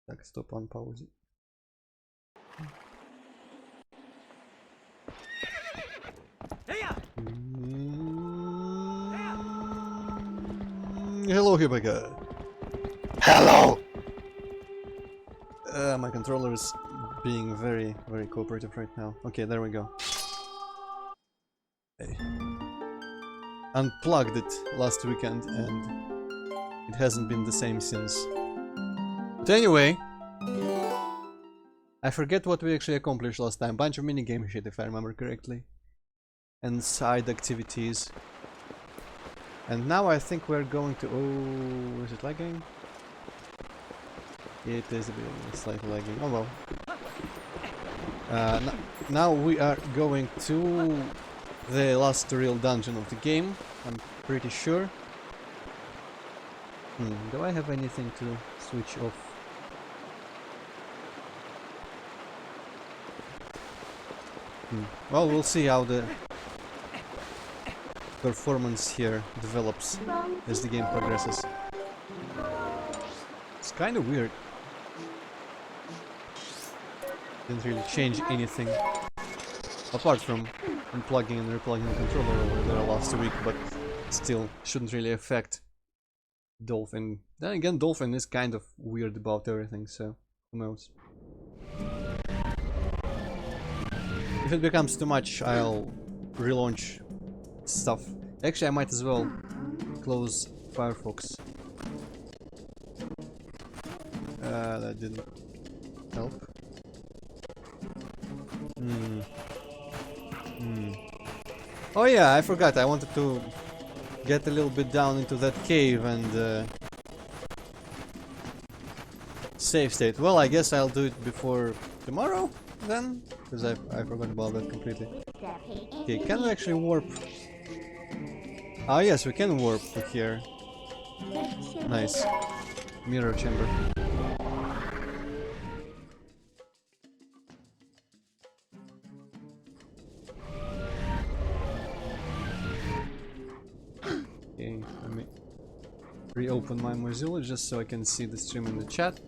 Так, стоп, on pause. Hello, Hibaka. Hello! My controller is being very cooperative right now. Okay, there we go. Hey. Unplugged it last weekend and it hasn't been the same since. But anyway, I forget what we actually accomplished last time. Bunch of minigame shit, if I remember correctly. And side activities. And now I think we're going to... Oh, is it lagging? It is a bit slightly lagging. Oh well. Now we are going to the last real dungeon of the game. I'm pretty sure. Do I have anything to switch off? Well, we'll see how the performance here develops as the game progresses. It's kind of weird. Didn't really change anything apart from unplugging and replugging the controller over there last week, but still shouldn't really affect Dolphin. Then again, Dolphin is kind of weird about everything, so who knows. If it becomes too much, I'll relaunch stuff. Actually, I might as well close Firefox. That didn't help. Oh yeah, I forgot. I wanted to get a little bit down into that cave and save state. Well, I guess I'll do it before tomorrow then, because I forgot about that completely. Okay, can we actually warp? Ah yes, we can warp to here. Nice. Mirror chamber. Okay, let me reopen my Mozilla just so I can see the stream in the chat.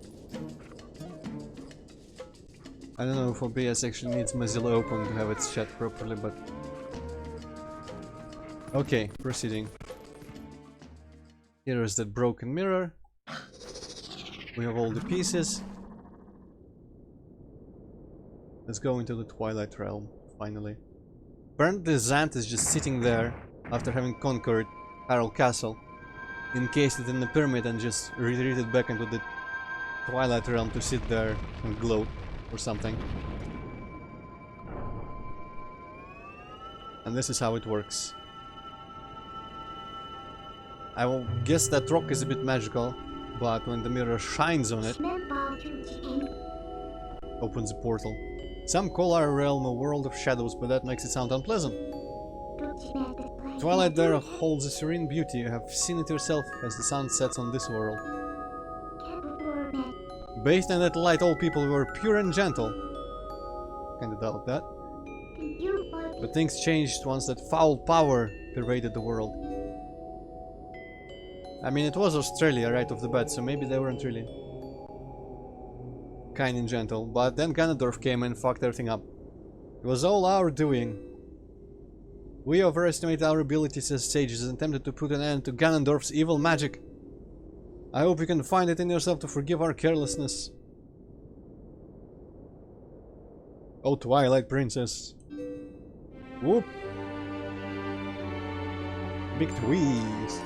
I don't know if OBS actually needs Mozilla open to have its chat properly, but... Okay, proceeding. Here is that broken mirror. We have all the pieces. Let's go into the Twilight realm, finally. Apparently Zant is just sitting there after having conquered Harrow Castle, encased it in the pyramid and just retreated back into the Twilight realm to sit there and gloat or something. And this is how it works. I will guess that rock is a bit magical, but when the mirror shines on it, opens a portal. Some call our realm a world of shadows, but that makes it sound unpleasant. Twilight there holds a serene beauty. You have seen it yourself as the sun sets on this world. Bathed in that light, all people were pure and gentle. Kinda doubt that. But things changed once that foul power pervaded the world. I mean, it was Australia right off the bat, so maybe they weren't really kind and gentle. But then Ganondorf came and fucked everything up. It was all our doing. We overestimated our abilities as sages and attempted to put an end to Ganondorf's evil magic. I hope you can find it in yourself to forgive our carelessness. Oh, Twilight Princess. Whoop. Big tweeze.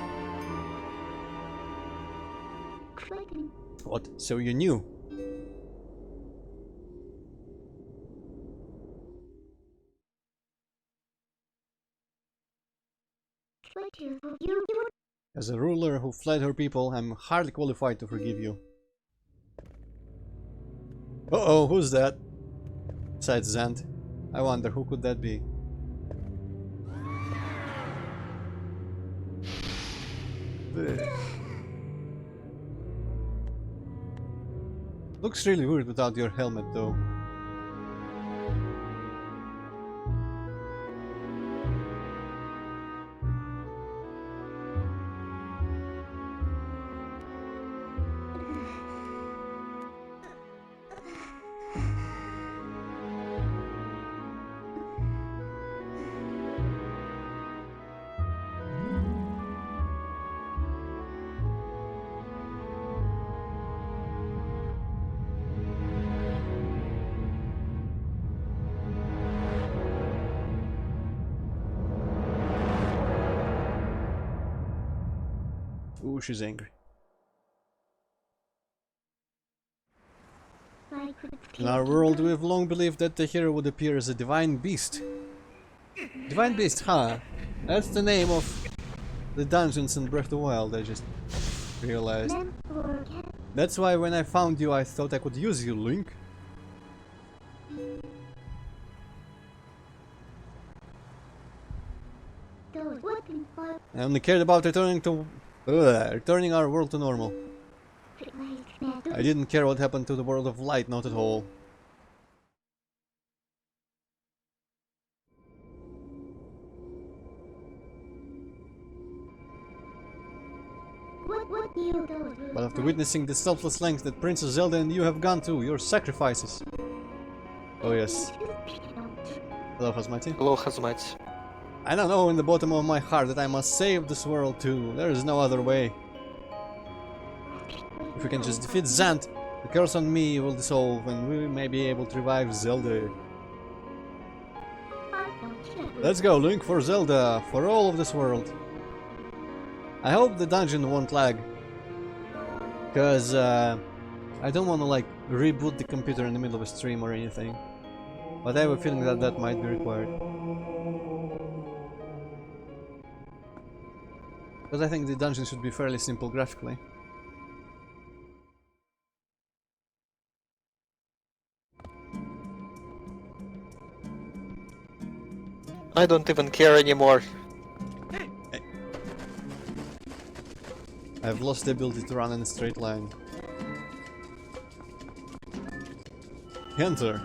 What? So you knew? As a ruler who fled her people, I'm hardly qualified to forgive you. Uh-oh, who's that? Besides Zant. I wonder, who could that be? Looks really weird without your helmet, though. Ooh, she's angry. In our world, we have long believed that the hero would appear as a divine beast. Divine beast, huh? That's the name of the dungeons in Breath of the Wild, I just realized. That's why when I found you, I thought I could use you, Link. I only cared about returning our world to normal. I didn't care what happened to the world of light, not at all. But after witnessing the selfless lengths that Princess Zelda and you have gone to, your sacrifices. Oh yes. Hello, Hazmati. Hello, Hazmat. I don't know in the bottom of my heart that I must save this world too. There is no other way. If we can just defeat Zant, the curse on me will dissolve and we may be able to revive Zelda. Let's go, Link, for Zelda, for all of this world. I hope the dungeon won't lag. Because I don't want to like reboot the computer in the middle of a stream or anything. But I have a feeling that that might be required. Because I think the dungeon should be fairly simple graphically. I don't even care anymore. I've lost the ability to run in a straight line. Enter.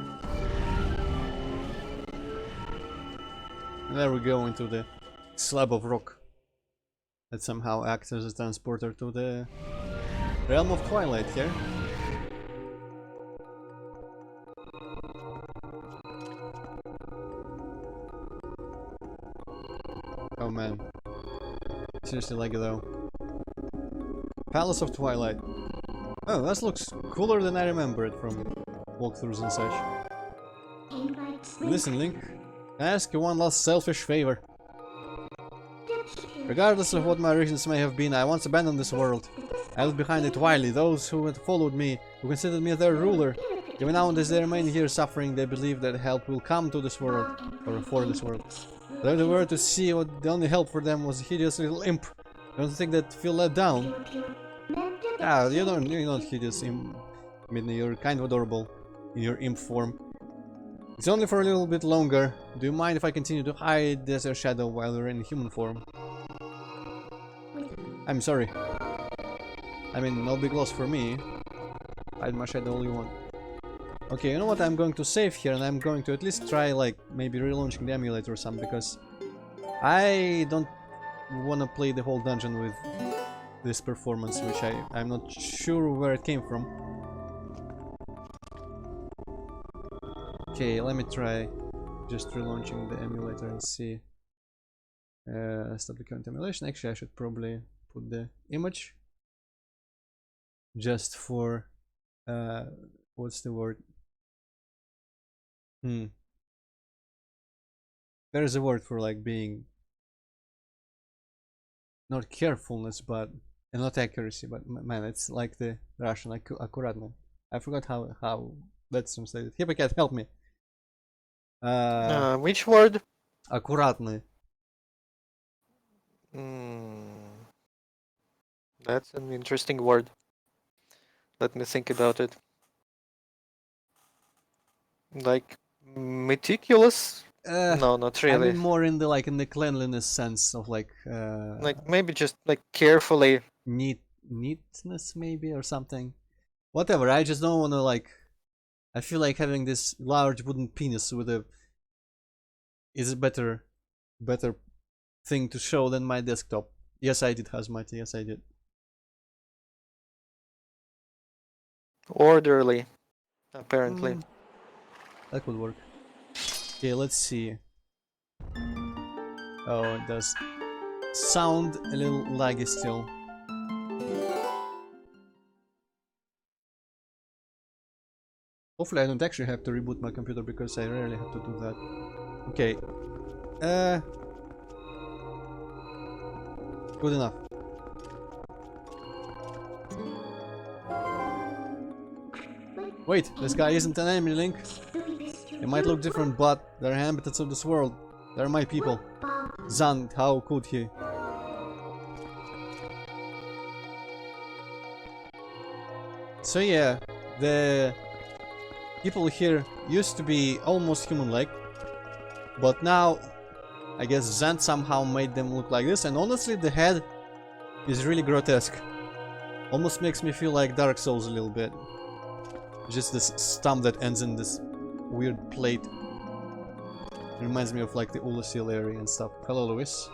And there we go into the slab of rock that somehow acts as a transporter to the realm of Twilight here. Oh man. Seriously like it though. Palace of Twilight. Oh, this looks cooler than I remember it from walkthroughs and such. Listen, Link, can I ask you one last selfish favor? Regardless of what my reasons may have been, I once abandoned this world. I left behind it wisely those who had followed me, who considered me their ruler. Even now, as they remain here suffering, they believe that help will come to this world, or for this world. They were to see what the only help for them was a hideous little imp. Don't think that feel let down? Ah, you're not hideous, I mean, you're kind of adorable in your imp form. It's only for a little bit longer. Do you mind if I continue to hide as your shadow while you're in human form? I'm sorry. I mean, no big loss for me. Hide my shadow all you want. Okay, you know what? I'm going to save here and I'm going to at least try, like, maybe relaunching the emulator or something, because I don't want to play the whole dungeon with this performance, which I'm not sure where it came from. Okay, let me try just relaunching the emulator and see. Stop the current emulation. Actually, I should probably put the image just for what's the word? There's a word for like being not carefulness, but and not accuracy, but man, it's like the Russian аккуратно. I forgot how that's translated. Hippocat, help me. Which word? Аккуратный. That's an interesting word. Let me think about it. Like meticulous? No, not really. I mean more in the like in the cleanliness sense of like maybe just like carefully. Neatness maybe or something. Whatever. I just don't want to like. I feel like having this large wooden penis with a is a better thing to show than my desktop. Yes, I did, Hazmati. Yes, I did. Orderly, apparently. That could work. Okay, let's see. Oh, it does sound a little laggy still. Hopefully I don't actually have to reboot my computer because I rarely have to do that. Okay. Good enough. Wait, this guy isn't an enemy, Link. They might look different, but they're inhabitants of this world. They're my people. Zant, how could he? So yeah, the people here used to be almost human-like, but now I guess Zant somehow made them look like this, and honestly the head is really grotesque. Almost makes me feel like Dark Souls a little bit. Just this stump that ends in this weird plate. It reminds me of like the Ulusil area and stuff. Hello, Lewis.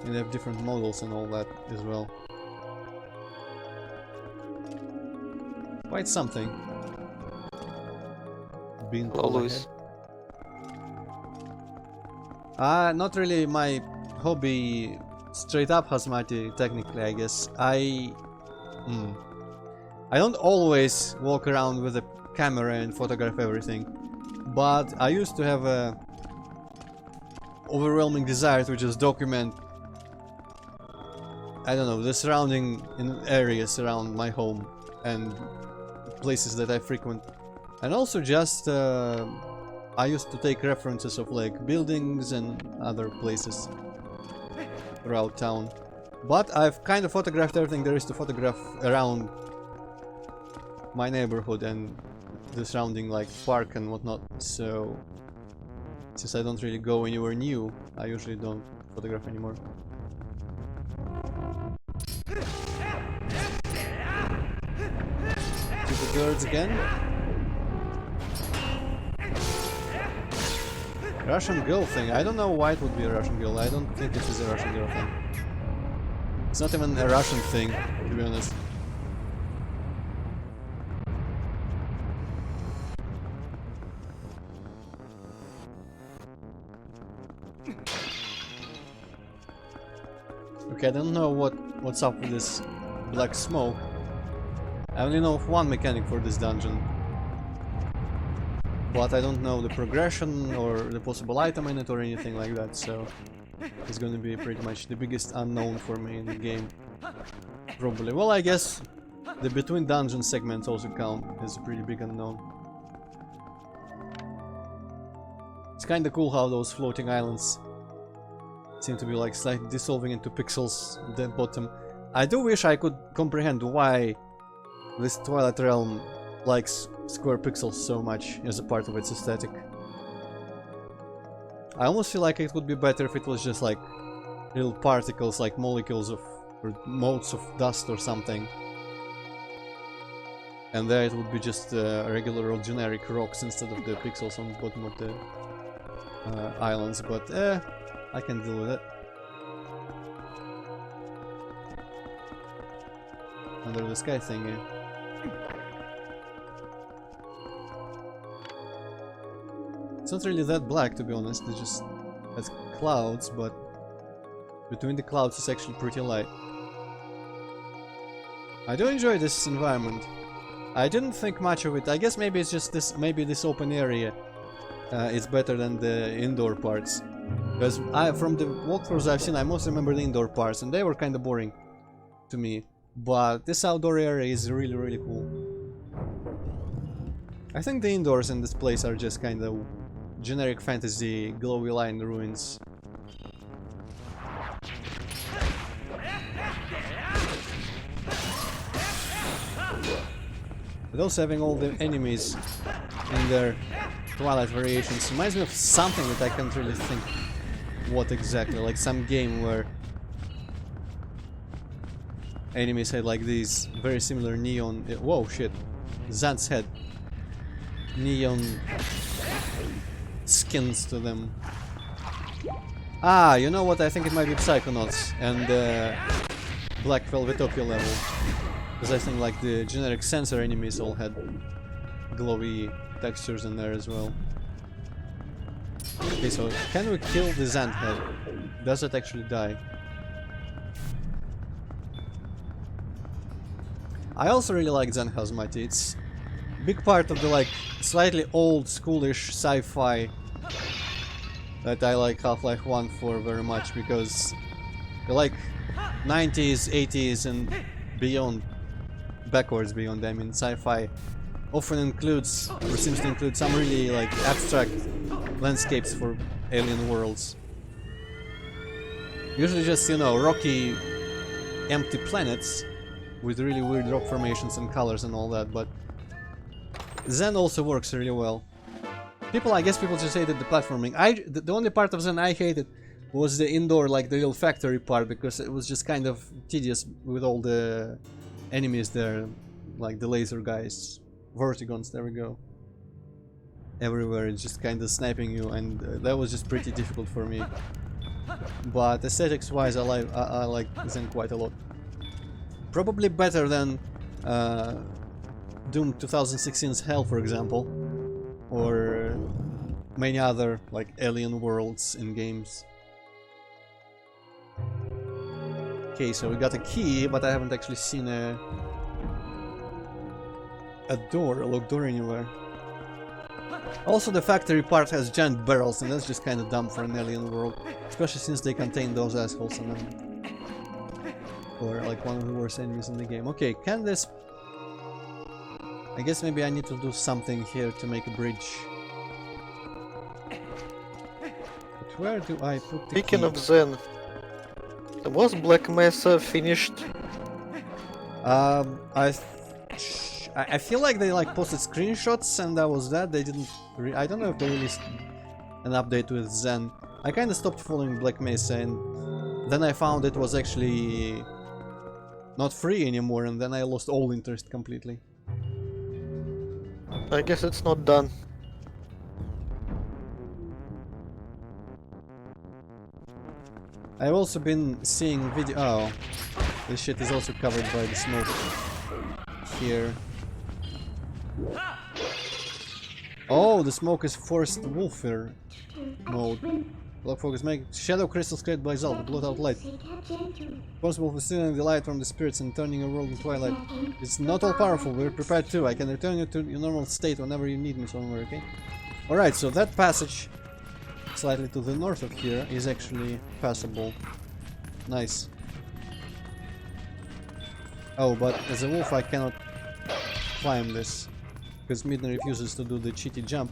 And they have different models and all that as well. Quite something. Being Always. Not really my hobby straight up Hazmati, technically, I guess. I don't always walk around with a camera and photograph everything, but I used to have a overwhelming desire to just document, I don't know, the surrounding areas around my home and places that I frequent. And also just I used to take references of like buildings and other places throughout town. But I've kind of photographed everything there is to photograph around my neighborhood and the surrounding like park and whatnot. So since I don't really go anywhere new, I usually don't photograph anymore. To the birds again. Russian girl thing. I don't know why it would be a Russian girl. I don't think this is a Russian girl thing. It's not even a Russian thing, to be honest. Okay, I don't know what's up with this black smoke. I only know of one mechanic for this dungeon. But I don't know the progression or the possible item in it or anything like that, so it's gonna be pretty much the biggest unknown for me in the game. Probably. Well, I guess the between dungeon segments also count as a pretty big unknown. It's kinda cool how those floating islands seem to be like slightly dissolving into pixels at the bottom. I do wish I could comprehend why this Twilight Realm likes square pixels so much as a part of its aesthetic. I almost feel like it would be better if it was just like little particles, like molecules of or motes of dust or something, and there it would be just regular or generic rocks instead of the pixels on the bottom of the islands, but I can deal with it. Under the sky thingy. It's not really that black, to be honest. It just has clouds, but between the clouds it's actually pretty light. I do enjoy this environment. I didn't think much of it. I guess maybe it's just this. Maybe this open area is better than the indoor parts. Because from the walkthroughs I've seen, I mostly remember the indoor parts, and they were kind of boring to me. But this outdoor area is really, really cool. I think the indoors in this place are just kind of generic fantasy glowy line ruins. But also having all the enemies in their Twilight variations reminds me of something that I can't really think what exactly, like some game where enemies had like these very similar neon... whoa, shit. Zant's head. Neon skins to them. Ah, you know what? I think it might be Psychonauts and Black Velvetopia level. Because I think like the generic sensor enemies all had glowy textures in there as well. Okay, so can we kill the Zant head? Does it actually die? I also really like Zant Hazmati. It's big part of the like slightly old schoolish sci-fi that I like Half-Life 1 for very much, because the like 90s, 80s, and beyond, backwards beyond. I mean, sci-fi often includes, or seems to include, some really like abstract landscapes for alien worlds. Usually just, you know, rocky, empty planets with really weird rock formations and colors and all that, but Zen also works really well. I guess people just hated the platforming. The only part of Zen I hated was the indoor, like the little factory part, because it was just kind of tedious with all the enemies there, like the laser guys, vertigons, there we go. Everywhere, it's just kind of sniping you, and that was just pretty difficult for me. But aesthetics wise, I like Zen quite a lot. Probably better than Doom 2016's Hell, for example, or many other like alien worlds in games. Okay, so we got a key, but I haven't actually seen a locked door anywhere. Also, the factory part has giant barrels, and that's just kind of dumb for an alien world, especially since they contain those assholes in them. Or like one of the worst enemies in the game. Okay, can this... I guess maybe I need to do something here to make a bridge. But where do I put the Speaking key? of Zen, was Black Mesa finished? I feel like they like posted screenshots and that was that. They didn't. I don't know if they released an update with Zen. I kind of stopped following Black Mesa, and then I found it was actually not free anymore, and then I lost all interest completely. I guess it's not done. I've also been seeing video. Oh, this shit is also covered by the smoke here. Oh, the smoke is forced warfare mode. Block focus, make shadow crystals created by Zalt, blot out light. Responsible for stealing the light from the spirits and turning your world in twilight. It's not all powerful, we're prepared too. I can return you to your normal state whenever you need me somewhere, okay? Alright, so that passage, slightly to the north of here, is actually passable. Nice. Oh, but as a wolf I cannot climb this, because Midna refuses to do the cheaty jump.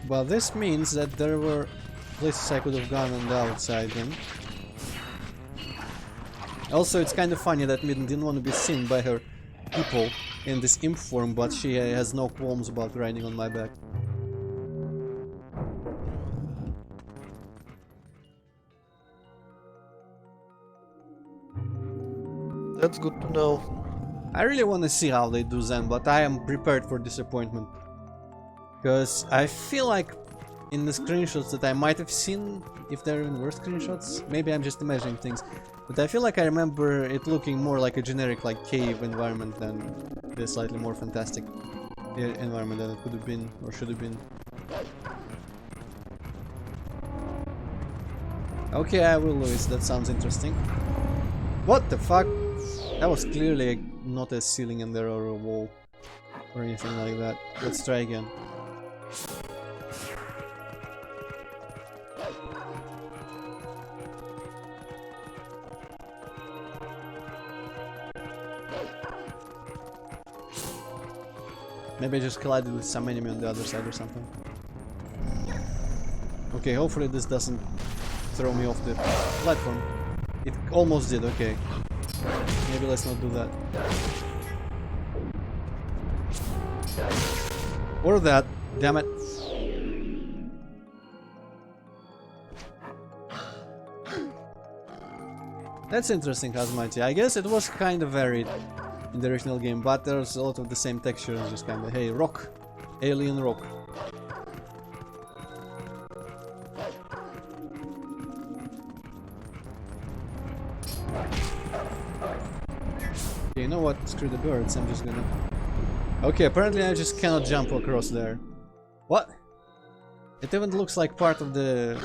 Well, this means that there were places I could have gone on the outside then. Also, it's kind of funny that Midna didn't want to be seen by her people in this imp form, but she has no qualms about riding on my back. That's good to know. I really want to see how they do Zen, but I am prepared for disappointment. Because I feel like in the screenshots that I might have seen, if they're even worse screenshots, maybe I'm just imagining things, but I feel like I remember it looking more like a generic like cave environment than the slightly more fantastic environment than it could have been or should have been. Okay, I will, Louis, that sounds interesting. What the fuck? That was clearly not a ceiling in there or a wall or anything like that. Let's try again. Maybe I just collided with some enemy on the other side or something. Okay, hopefully this doesn't throw me off the platform. It almost did, okay. Maybe let's not do that. Or that, damn it. That's interesting, Hazmati. I guess it was kind of varied in the original game, but there's a lot of the same textures, just kind of, hey, rock, alien rock. Okay, you know what? Screw the birds, I'm just gonna... Okay, apparently I just cannot jump across there. What? It even looks like part of the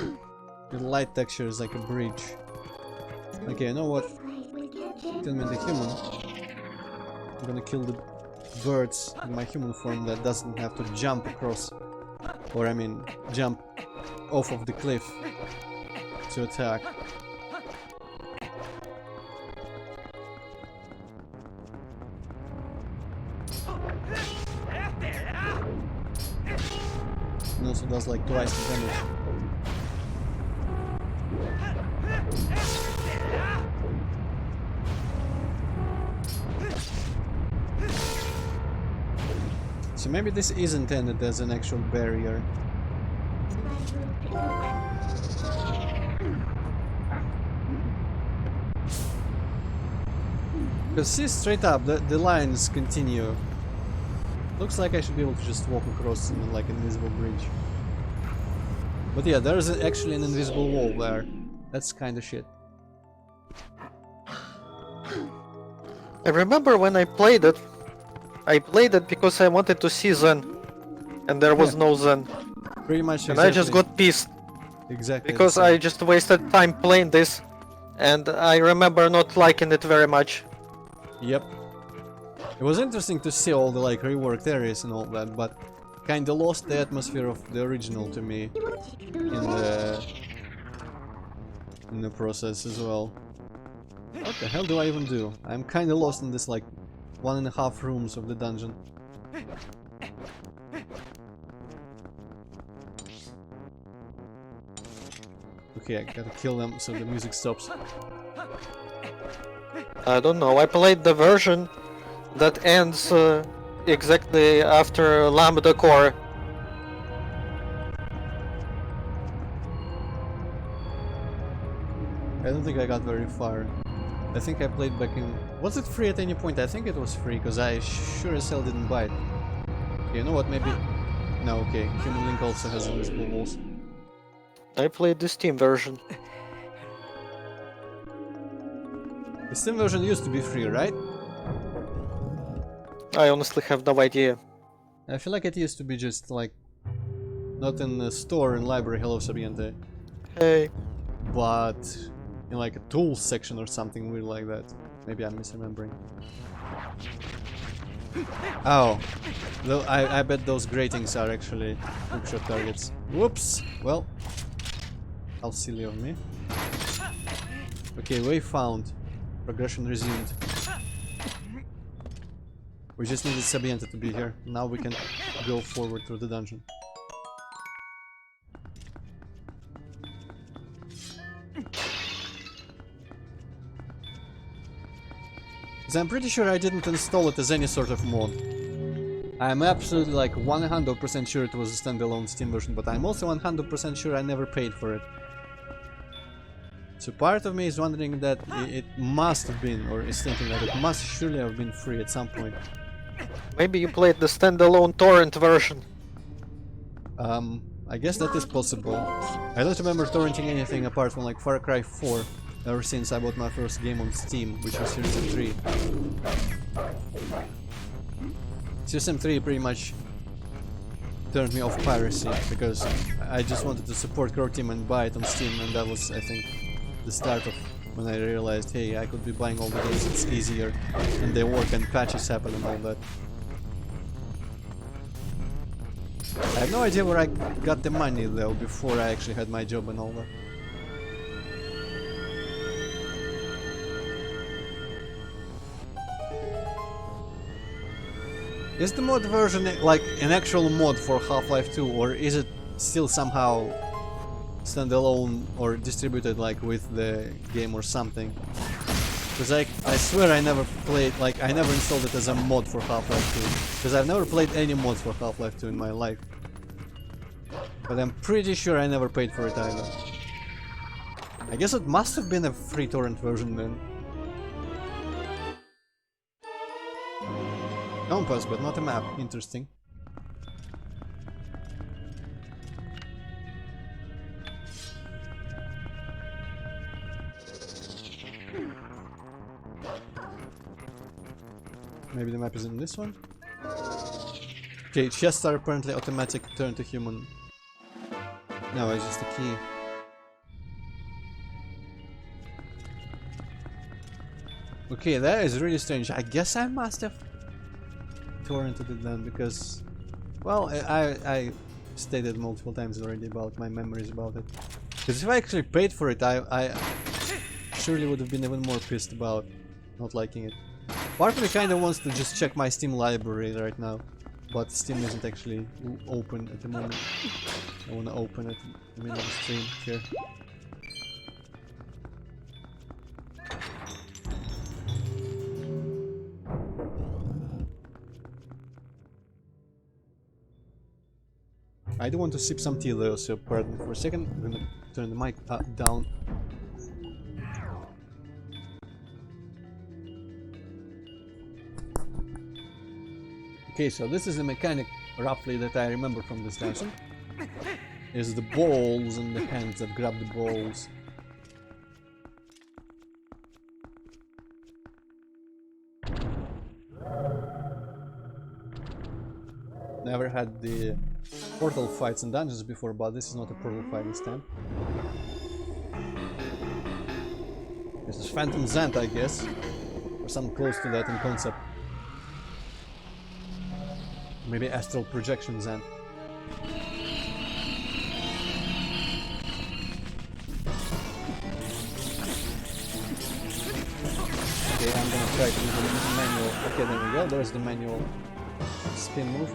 light texture is like a bridge. Okay, you know what? Tell me the human. I'm gonna kill the birds in my human form that doesn't have to jump across, or I mean jump off of the cliff to attack. And also does like twice the damage. So maybe this is intended as an actual barrier. Because see, straight up, the lines continue. Looks like I should be able to just walk across in like an invisible bridge. But yeah, there's actually an invisible wall there. That's kinda shit. I remember when I played it because I wanted to see Zen, and there was no Zen. Pretty much And I just got pissed exactly because I just wasted time playing this, and I remember not liking it very much. Yep. It was interesting to see all the like reworked areas and all that, but kinda lost the atmosphere of the original to me in the process as well. What the hell do I even do? I'm kinda lost in this like 1.5 rooms of the dungeon. Okay, I gotta kill them so the music stops. I don't know, I played the version that ends exactly after Lambda Core. I don't think I got very far. I think I played back in... Was it free at any point? I think it was free, because I sure as hell didn't buy it. Okay, you know what, maybe... No, okay, Human Link also has invisible walls. I played the Steam version. The Steam version used to be free, right? I honestly have no idea. I feel like it used to be just like... Not in the store in library, hello Sabiente. Hey. But... in like a tools section or something weird like that. Maybe I'm misremembering. Oh. Though I bet those gratings are actually hookshot targets. Whoops! Well... How silly of me. Okay, way found. Progression resumed. We just needed Sabiente to be here. Now we can go forward through the dungeon. Because I'm pretty sure I didn't install it as any sort of mod. I'm absolutely like 100% sure it was a standalone Steam version, but I'm also 100% sure I never paid for it. So part of me is wondering that it must have been, or is thinking that it must surely have been free at some point. Maybe you played the standalone torrent version. I guess that is possible. I don't remember torrenting anything apart from like Far Cry 4 ever since I bought my first game on Steam, which was Series 3. System 3 pretty much turned me off piracy because I just wanted to support Core Team and buy it on Steam, and that was, I think, the start of when I realized, hey, I could be buying all the games, it's easier, and they work and patches happen and all that. I have no idea where I got the money though before I actually had my job and all that. Is the mod version like an actual mod for Half-Life 2, or is it still somehow standalone or distributed like with the game or something? Because I swear I never played, like I never installed it as a mod for Half-Life 2. Because I've never played any mods for Half-Life 2 in my life. But I'm pretty sure I never paid for it either. I guess it must have been a free torrent version then. Compass, but not a map. Interesting. Maybe the map is in this one? Okay, chests are apparently automatic turn to human. No, it's just a key. Okay, that is really strange. I guess I must have torrented it then because, well, I stated multiple times already about my memories about it. Because if I actually paid for it, I surely would have been even more pissed about not liking it. Part of me kind of wants to just check my Steam library right now, but Steam isn't actually open at the moment. I want to open it in the middle of the stream here. I do want to sip some tea though, so pardon me for a second. I'm gonna turn the mic down. Okay, so this is the mechanic roughly that I remember from this dungeon. Is the balls and the hands that grab the balls. Never had the portal fights in dungeons before, but this is not a portal fight this time. This is Phantom Zant, I guess, or something close to that in concept. Maybe astral projection Zant. Okay, I'm gonna try to use the manual. Okay, there we go. There's the manual spin move.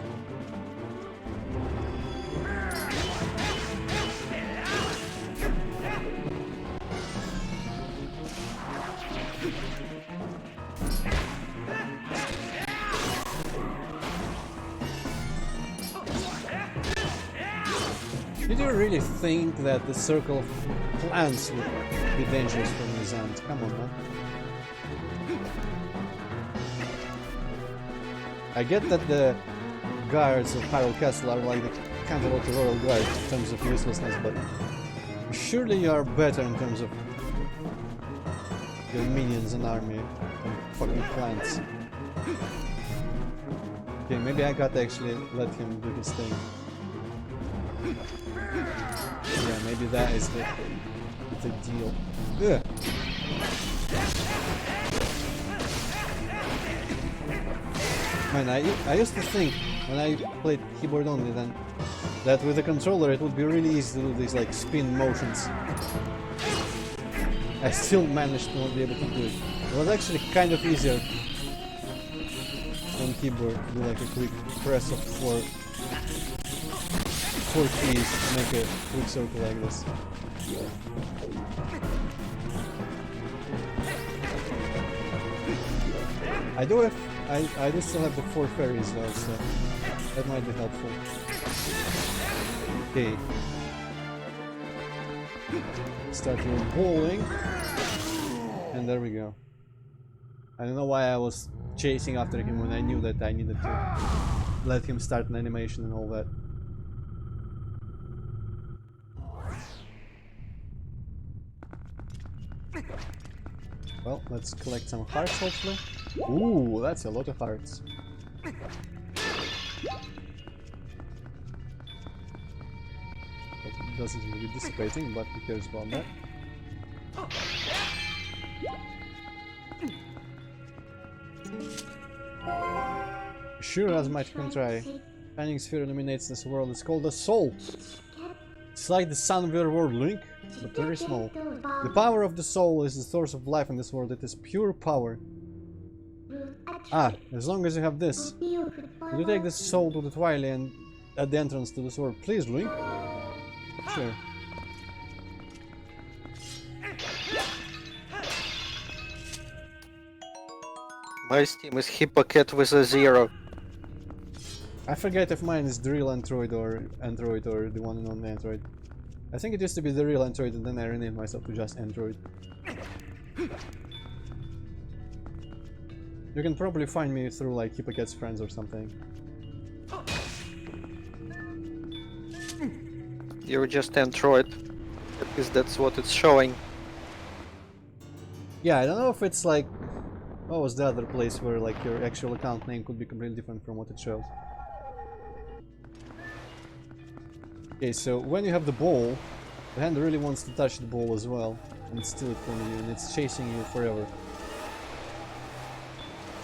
Did you really think that the circle of plants would be dangerous for me, Zant? Come on, man. I get that the guards of Hyrule Castle are like the counter-to Royal Guard in terms of uselessness, but surely you are better in terms of your minions and army than fucking plants. Okay, maybe I gotta actually let him do his thing. Yeah, maybe that is the deal. Ugh. Man, I used to think when I played keyboard only then that with the controller it would be really easy to do these like spin motions. I still managed to not be able to do it. It was actually kind of easier on keyboard to do like a quick press of four keys to make a quick circle like this. I do still have the 4 fairies though, so that might be helpful. Okay. Start your bowling. And there we go. I don't know why I was chasing after him when I knew that I needed to let him start an animation and all that. Well, let's collect some hearts hopefully. Ooh, that's a lot of hearts. It doesn't seem to be dissipating, but who cares about that? Sure as might can try. Shining sphere illuminates this world. It's called the soul. It's like the sun of your world, Link, but very small. The power of the soul is the source of life in this world. It is pure power. Ah, as long as you have this. Will you take this soul to the Twilight and at the entrance to this world, please, Link? Sure. My Steam is Hippocat with a 0. I forget if mine is the real Antroid or the one and only Antroid. I think it used to be the real Antroid and then I renamed myself to just Antroid. You can probably find me through like Hippocat's friends or something. You're just Antroid. At least that's what it's showing. Yeah, I don't know if it's like... What was the other place where like your actual account name could be completely different from what it shows? Okay, so when you have the ball, the hand really wants to touch the ball as well and steal it from you, and it's chasing you forever.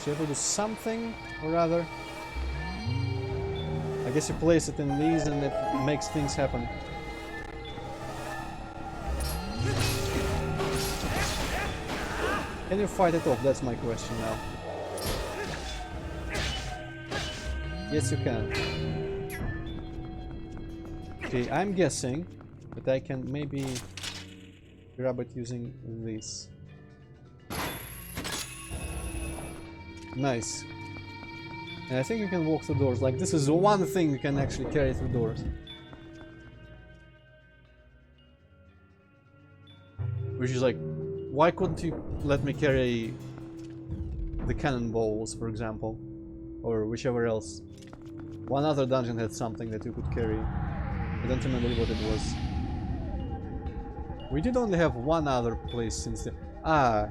So you have to do something or other. I guess you place it in these and it makes things happen. Can you fight it off? That's my question now. Yes, you can. Okay, I'm guessing that I can maybe grab it using this. Nice. And I think you can walk through doors. Like, this is the one thing you can actually carry through doors. Which is like, why couldn't you let me carry the cannonballs, for example? Or whichever else. One other dungeon had something that you could carry. I don't remember what it was. We did only have one other place since the... Ah,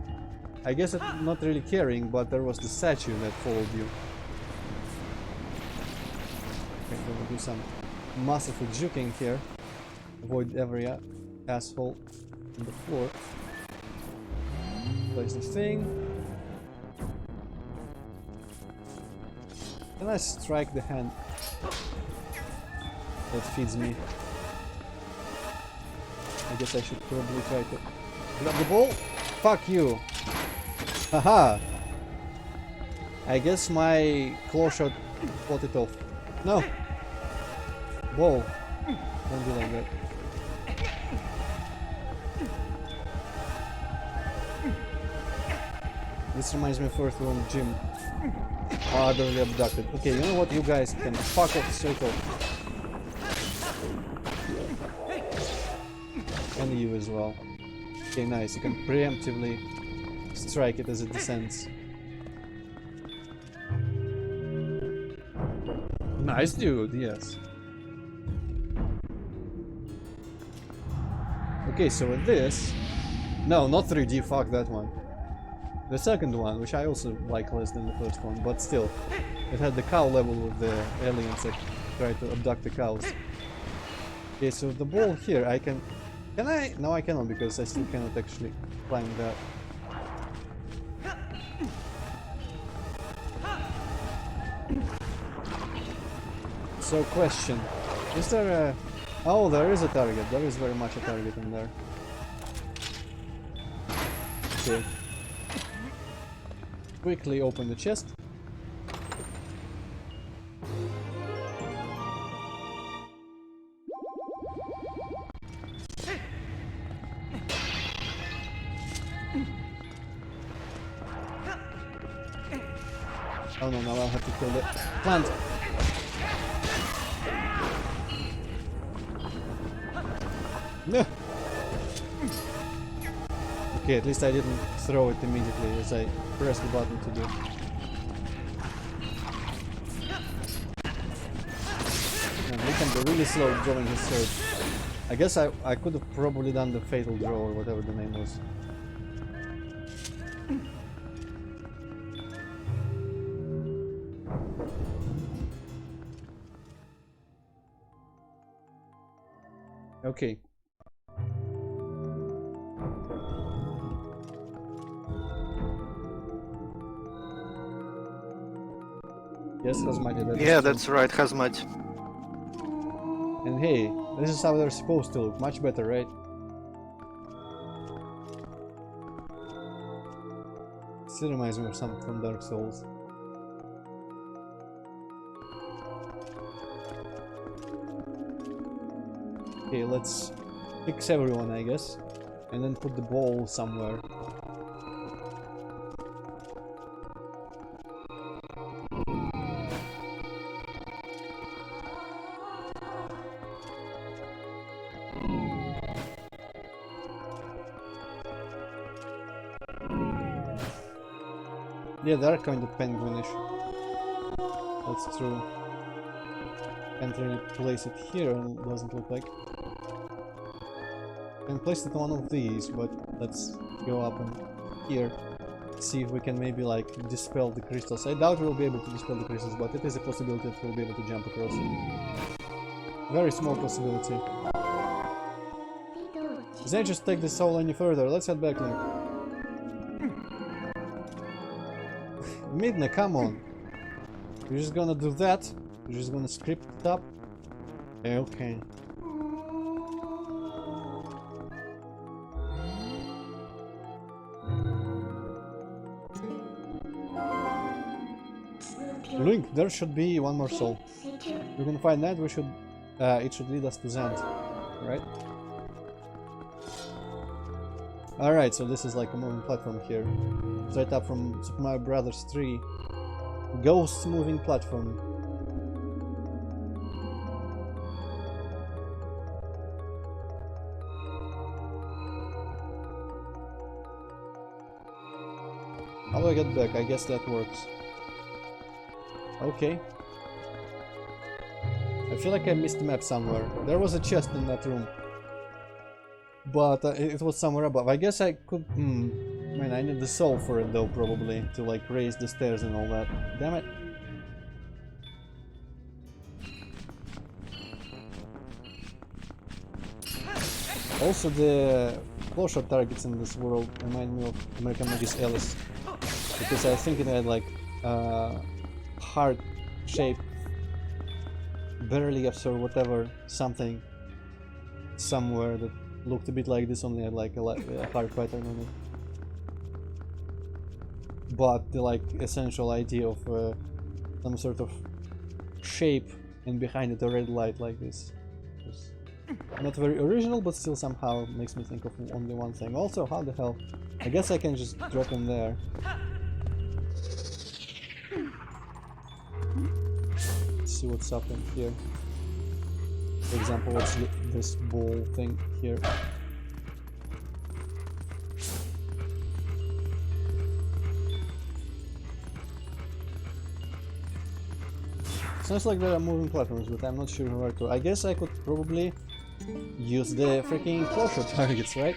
I guess it's not really carrying, but there was the statue that followed you. Okay, we'll do some masterful juking here. Avoid every asshole on the floor. Place the thing. Can I strike the hand that feeds me? I guess I should probably try to grab the ball. Fuck you! Haha! I guess my claw shot fought it off. No! Ball! Don't do like that. This reminds me of First World Gym. Utterly abducted. Okay, you know what? You guys can fuck off straight off. And you as well. Okay, nice. You can preemptively strike it as it descends. Nice, dude. Yes. Okay, so with this... No, not 3D. Fuck that one. The second one, which I also like less than the first one, but still, it had the cow level with the aliens that try to abduct the cows. Okay, so the ball here, I can... Can I? No, I cannot, because I still cannot actually climb that. So, question. Is there a... Oh, there is a target. There is very much a target in there. Okay. Quickly open the chest. Oh no, now I'll have to kill the plant. No. Okay, at least I didn't throw it immediately as I pressed the button to do. And he can be really slow drawing his sword. I guess I could have probably done the fatal draw or whatever the name was. Okay. Yes, Hazmati. Yeah, that's right, Hazmat. And hey, this is how they're supposed to look. Much better, right? Still reminds me of something from Dark Souls. Okay, let's fix everyone, I guess. And then put the ball somewhere. Yeah, they are kind of penguinish. That's true. Can't really place it here, doesn't look like. Can place it on one of these, but let's go up and here. See if we can maybe like dispel the crystals. I doubt we'll be able to dispel the crystals, but it is a possibility that we'll be able to jump across. Very small possibility. Zant, just take this soul any further. Let's head back, Link. Midna, come on. You're just gonna do that? You're just gonna script it up? Okay. Link, there should be one more soul. We can find that, we should... it should lead us to Zant, right? Alright, so this is like a moving platform here. Straight up from Super Mario Brothers 3. Ghost moving platform. How do I get back? I guess that works. Okay. I feel like I missed the map somewhere. There was a chest in that room. But it was somewhere above. I guess I could... Man, I need the soul for it though, probably. To like raise the stairs and all that. Damn it. Also, the close targets in this world remind me of American Magus Alice. Because I think it had like heart shape, barely or whatever, something somewhere that looked a bit like this, only had like a heart pattern on it. But the like essential idea of some sort of shape and behind it a red light like this. Just not very original, but still somehow makes me think of only one thing. Also, how the hell? I guess I can just drop in there. Let's see what's up in here. For example, what's this ball thing here? Sounds like there are moving platforms, but I'm not sure where to. I guess I could probably use the freaking closure targets, right?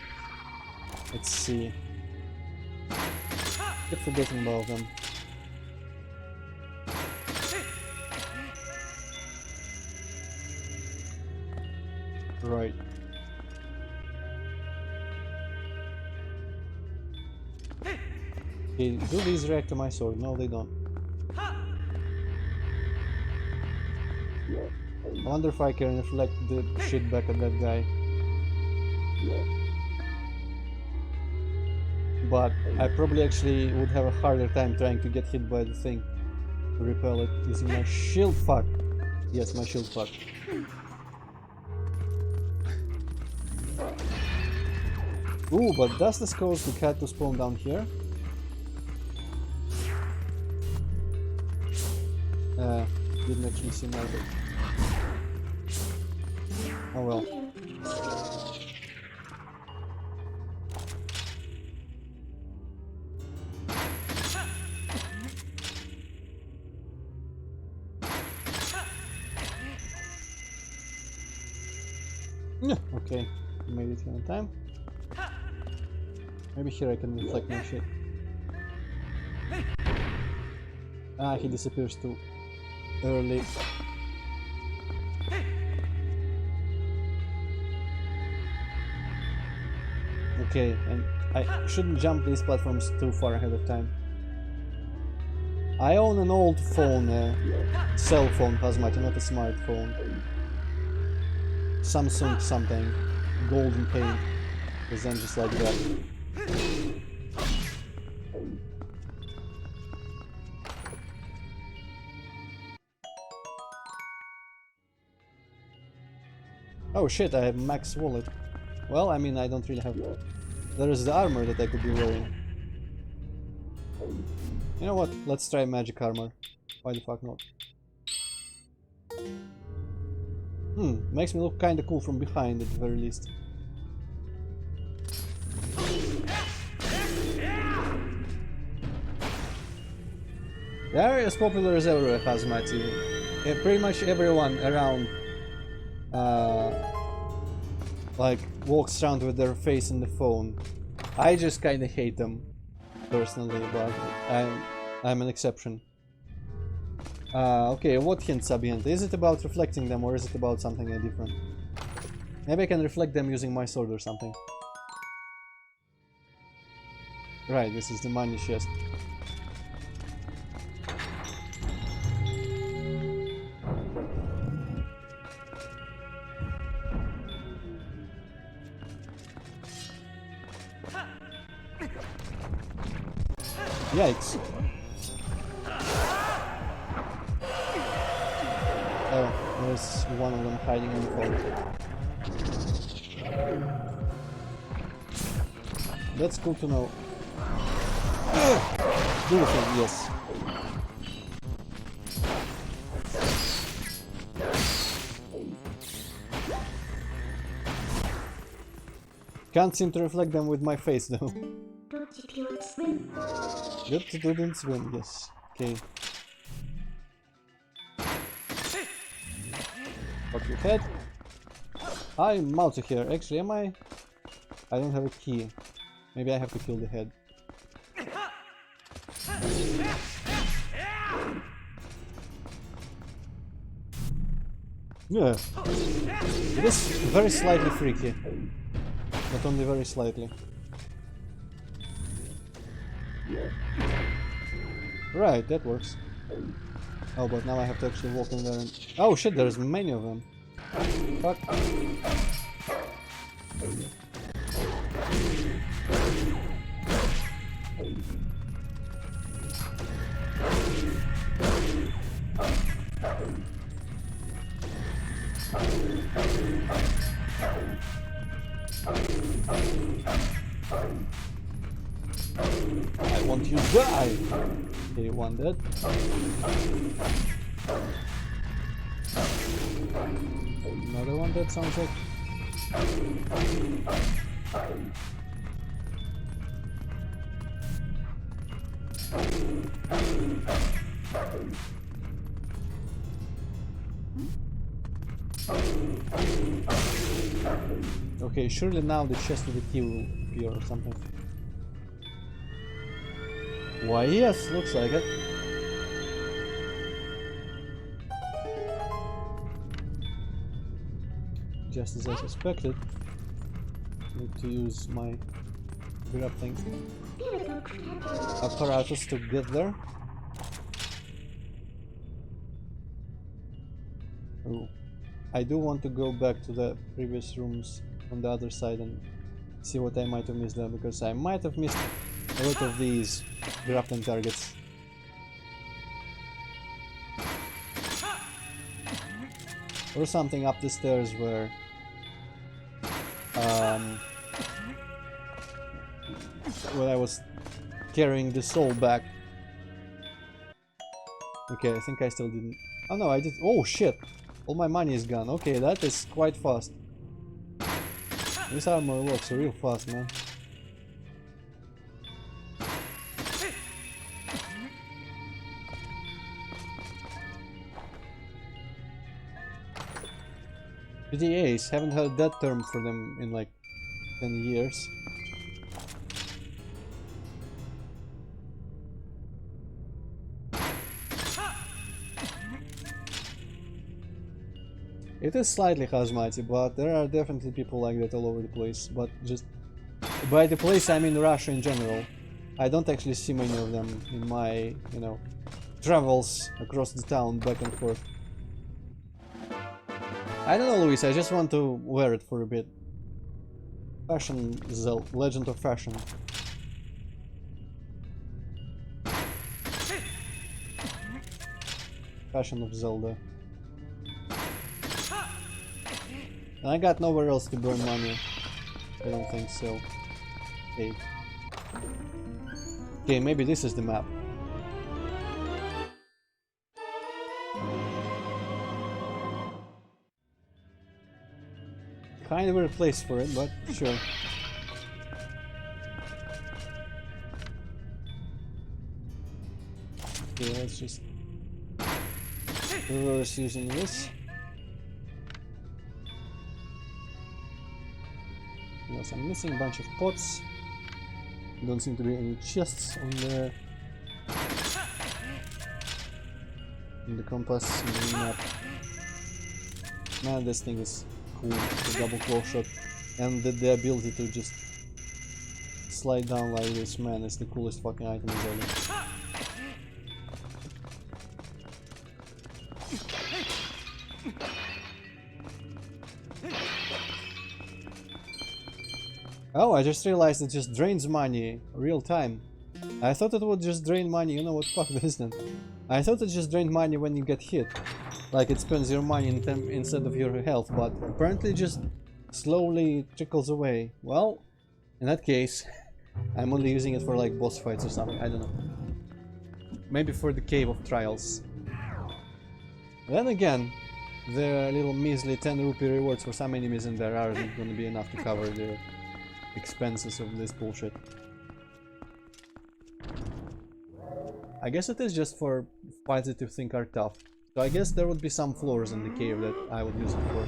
Let's see. Keep forgetting about them. Right. Okay, do these react to my sword? No, they don't. I wonder if I can reflect the shit back at that guy. But I probably actually would have a harder time trying to get hit by the thing to repel it using my shield fuck. Yes, my shield fuck. Ooh, but does this cause the cat to spawn down here? Didn't actually see my bit. Oh well. Okay, made it here in time. Maybe here I can reflect my shit. Ah, he disappears too early. Okay, and I shouldn't jump these platforms too far ahead of time. I own an old phone, cell phone, Hazmati, not a smartphone. Samsung something, golden paint, is then just like that. Oh shit, I have max wallet. Well, I mean, I don't really have... There is the armor that I could be wearing. You know what? Let's try magic armor. Why the fuck not? Makes me look kinda cool from behind at the very least. The area is popular as ever, Hazmati. Pretty much everyone around like walks around with their face in the phone. I just kinda hate them personally, but I'm an exception. Okay, what hints, Abient? Is it about reflecting them or is it about something different? Maybe I can reflect them using my sword or something. Right, this is the money chest. Yikes. Oh, there's one of them hiding in the fog. That's cool to know. Beautiful, yes. Can't seem to reflect them with my face though. Didn't swim. Yep, it didn't swim, yes. Okay. Pop your head. I'm out of here. Actually, am I? I don't have a key. Maybe I have to kill the head. Yeah. It is very slightly freaky. But only very slightly. Right, that works. Oh, but now I have to actually walk in there and... Oh shit, there's many of them. Fuck. I want you to die! Okay, one dead. Another one dead, sounds like. Okay, surely now the chest with the key will appear or something. Why yes, looks like it. Just as I suspected. Need to use my grappling apparatus to get there. Oh. I do want to go back to the previous rooms on the other side and see what I might have missed there, because I might have missed a lot of these grappling targets. Or something up the stairs where I was carrying the soul back. Okay, I think I still didn't. Oh no, I did. Oh shit! All my money is gone. Okay, that is quite fast. This armor works real fast, man. PDAs, haven't heard that term for them in like 10 years. It is slightly hazmaty, but there are definitely people like that all over the place. But just by the place I mean Russia in general. I don't actually see many of them in my, you know, travels across the town back and forth. I don't know, Luis, I just want to wear it for a bit. Fashion Zelda, Legend of Fashion. Fashion of Zelda. And I got nowhere else to burn money. I don't think so. Okay. Okay, maybe this is the map. Kind of weird place for it, but sure. Okay, let's just reverse using this. Yes, I'm missing a bunch of pots. Don't seem to be any chests on the compass, on the map. Man, this thing is cool, the double claw shot, and the ability to just slide down like this, man, is the coolest fucking item in Zelda. Oh, I just realized it just drains money real time. I thought it would just drain money. You know what? Fuck this then. I thought it just drained money when you get hit. Like it spends your money instead of your health, but apparently just slowly trickles away. Well, in that case, I'm only using it for like boss fights or something. I don't know. Maybe for the Cave of Trials. Then again, the little measly 10 rupee rewards for some enemies in there aren't gonna be enough to cover the expenses of this bullshit. I guess it is just for fights that you think are tough. So I guess there would be some floors in the cave that I would use it for.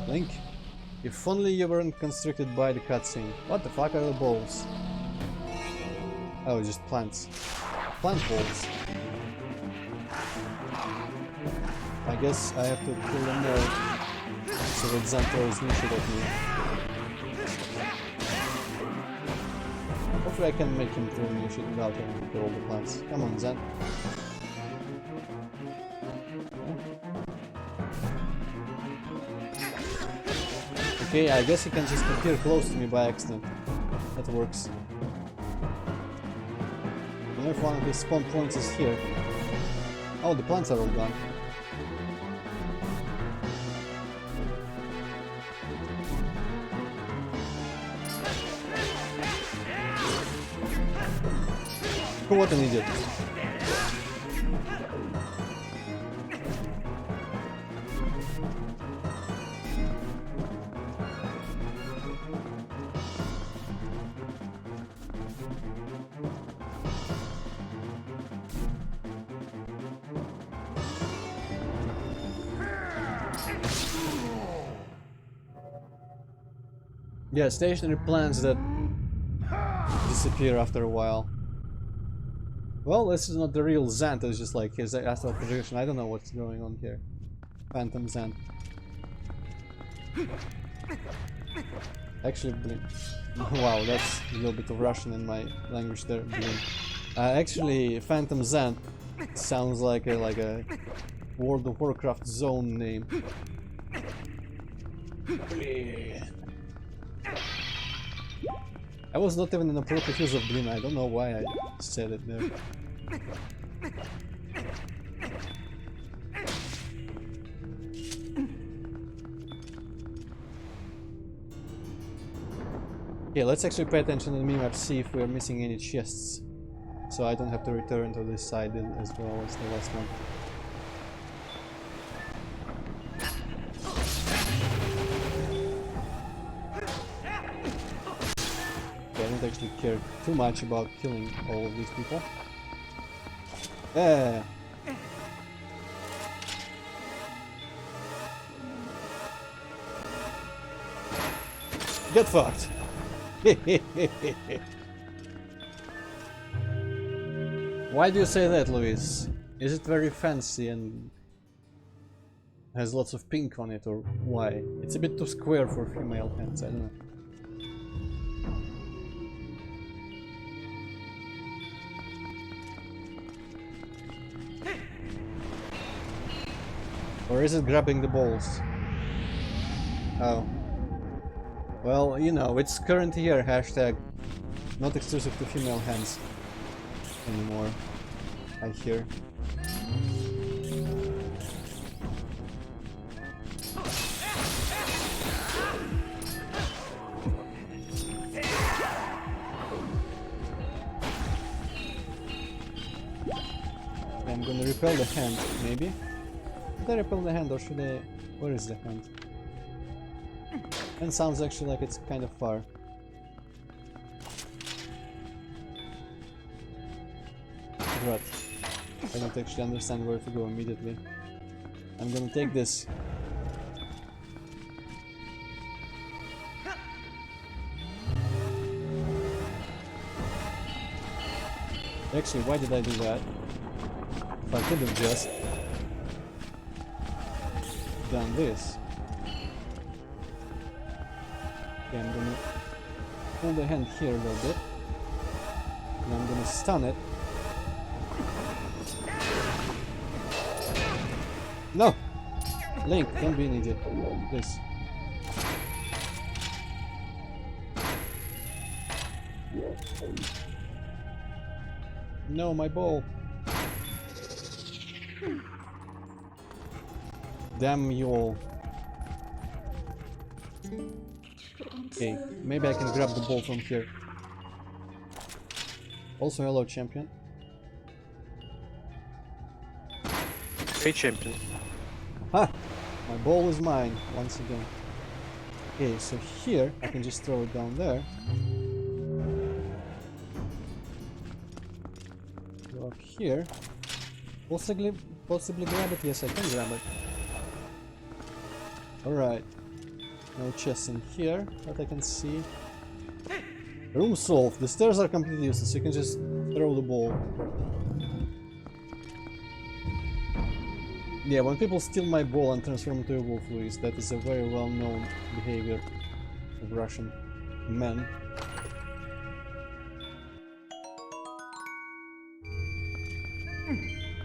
Link, if only you weren't constricted by the cutscene. What the fuck are the balls? Oh, just plants. Plant balls. I guess I have to kill them all so that Zant throws new shit at me. Hopefully I can make him throw new shit without having to kill all the plants. Come on, Zant. Okay, I guess he can just appear close to me by accident. That works. I wonder if one of his spawn points is here. Oh, the plants are all gone. What an idiot. Yeah, stationary plants that disappear after a while. Well, this is not the real Zant, it's just like his astral projection. I don't know what's going on here. Phantom Zant. Actually, wow, that's a little bit of Russian in my language there. Actually, Phantom Zant sounds like a World of Warcraft zone name. I was not even in appropriate use of Blin. I don't know why I said it there. Okay, let's actually pay attention to the minimap, see if we're missing any chests. So I don't have to return to this side as well as the last one. I don't actually care too much about killing all of these people. Get fucked! Why do you say that, Luis? Is it very fancy and has lots of pink on it, or why? It's a bit too square for female hands, I don't know. Or is it grabbing the balls? Oh. Well, you know, it's current year hashtag. Not exclusive to female hands anymore, I hear. I'm gonna repel the hand, maybe? Should I repel the hand or should I... Where is the hand? Hand sounds actually like it's kind of far. Right. I don't actually understand where to go immediately. I'm gonna take this. Actually, why did I do that? If I could have just done this. Okay, I'm gonna pull the hand here a little bit. And I'm gonna stun it. No! Link, don't be an idiot. Please. No, my ball. Damn you all. Okay, maybe I can grab the ball from here. Also, hello, champion. Hey, champion. Ha! My ball is mine, once again. Okay, so here, I can just throw it down there. Go up here. Possibly grab it? Yes, I can grab it. Alright. No chests in here that I can see. Room solved. The stairs are completely useless. You can just throw the ball. Yeah, when people steal my ball and transform into a wolf, Louis, that is a very well-known behavior of Russian men.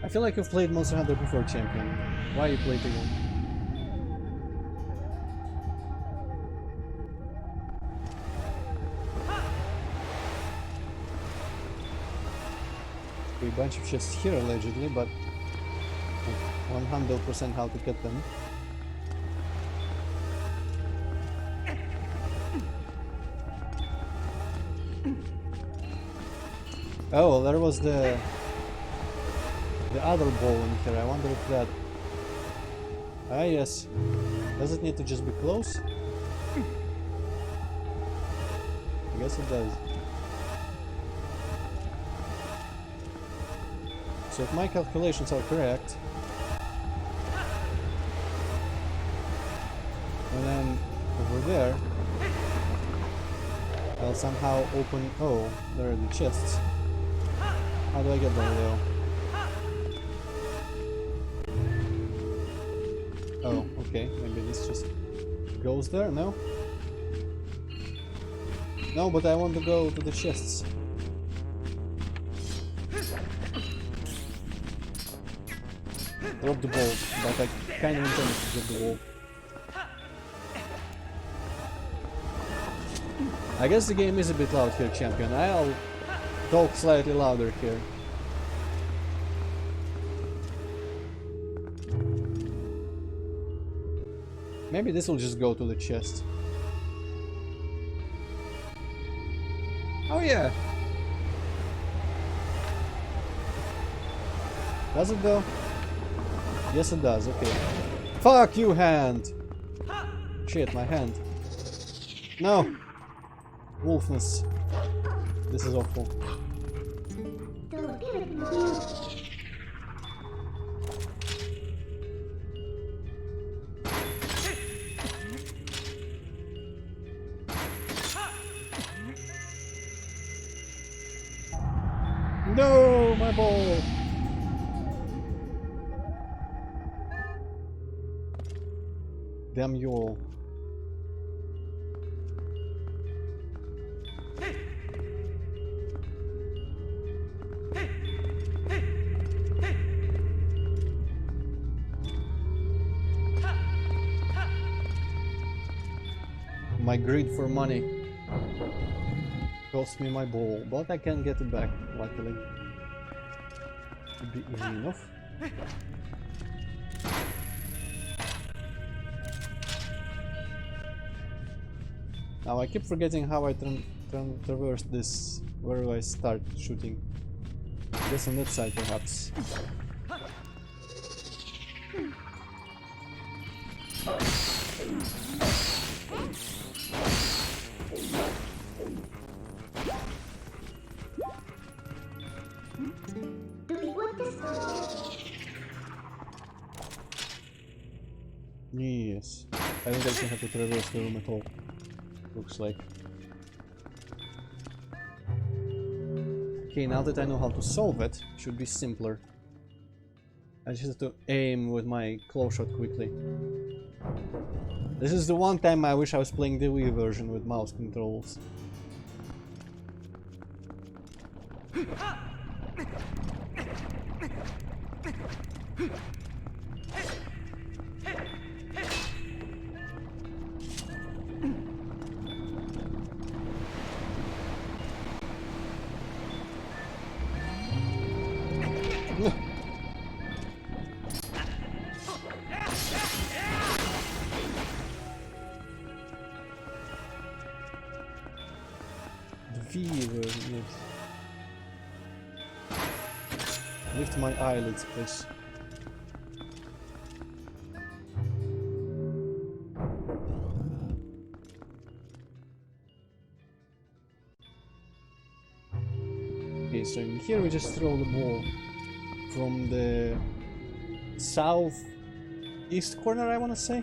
I feel like you've played Monster Hunter before, champion. Why you play it again? A bunch of chests here allegedly, but 100% how to get them. Oh, there was the other ball in here. I wonder if that... Ah, yes. Does it need to just be close? I guess it does. So if my calculations are correct, when I'm over there, I'll somehow open... Oh, there are the chests. How do I get there though? Oh, okay, maybe this just goes there, no? No, but I want to go to the chests. Drop the ball, but I kind of intended to drop the ball. I guess the game is a bit loud here, champion. I'll talk slightly louder here. Maybe this will just go to the chest. Oh yeah! Does it though? Yes it does, okay. Fuck you, hand! Shit, my hand. No! Wolfness. This is awful. Don't give it to you. No, my ball! Damn you all. My greed for money cost me my ball, but I can get it back, luckily. Should be easy enough. Now I keep forgetting how I traverse this. Where do I start shooting? I guess on that side, perhaps. Do we want this? Yes. I don't actually have to traverse the room at all. Looks like. Okay, now that I know how to solve it, it should be simpler. I just have to aim with my close shot quickly. This is the one time I wish I was playing the Wii version with mouse controls. fever, yes. Lift my eyelids, please. Okay, so in here we just throw the ball from the southeast corner, I want to say.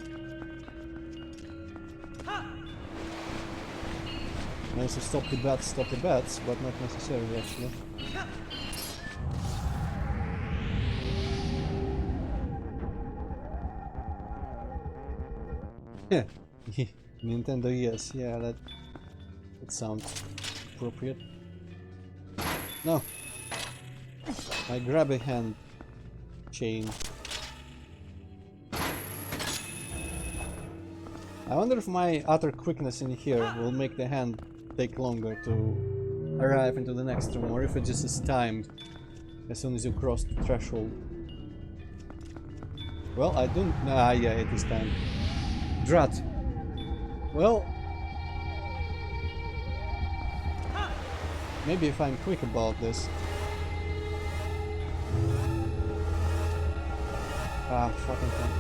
Nice to stop the bats, but not necessarily actually. Yeah, Nintendo, yes, yeah, that sounds appropriate. No, my grab a hand chain. I wonder if my utter quickness in here will make the hand take longer to arrive into the next room, or if it just is timed as soon as you cross the threshold. Well, I don't. Ah, yeah, it is timed. Drat. Well, maybe if I'm quick about this. Ah, fucking thing.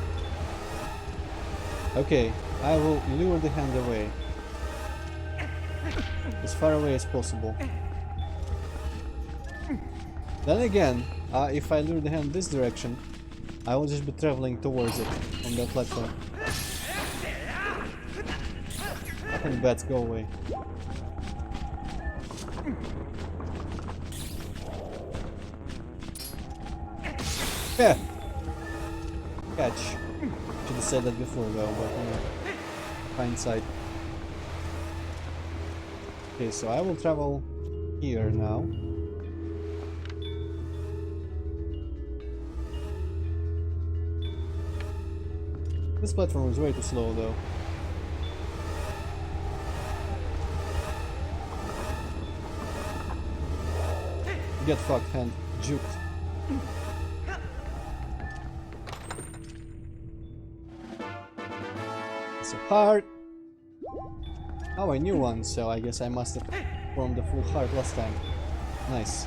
Okay, I will lure the hand away. As far away as possible. Then again, if I lure the hand this direction, I will just be traveling towards it on that platform. Fucking bats, go away. Yeah! Catch. Should have said that before though, but hindsight. Okay, so I will travel here now. This platform is way too slow though. Get fucked, hand. Juked. It's a heart. Oh, I knew one, so I guess I must have formed the full heart last time. Nice.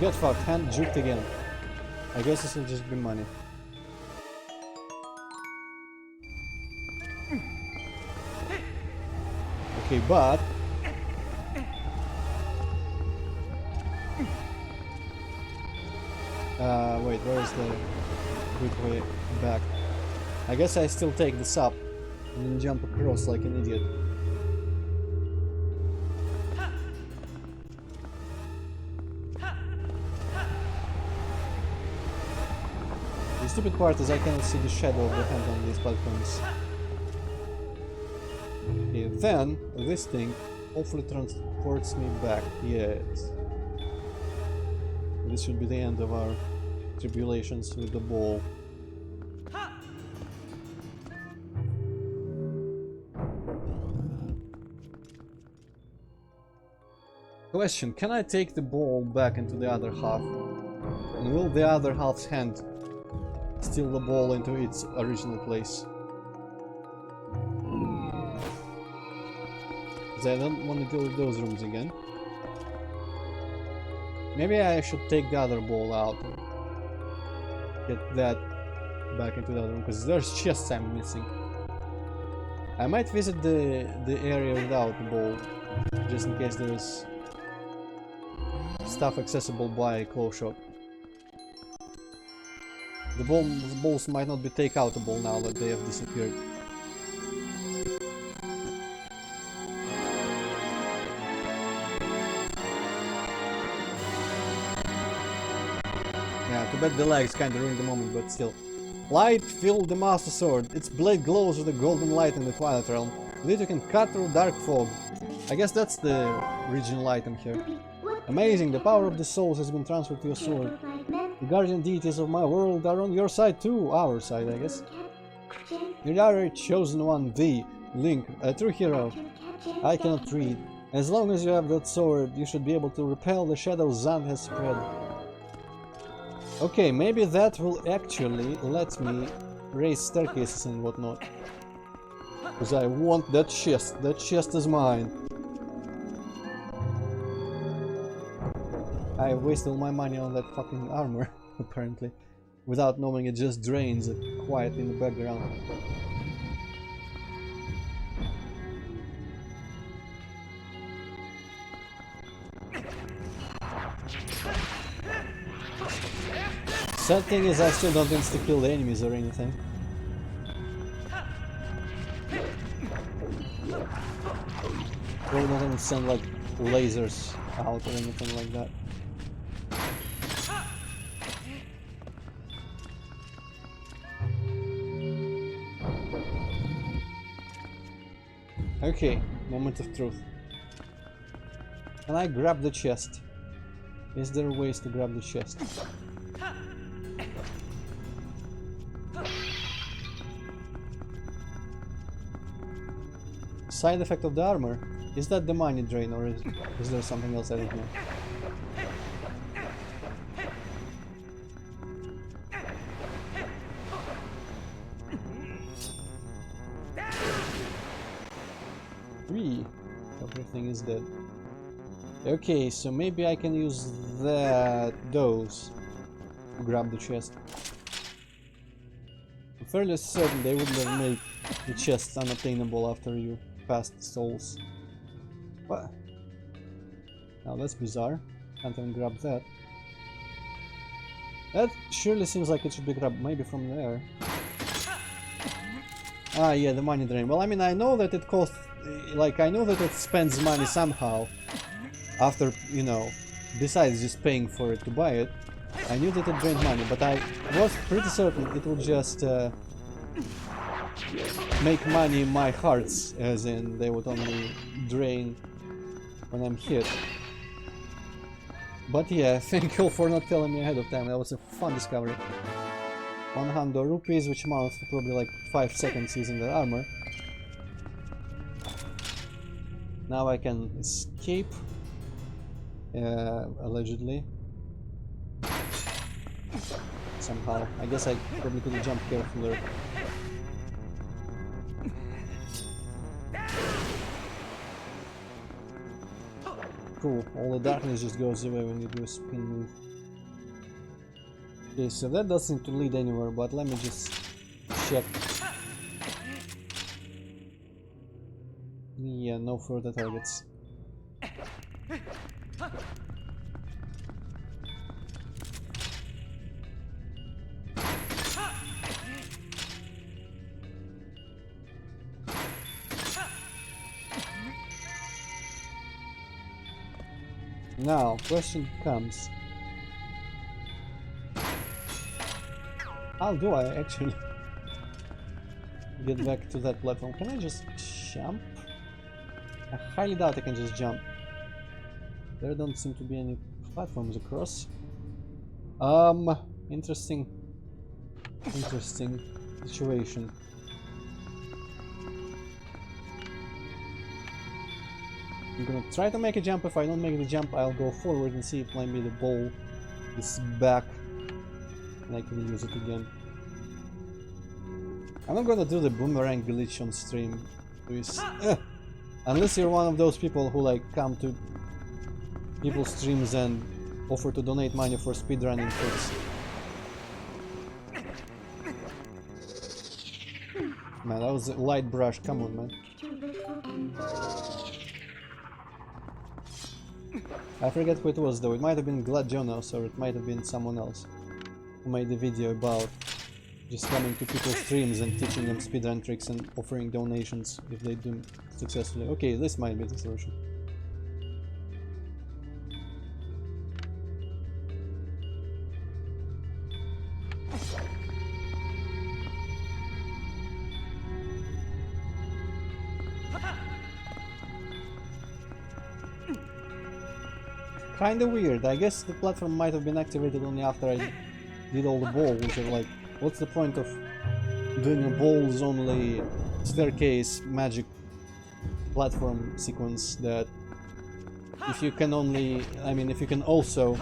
Get fucked, hand juked again. I guess this will just be money. Okay, but wait, where is the good way back? I guess I still take this up and then jump across like an idiot. The stupid part is I cannot see the shadow of the hand on these platforms. Okay, then this thing hopefully transports me back. Yes. This should be the end of our tribulations with the ball. Question, can I take the ball back into the other half? And will the other half's hand steal the ball into its original place? Because I don't want to go to those rooms again. Maybe I should take the other ball out and get that back into the other room, because there's chests I'm missing. I might visit the area without the ball, just in case there's stuff accessible by close shot. The balls might not be take-outable now that they have disappeared. Yeah, too bad the lags kinda ruined the moment, but still. Light filled the Master Sword. Its blade glows with a golden light in the Twilight Realm. With it you can cut through dark fog. I guess that's the original item here. Amazing, the power of the souls has been transferred to your sword. The guardian deities of my world are on your side too. Our side, I guess. Your chosen one, thee. Link, a true hero. I cannot read. As long as you have that sword, you should be able to repel the shadows Zant has spread. Okay, maybe that will actually let me raise staircases and whatnot. Because I want that chest. That chest is mine. I wasted all my money on that fucking armor, apparently. Without knowing, it just drains it quiet in the background. Sad thing is, I still don't insta-kill the enemies or anything. Or not even send like lasers out or anything like that. Okay, moment of truth. Can I grab the chest? Is there ways to grab the chest? Side effect of the armor. Is that the money drain, or is there something else I don't know? Everything is dead. Okay, so maybe I can use those to grab the chest. I'm fairly certain they wouldn't have made the chests unattainable after you passed souls. What? Now that's bizarre. Can't even grab that. That surely seems like it should be grabbed maybe from there. Ah, yeah, the money drain. Well, I mean, I know that it costs, like, I know that it spends money somehow after, you know, besides just paying for it to buy it. I knew that it drained money, but I was pretty certain it will just make money in my hearts, as in they would only drain when I'm hit. But yeah, thank you for not telling me ahead of time. That was a fun discovery. 100 rupees, which amounts to probably like 5 seconds using the armor. Now I can escape, allegedly. Somehow. I guess I probably could have jumped carefully. Cool, all the darkness just goes away when you do a spin move. Okay, so that doesn't seem to lead anywhere, but let me just check. Yeah, no further targets. Now, question comes. How do I actually get back to that platform? Can I just jump? I highly doubt I can just jump. There don't seem to be any platforms across. Interesting situation. I'm gonna try to make a jump. If I don't make the jump, I'll go forward and see if maybe the ball is back and I can use it again. I'm not gonna do the boomerang glitch on stream, please. Unless you're one of those people who like come to people's streams and offer to donate money for speedrunning tricks. Man, that was a light brush, come on, man. I forget who it was though, it might have been Glad Jonas or it might have been someone else who made a video about just coming to people's streams and teaching them speedrun tricks and offering donations if they do successfully. Okay, this might be the solution. Kinda weird. I guess the platform might have been activated only after I did all the balls, or like, what's the point of doing a balls only staircase magic platform sequence that if you can only, I mean, if you can also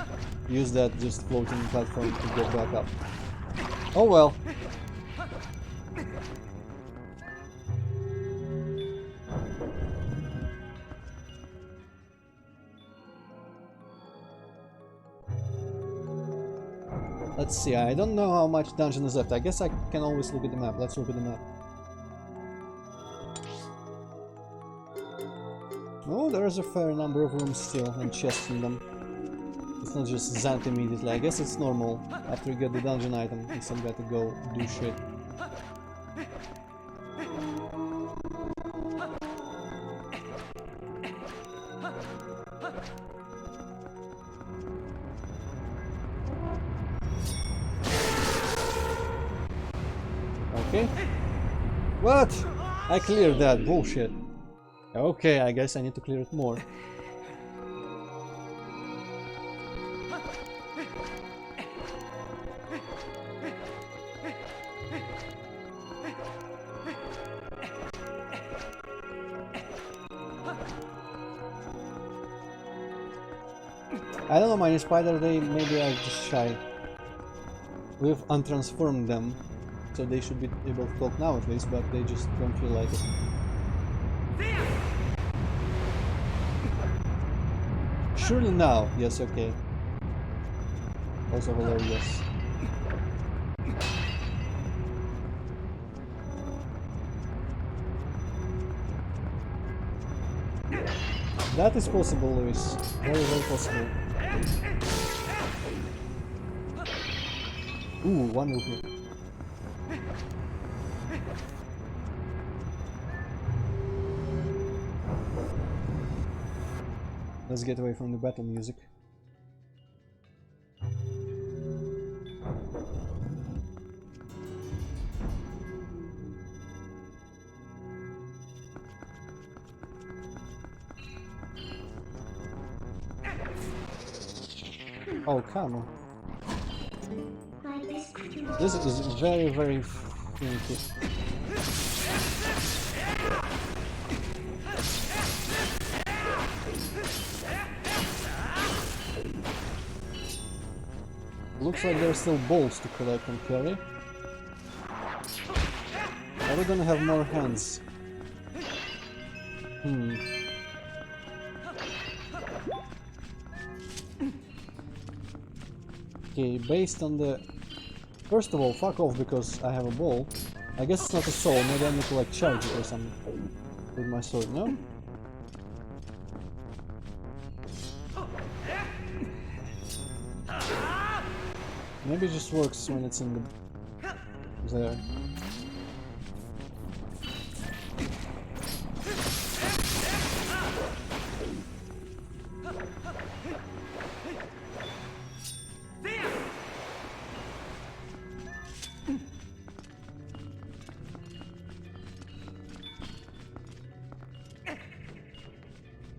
use that just floating platform to get back up. Oh well. Let's see, I don't know how much dungeon is left. I guess I can always look at the map. Let's look at the map. Oh, there's a fair number of rooms still and chests in them. It's not just Zant immediately. I guess it's normal. After you get the dungeon item, you still got to go do shit. Okay. What? I cleared that. Bullshit. Okay, I guess I need to clear it more. I don't know, my spider, they maybe are just shy. We've untransformed them, so they should be able to talk now at least, but they just don't feel like it. Surely now, yes, okay. Also hilarious. That is possible, Luis. Very, very possible. Ooh, 1 rupee. Let's get away from the battle music. Oh, come on. This is very, very finicky. Looks like there's still balls to collect and carry. Are we gonna have more hands? Okay, based on the... First of all, fuck off because I have a ball. I guess it's not a soul, maybe I need to like charge it or something with my sword, no? Maybe it just works when it's in the... there.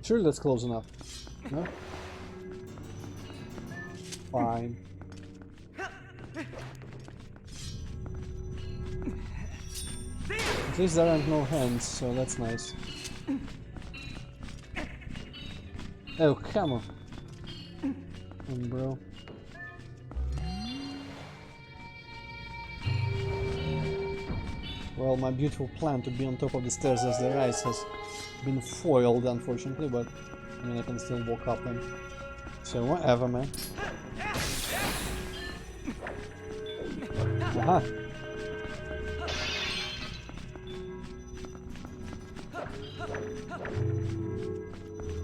Sure, that's close enough. No? Fine. At least there aren't no hands, so that's nice. Oh, come on. Bro. Well, my beautiful plan to be on top of the stairs as they rise has been foiled, unfortunately, but I mean, I can still walk up them. So, whatever, man. Aha!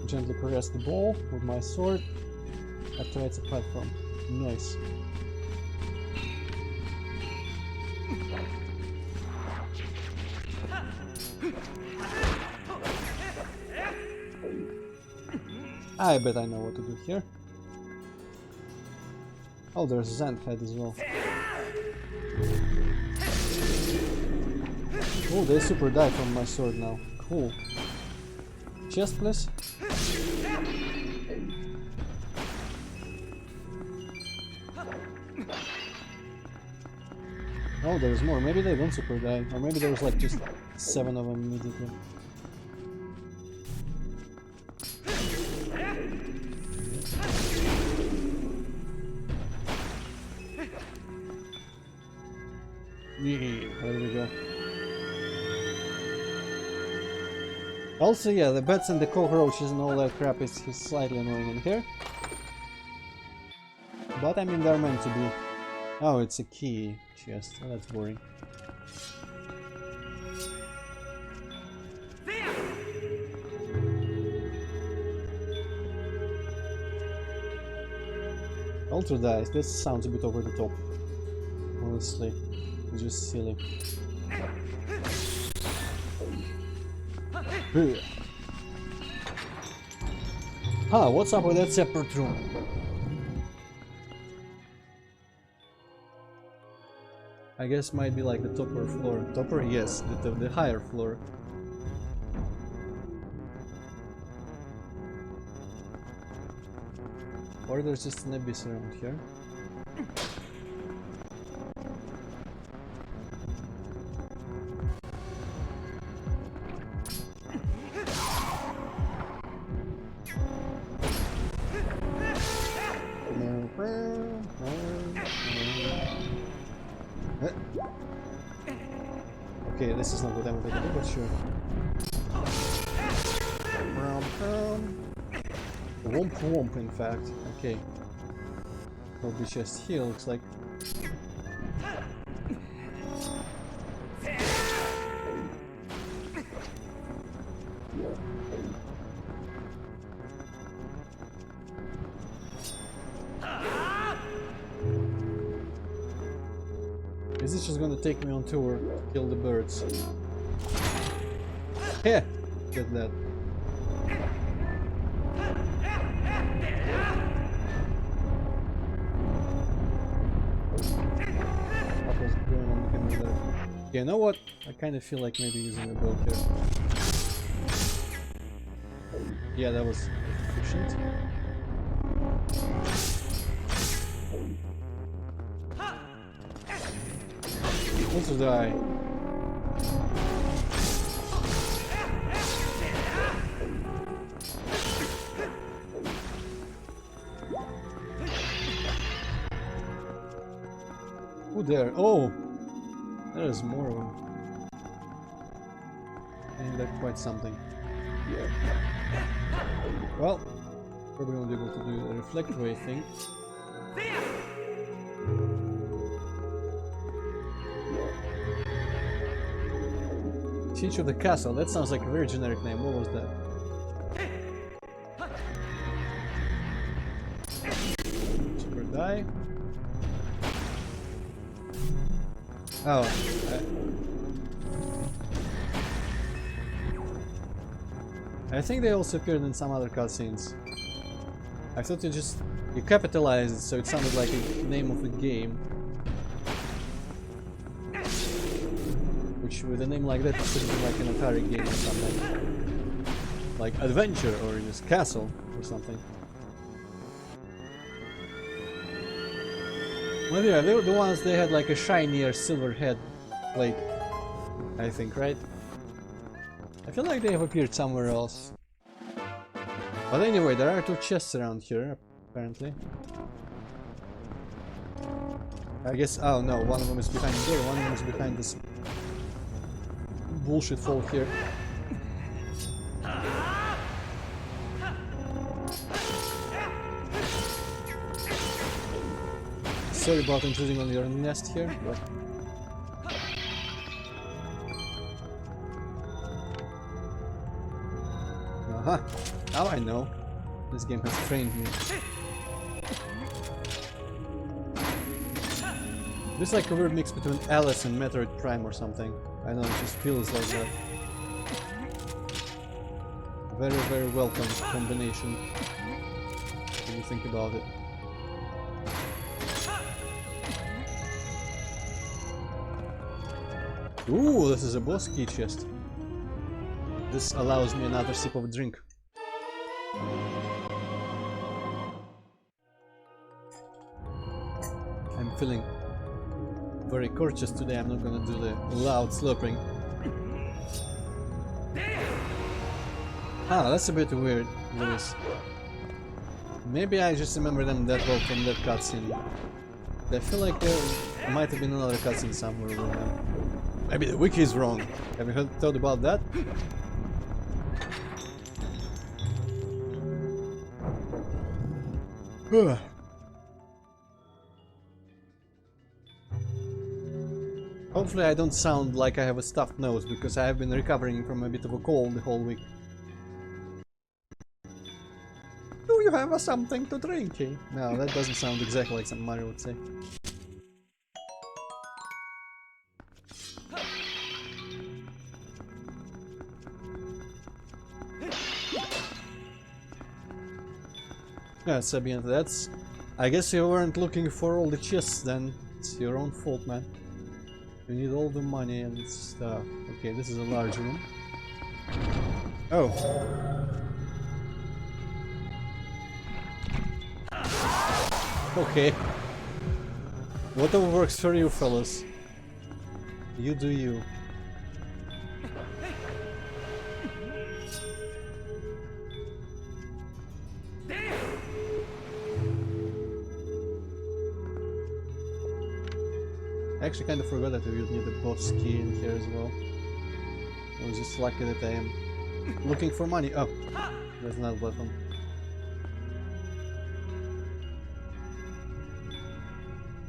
Gently caress the ball with my sword. Activates a platform. Nice. I bet I know what to do here. Oh, there's Zant head as well. Oh, they super die from my sword now. Cool. Chest, please. Oh, there's more. Maybe they don't super die. Or maybe there was like just 7 of them immediately. Yeah, there we go. Also, yeah, the bats and the cockroaches and all that crap is slightly annoying in here. But I mean, they're meant to be. Oh, it's a key chest. Oh, that's boring. Ultra dice. This sounds a bit over the top. Honestly, it's just silly. Huh, what's up with that separate room? I guess might be like the topper floor. Topper? Yes, the higher floor. Or there's just an abyss around here. Okay, this is not what I wanted to do, but sure. Womp womp, in fact. Okay. Probably just here, looks like. Is this just gonna take me on tour to kill the birds? Yeah! Get that. What was going on with him there? Yeah, you know what? I kind of feel like maybe using a bow here. Yeah, that was efficient. Also die. Who there? Oh! There's more of them. Ain't that quite something? Well, probably won't be able to do the reflect ray thing. Siege of the Castle, that sounds like a very generic name. What was that? Super die. Oh. I think they also appeared in some other cutscenes. I thought you capitalized it so it sounded like a name of a game. Which with a name like that it should have been like an Atari game or something. Like Adventure or in this Castle or something. Well, yeah, they were the ones they had like a shinier silver head plate, I think, right? I feel like they have appeared somewhere else. But anyway, there are 2 chests around here, apparently. I guess, oh no, one of them is behind there, one of them is behind this bullshit fall here. Sorry about intruding on your nest here, but... Aha! Now I know. This game has trained me. This is like a weird mix between Alice and Metroid Prime or something. I don't know, it just feels like that. Very, very welcome combination when you think about it. Ooh, this is a boss key chest. This allows me another sip of drink. I'm feeling very courteous today. I'm not gonna do the loud slurping. Ah, that's a bit weird, Lewis. Maybe I just remember them that well from that cutscene. I feel like there might have been another cutscene somewhere with them. Maybe the wiki is wrong. Have you thought about that? Hopefully I don't sound like I have a stuffed nose, because I have been recovering from a bit of a cold the whole week. Do you have something to drink? No, that doesn't sound exactly like something Mario would say. Yeah, Sabian, that's... I guess you weren't looking for all the chests then. It's your own fault, man. You need all the money and stuff. Okay, this is a large room. Oh. Okay. Whatever works for you, fellas. You do you. I actually kind of forgot that we would need a boss key in here as well. I was just lucky that I am looking for money. Oh, there's another button.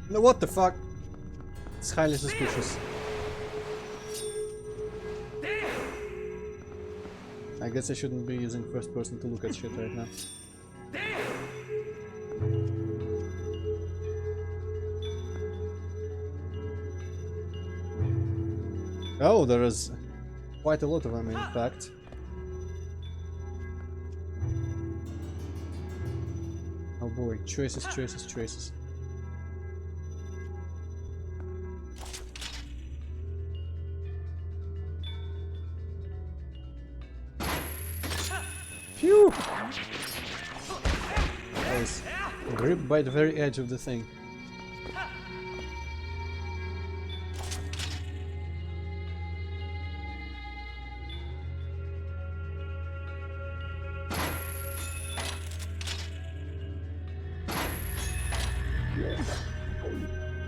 No, what the fuck? It's highly suspicious. I guess I shouldn't be using first person to look at shit right now. Oh, there is quite a lot of them, in fact. Oh boy, choices, choices, choices. Phew! I was gripped by the very edge of the thing.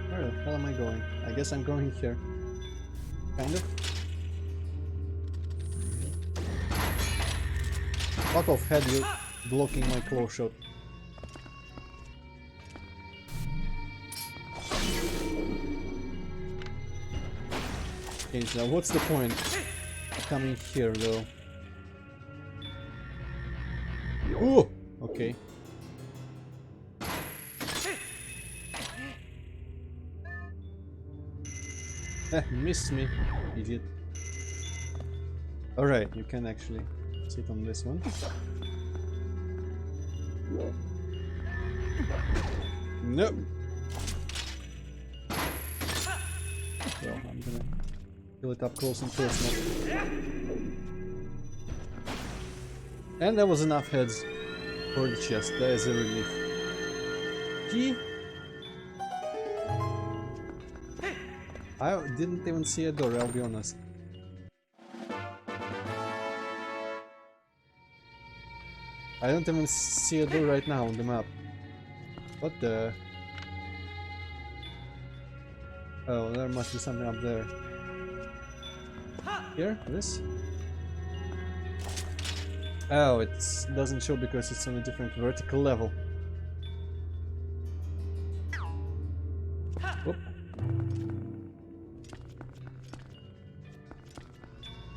Where the hell am I going? I guess I'm going here. Kind of. Fuck off, head, you blocking my claw shot. Okay, so what's the point of coming here though? Ooh! Okay. Missed me, idiot. Alright, you can actually sit on this one. Nope. So I'm gonna fill it up close and personal. And there was enough heads for the chest. That is a relief. Key? I didn't even see a door, I'll be honest. I don't even see a door right now on the map. What the... Oh, there must be something up there. Here? This? Oh, it doesn't show because it's on a different vertical level. Whoop.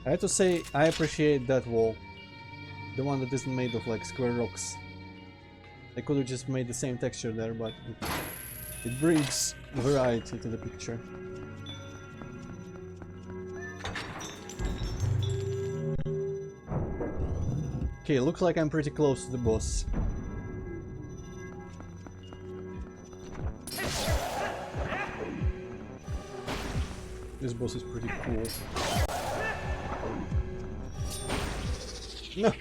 I have to say, I appreciate that wall. The one that isn't made of like square rocks. They could have just made the same texture there, but it brings variety to the picture. Okay, looks like I'm pretty close to the boss. This boss is pretty cool. No!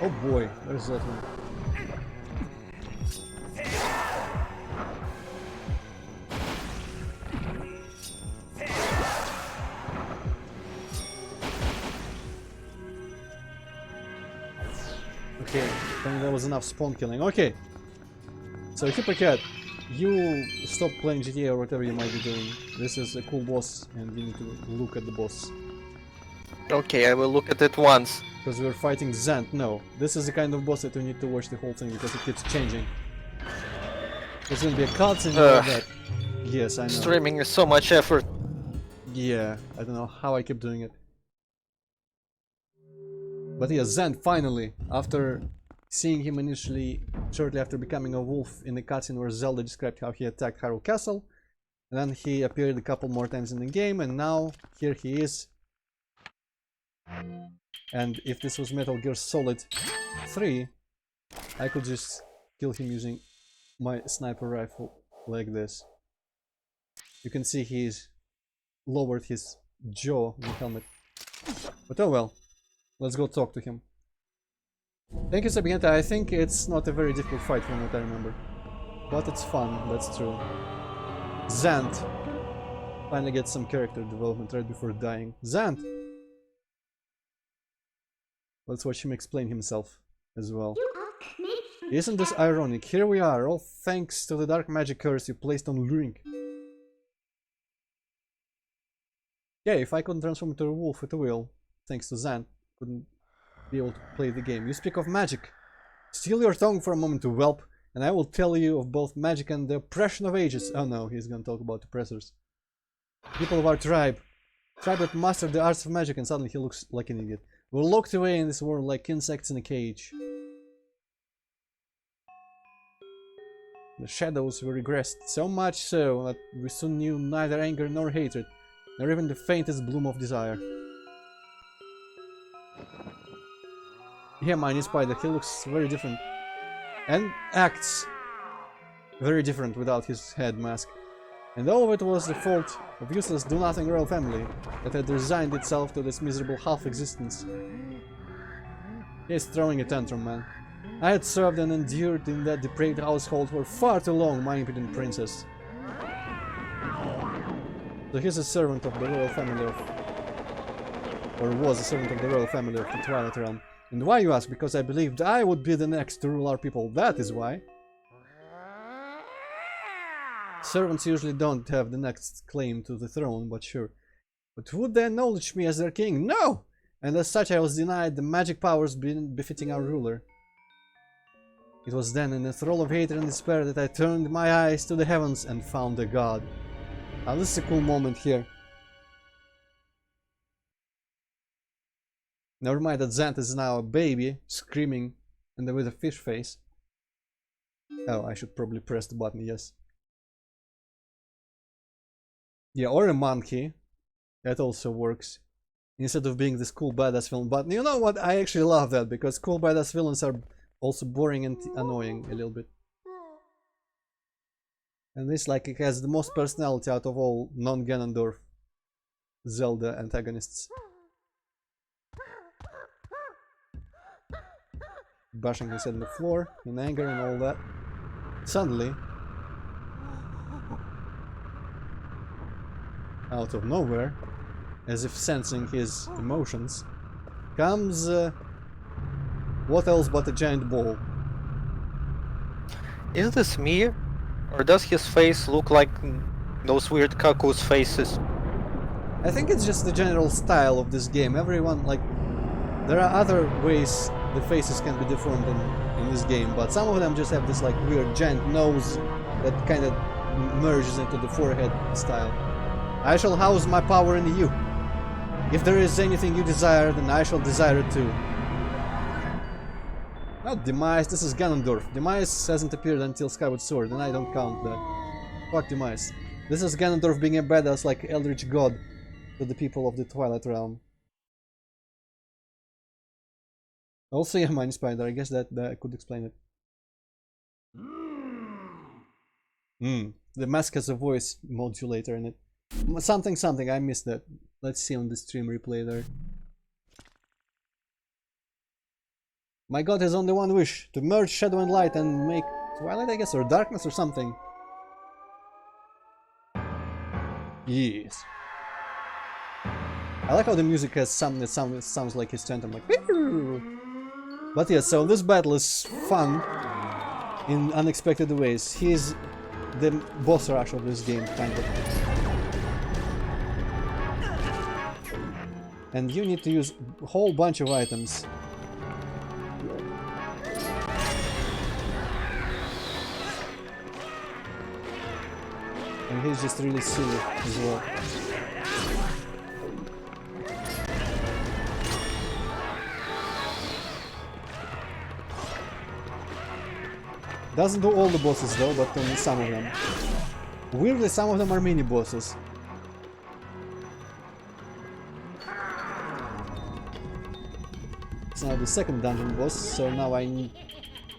Oh boy, there's that one. Okay, I think that was enough spawn killing. Okay. So Hypocat, you stop playing GTA or whatever you might be doing. This is a cool boss and you need to look at the boss. Okay, I will look at it once. Because we're fighting Zant. No, this is the kind of boss that you need to watch the whole thing because it keeps changing. There's gonna be a cutscene and all that. Yes, I know. Streaming is so much effort. Yeah, I don't know how I keep doing it. But yeah, Zant finally, after seeing him initially, shortly after becoming a wolf in the cutscene where Zelda described how he attacked Hyrule Castle, and then he appeared a couple more times in the game, and now here he is. And if this was Metal Gear Solid 3, I could just kill him using my sniper rifle like this. You can see he's lowered his jaw in the helmet. But oh well, let's go talk to him. Thank you, Sabienta. I think it's not a very difficult fight from what I remember. But it's fun, that's true. Zant finally gets some character development right before dying. Zant! Let's watch him explain himself as well. You ask me? Isn't this ironic? Here we are, all thanks to the dark magic curse you placed on Lurink. Yeah, if I couldn't transform into a wolf at will, thanks to Zant, couldn't be able to play the game. You speak of magic. Steal your tongue for a moment to whelp, and I will tell you of both magic and the oppression of ages. Oh no, he's gonna talk about oppressors. People of our tribe that mastered the arts of magic, and suddenly he looks like an idiot. We're locked away in this world like insects in a cage. The shadows were regressed, so much so that we soon knew neither anger nor hatred, nor even the faintest bloom of desire. Yeah, mine is Spider, he looks very different. And acts very different without his head mask. And all of it was the fault of useless do-nothing royal family that had resigned itself to this miserable half-existence. He's throwing a tantrum, man. I had served and endured in that depraved household for far too long, my impudent princess. So he's a servant of the royal family of... or was a servant of the royal family of the Twilight Realm. And why, you ask? Because I believed I would be the next to rule our people, that is why. Servants usually don't have the next claim to the throne, but sure. But would they acknowledge me as their king? No! And as such I was denied the magic powers befitting our ruler. It was then in a thrall of hatred and despair that I turned my eyes to the heavens and found a god. Now this is a cool moment here. Never mind that Zant is now a baby, screaming, and with a fish face. Oh, I should probably press the button, yes. Yeah, or a monkey. That also works. Instead of being this cool badass villain. But you know what? I actually love that, because cool badass villains are also boring and annoying a little bit. And this, like, it has the most personality out of all non-Ganondorf Zelda antagonists. Bashing his head on the floor in anger and all that. Suddenly, out of nowhere, as if sensing his emotions, comes what else but a giant ball. Is this me? Or does his face look like those weird cuckoo's faces? I think it's just the general style of this game. Everyone, like, there are other ways the faces can be deformed in this game, but some of them just have this like weird giant nose that kind of merges into the forehead style. I shall house my power in you. If there is anything you desire, then I shall desire it too. Not Demise, this is Ganondorf. Demise hasn't appeared until Skyward Sword, and I don't count that. Fuck Demise. This is Ganondorf being a badass like Eldritch God to the people of the Twilight Realm. Also, yeah, Mind Spider, I guess that could explain it. The mask has a voice modulator in it. Something, I missed that. Let's see on the stream replay there. My god has only one wish, to merge shadow and light and make twilight, I guess, or darkness or something. Yes. I like how the music has something that sounds like his chant. I'm like, "Pew!" But yeah, so this battle is fun in unexpected ways. He's the boss rush of this game, kind of. And you need to use a whole bunch of items. And he's just really silly as well. Doesn't do all the bosses though, but only some of them. Weirdly, some of them are mini bosses. It's now the second dungeon boss, so now I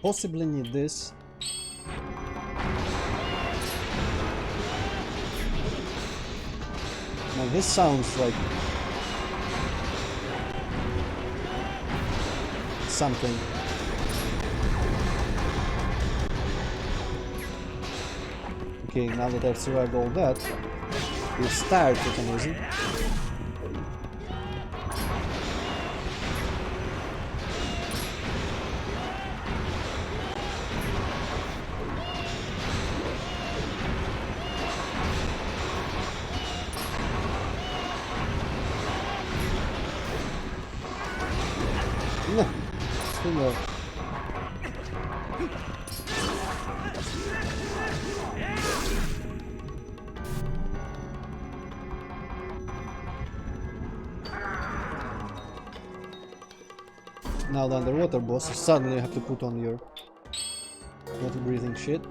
possibly need this. Man, this sounds like something. Okay, now that I've survived all that, it's tired for some reason. No, still no. Now the underwater boss, suddenly you have to put on your water breathing shit.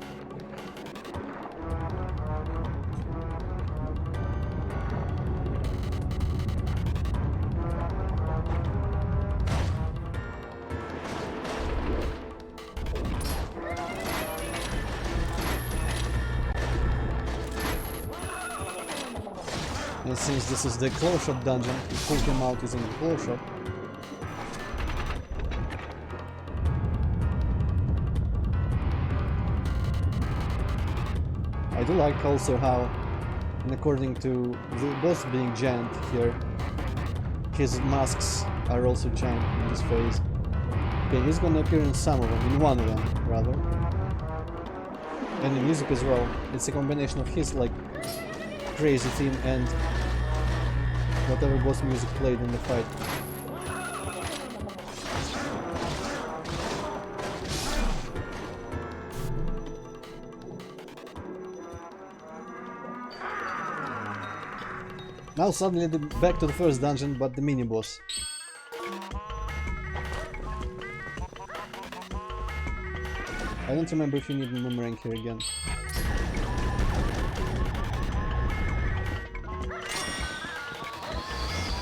And since this is the close shot dungeon, you pull him out using the close shot. I do like also how, and according to the boss being giant here, his masks are also giant in his face. Okay, he's gonna appear in some of them, in one of them, rather. And the music as well. It's a combination of his, like, crazy theme and whatever boss music played in the fight. Now suddenly back to the first dungeon, but the mini-boss. I don't remember if you need a boomerang here again.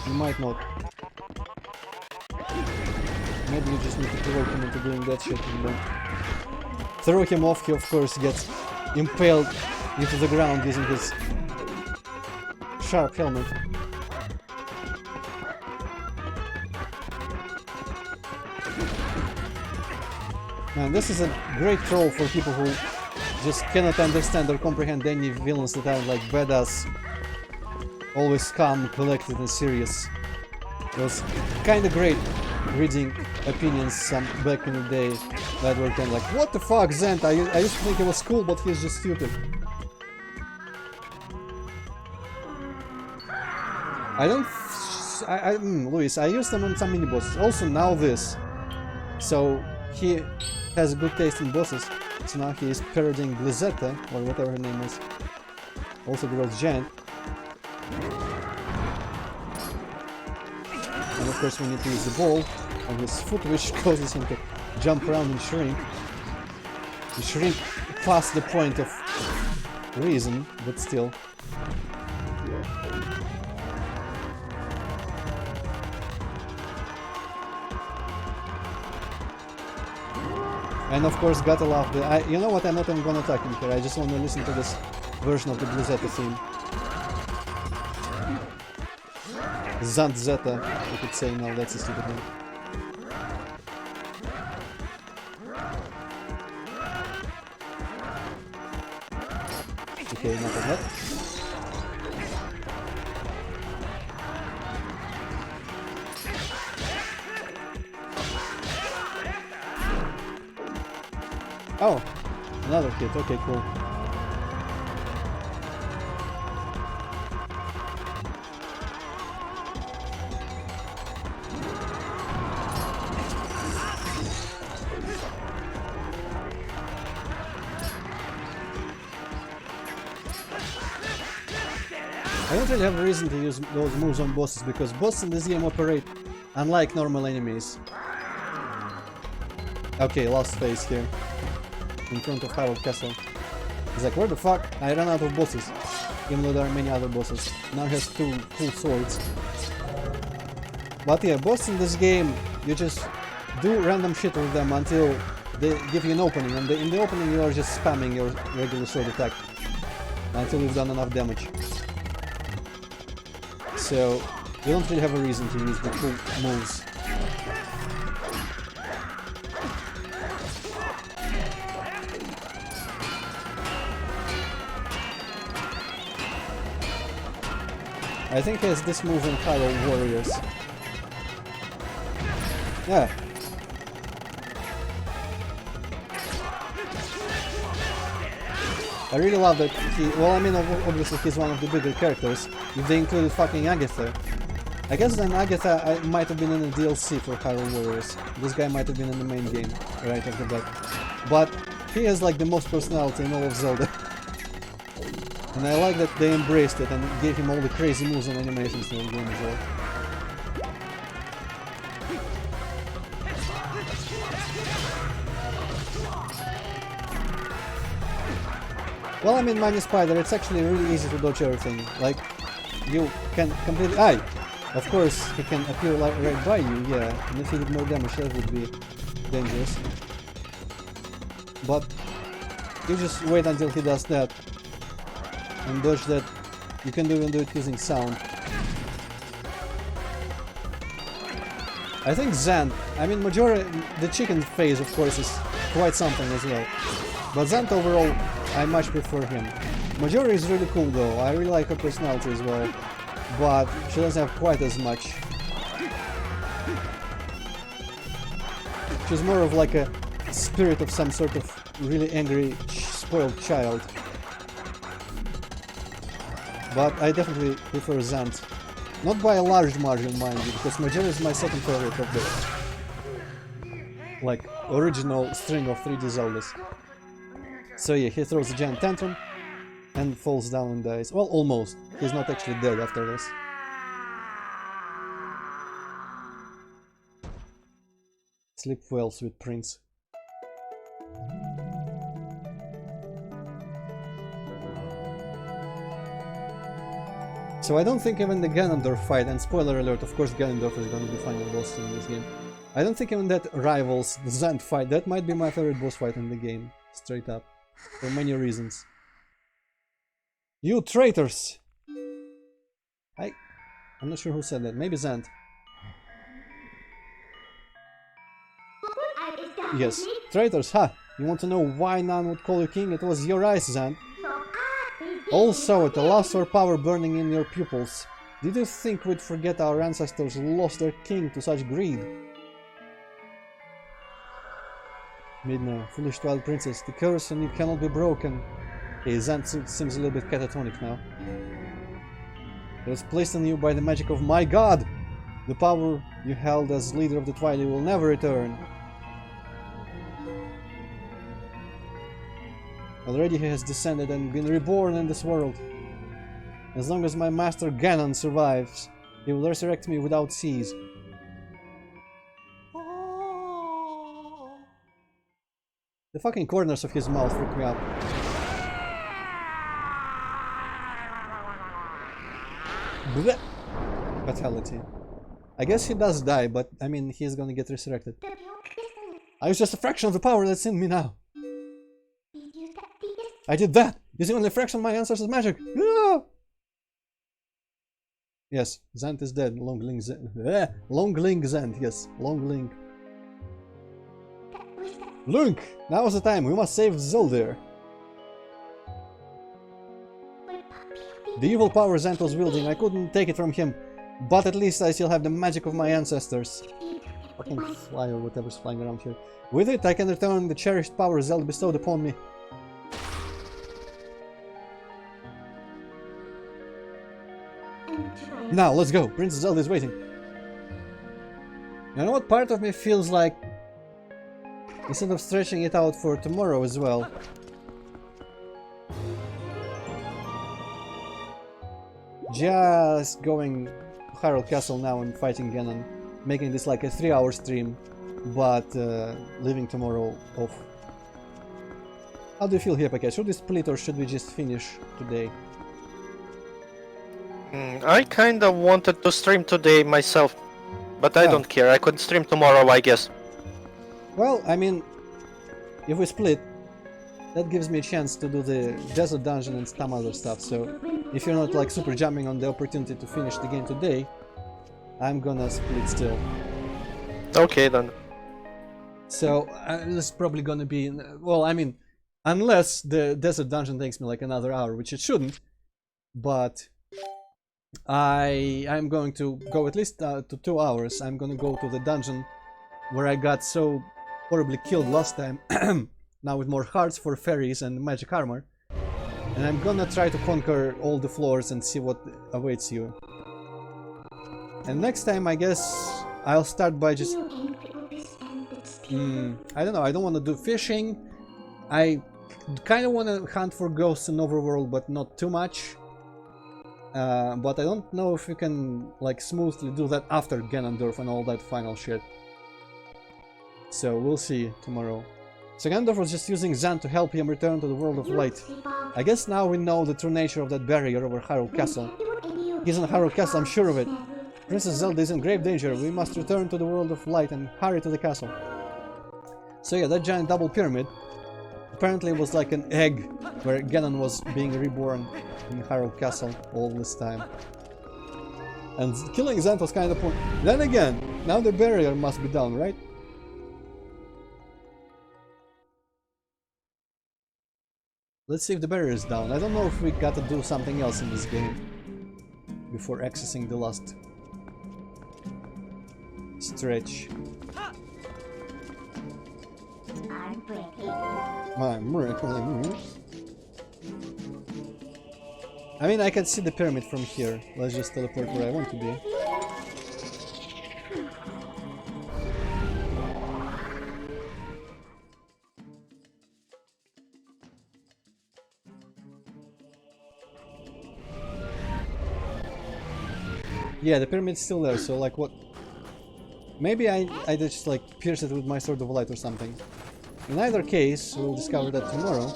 You might not. Maybe you just need to provoke him into doing that shit and then throw him off. He of course gets impaled into the ground using his sharp helmet. Man, this is a great troll for people who just cannot understand or comprehend any villains that are like badass, always calm, collected and serious. It was kinda great reading opinions back in the day that were kinda like, what the fuck, Zant? I used to think he was cool, but he's just stupid. Luis, I used them on some mini bosses. Also now this. So he has good taste in bosses. So now he is parodying Blizzetta, or whatever her name is. Also the world's giant. And of course we need to use the ball on his foot, which causes him to jump around and shrink. He shrink past the point of reason, but still. And of course, gotta love the... you know what, I'm not even gonna attack him here, I just want to listen to this version of the Blizzetta theme. Zant Zeta, you could say, no, that's a stupid name. Okay, not like that. Oh, another hit. Okay, cool. I don't really have a reason to use those moves on bosses because bosses in this game operate unlike normal enemies. Okay, last phase here. In front of Harold Castle. He's like, where the fuck? I ran out of bosses. Even though there are many other bosses. Now he has 2 full swords. But yeah, bosses in this game, you just do random shit with them until they give you an opening. And in the opening you are just spamming your regular sword attack. Until you've done enough damage. So, you don't really have a reason to use the full moves. I think he has this move in Hyrule Warriors. Yeah. I really love that he... Well, I mean, obviously he's one of the bigger characters. If they included fucking Agatha. I guess then Agatha might have been in the DLC for Hyrule Warriors. This guy might have been in the main game right after that. But he has like the most personality in all of Zelda. And I like that they embraced it and gave him all the crazy moves and animations in the game as well. Well, I mean, minus Spider, it's actually really easy to dodge everything. Like, you can completely... Aye! Of course, he can appear like right by you, yeah. And if he did more damage, that would be dangerous. But you just wait until he does that. And dodge that. You can even do it using sound. I think Zant, I mean Majora, the chicken phase of course is quite something as well. But Zant overall, I much prefer him. Majora is really cool though, I really like her personality as well. But she doesn't have quite as much. She's more of like a spirit of some sort of really angry, spoiled child. But I definitely prefer Zant. Not by a large margin, mind you, because Majora is my second favorite of the like original string of 3D Zeldas. So yeah, he throws a giant tantrum and falls down and dies. Well, almost. He's not actually dead after this. Sleep well, sweet prince. So I don't think even the Ganondorf fight, and spoiler alert, of course Ganondorf is going to be final boss in this game. I don't think even that rivals the Zant fight. That might be my favorite boss fight in the game, straight up, for many reasons. You traitors! I'm not sure who said that, maybe Zant. Yes, traitors, ha! You want to know why none would call you king? It was your eyes, Zant. Also, at the last for power burning in your pupils. Did you think we'd forget our ancestors lost their king to such greed? Midna, foolish Twilight Princess, the curse and you cannot be broken. Okay, Zant seems a little bit catatonic now. It was placed on you by the magic of my god! The power you held as leader of the Twilight will never return. Already he has descended and been reborn in this world. As long as my master Ganon survives, he will resurrect me without cease. The fucking corners of his mouth freak me out. Blech. Fatality. I guess he does die, but I mean, he's gonna get resurrected. I was just a fraction of the power that's in me now. I did that! Using only a fraction of my ancestors' magic! Ah! Yes, Zant is dead. Longling Zant. Longling Zant, yes. Longling. Link! Now is the time. We must save Zelda. The evil power Zant was wielding, I couldn't take it from him. But at least I still have the magic of my ancestors. Fucking fly or whatever's flying around here. With it, I can return the cherished power Zelda bestowed upon me. Now, let's go. Princess Zelda is waiting. You know what? Part of me feels like, instead of stretching it out for tomorrow as well, just going to Hyrule Castle now and fighting Ganon, making this like a 3-hour stream, but leaving tomorrow off. How do you feel here, Paket? Should we split or should we just finish today? I kinda wanted to stream today myself, but I don't care. I could stream tomorrow, I guess. Well, I mean, if we split, that gives me a chance to do the desert dungeon and some other stuff, so if you're not like super jumping on the opportunity to finish the game today, I'm gonna split still. Okay then. So, this is probably gonna be, well, I mean, unless the desert dungeon takes me like another hour, which it shouldn't, but I'm going to go at least to 2 hours. I'm gonna go to the dungeon where I got so horribly killed last time, now with more hearts for fairies and magic armor. And I'm gonna try to conquer all the floors and see what awaits you. And next time, I guess, I'll start by just... I don't know, I don't want to do fishing. I kind of want to hunt for ghosts in Overworld, but not too much. But I don't know if you can like smoothly do that after Ganondorf and all that final shit. So we'll see tomorrow. So Ganondorf was just using Zant to help him return to the world of light. I guess now we know the true nature of that barrier over Hyrule Castle. He's in Hyrule Castle, I'm sure of it. Princess Zelda is in grave danger. We must return to the world of light and hurry to the castle. So yeah, that giant double pyramid apparently was like an egg where Ganon was being reborn in Hyrule Castle all this time. And killing Zant was kind of point. Then again, now the barrier must be down, right? Let's see if the barrier is down. I don't know if we gotta do something else in this game before accessing the last stretch. I mean, I can see the pyramid from here. Let's just teleport where I want to be. Yeah, the pyramid's still there, so like what? Maybe I just like pierce it with my sword of light or something. In either case, we'll discover that tomorrow.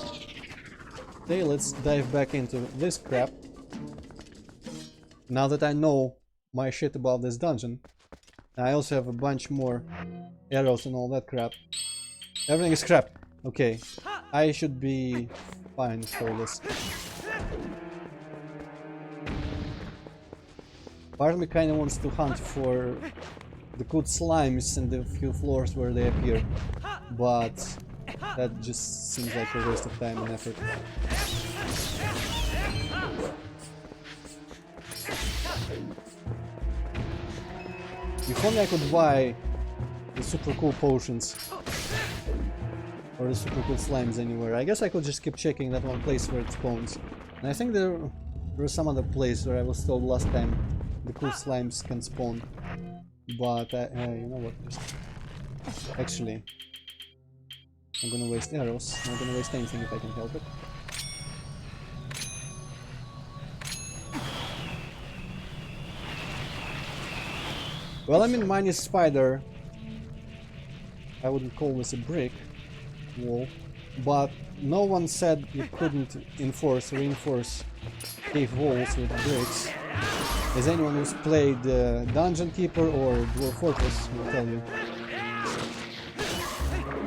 Okay, let's dive back into this crap. Now that I know my shit about this dungeon. I also have a bunch more arrows and all that crap. Everything is crap. Okay, I should be fine for this. Part of me kinda wants to hunt for the good slimes and the few floors where they appear, but that just seems like a waste of time and effort. If only I could buy the super cool potions or the super cool slimes anywhere. I guess I could just keep checking that one place where it spawns. And I think there was some other place where I was told last time the cool slimes can spawn. But, you know what, just... Actually, I'm gonna waste arrows. I'm not gonna waste anything if I can help it. Well, I'm in minus spider. I wouldn't call this a brick wall, but no one said you couldn't reinforce cave walls with bricks. As anyone who's played Dungeon Keeper or Dwarf Fortress will tell you.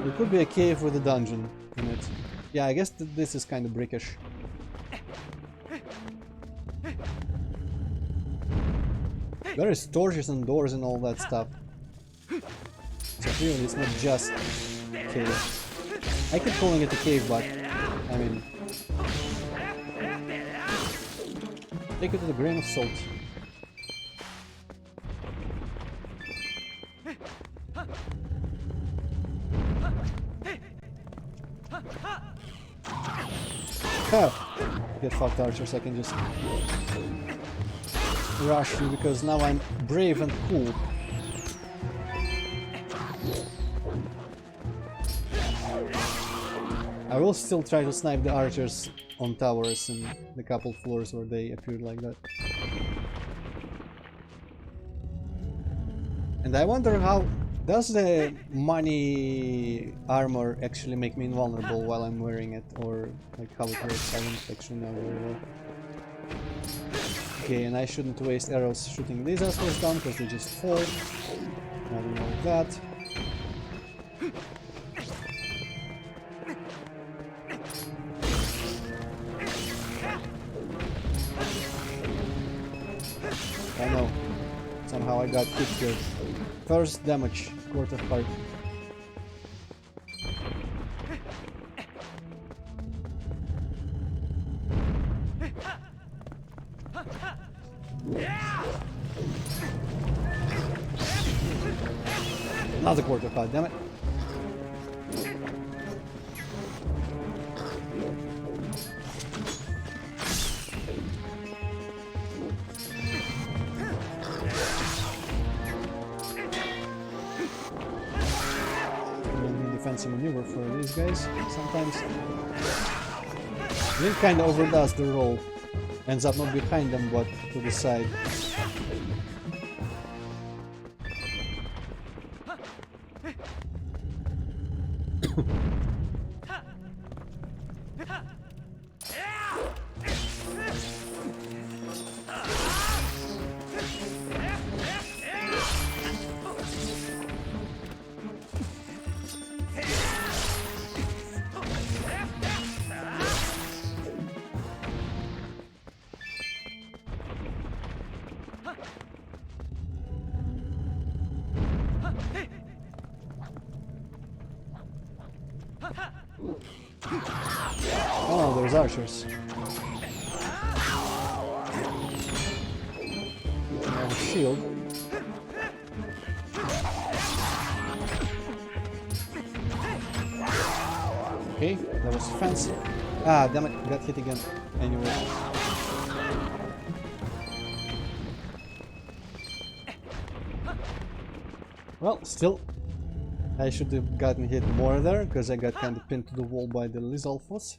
There could be a cave with a dungeon in it. Yeah, I guess this is kind of brickish. There is torches and doors and all that stuff. So clearly it's not just cave. I keep calling it a cave, but I mean... Take it with a grain of salt. Oh, get fucked, archers. I can just rush you because now I'm brave and cool. I will still try to snipe the archers on towers and the couple floors where they appeared like that. And I wonder how does the money armor actually make me invulnerable while I'm wearing it, or like how it works. I don't actually know very well. Okay, and I shouldn't waste arrows shooting these assholes down because they just fall. I don't know that. I know. Somehow I got hit here. First damage, quarter heart. Another quarter heart, damn it. Fancy maneuver for these guys sometimes. Link kinda overdoes the roll. Ends up not behind them but to the side. Oh, there's archers. I have a shield. Okay, that was fancy. Ah, damn it, got hit again. Anyway. Well, still, I should have gotten hit more there, because I got kind of pinned to the wall by the Lizalfos.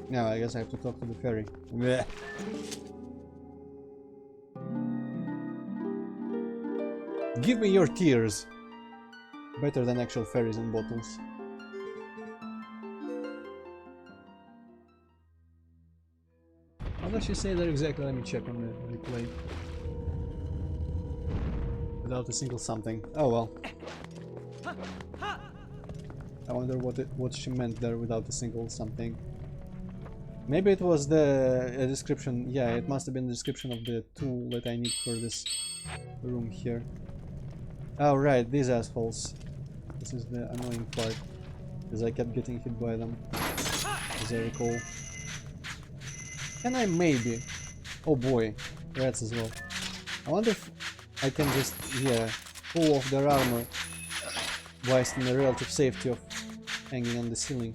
Now I guess I have to talk to the fairy. Blech. Give me your tears! Better than actual fairies in bottles. How does she say that exactly? Let me check on the replay. Without a single something. Oh well. I wonder what she meant there without a single something. Maybe it was the description. Yeah, it must have been the description of the tool that I need for this room here. Oh right, these assholes. This is the annoying part, because I kept getting hit by them, as I recall. Can I maybe? Oh boy, rats as well. I wonder if I can just, yeah, pull off their armor whilst in the relative safety of hanging on the ceiling.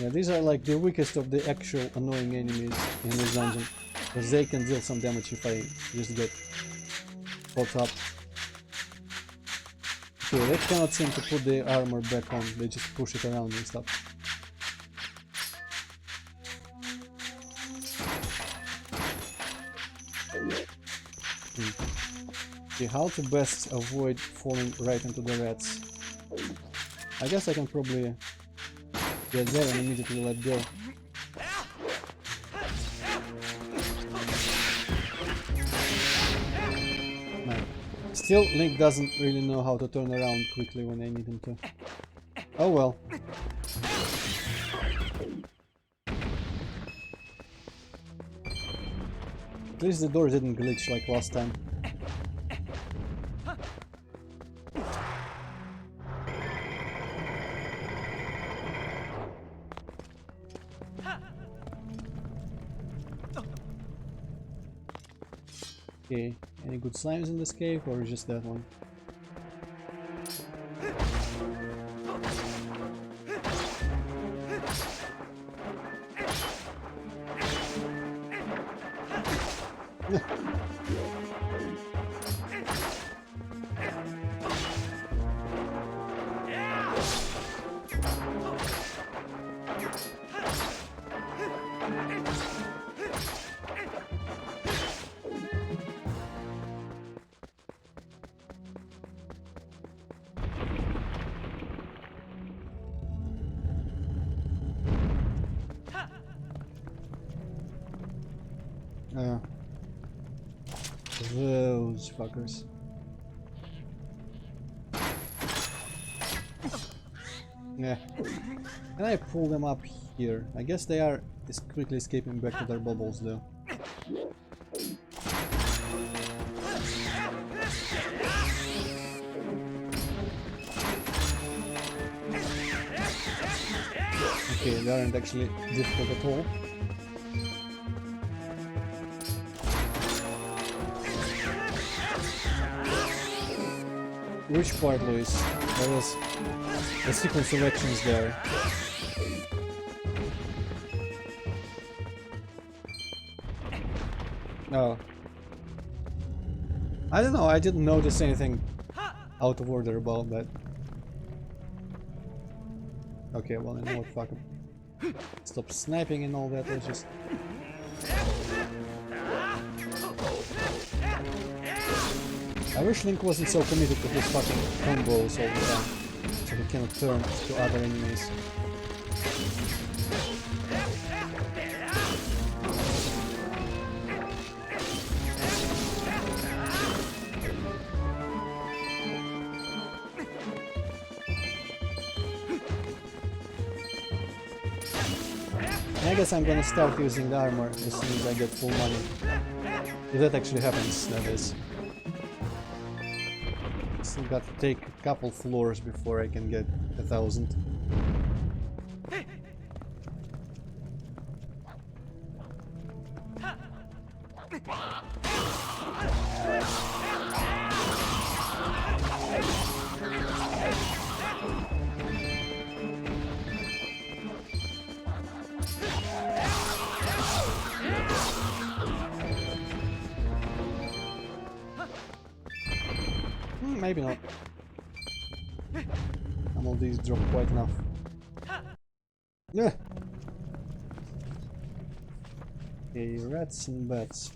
Yeah, these are like the weakest of the actual annoying enemies in this dungeon, because they can deal some damage if I just get caught up. Okay, they cannot seem to put the armor back on, they just push it around and stuff. Okay, how to best avoid falling right into the rats? I guess I can probably get there and immediately let go. Still, Link doesn't really know how to turn around quickly when I need him to. Oh well. At least the door didn't glitch like last time. Okay, any good slimes in this cave or just that one? Those fuckers. Yeah. Can I pull them up here? I guess they are quickly escaping back to their bubbles though. Okay, they aren't actually difficult at all. Which part, Luis? There was a sequence of actions there. Oh. I don't know, I didn't notice anything out of order about that. Okay, well, you know what, fuck it. Stop sniping and all that, let's just... I wish Link wasn't so committed to his fucking combos all the time, so he cannot turn to other enemies. I guess I'm gonna start using the armor as soon as I get full money. If that actually happens, that is. Still got to take a couple floors before I can get 1,000. Maybe not. Some of these drop quite enough. Yeah. Okay, rats and bats.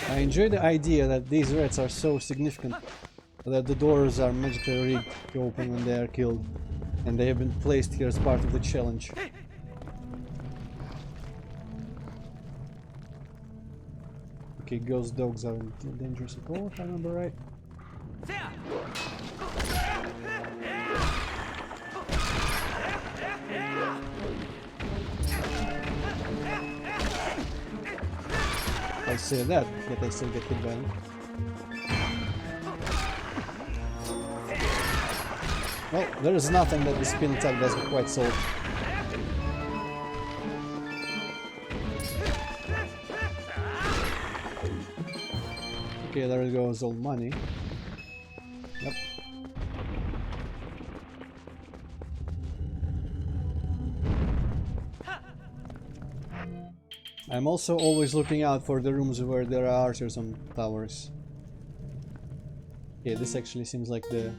I enjoy the idea that these rats are so significant that the doors are magically rigged to open when they are killed, and they have been placed here as part of the challenge. Okay, ghost dogs aren't dangerous at all, if I remember right. I say that, yet I still get hit by them. Well, there is nothing that the spin attack doesn't quite solve. Okay, there goes all money. Yep. I'm also always looking out for the rooms where there are archers on towers. Okay, this actually seems like the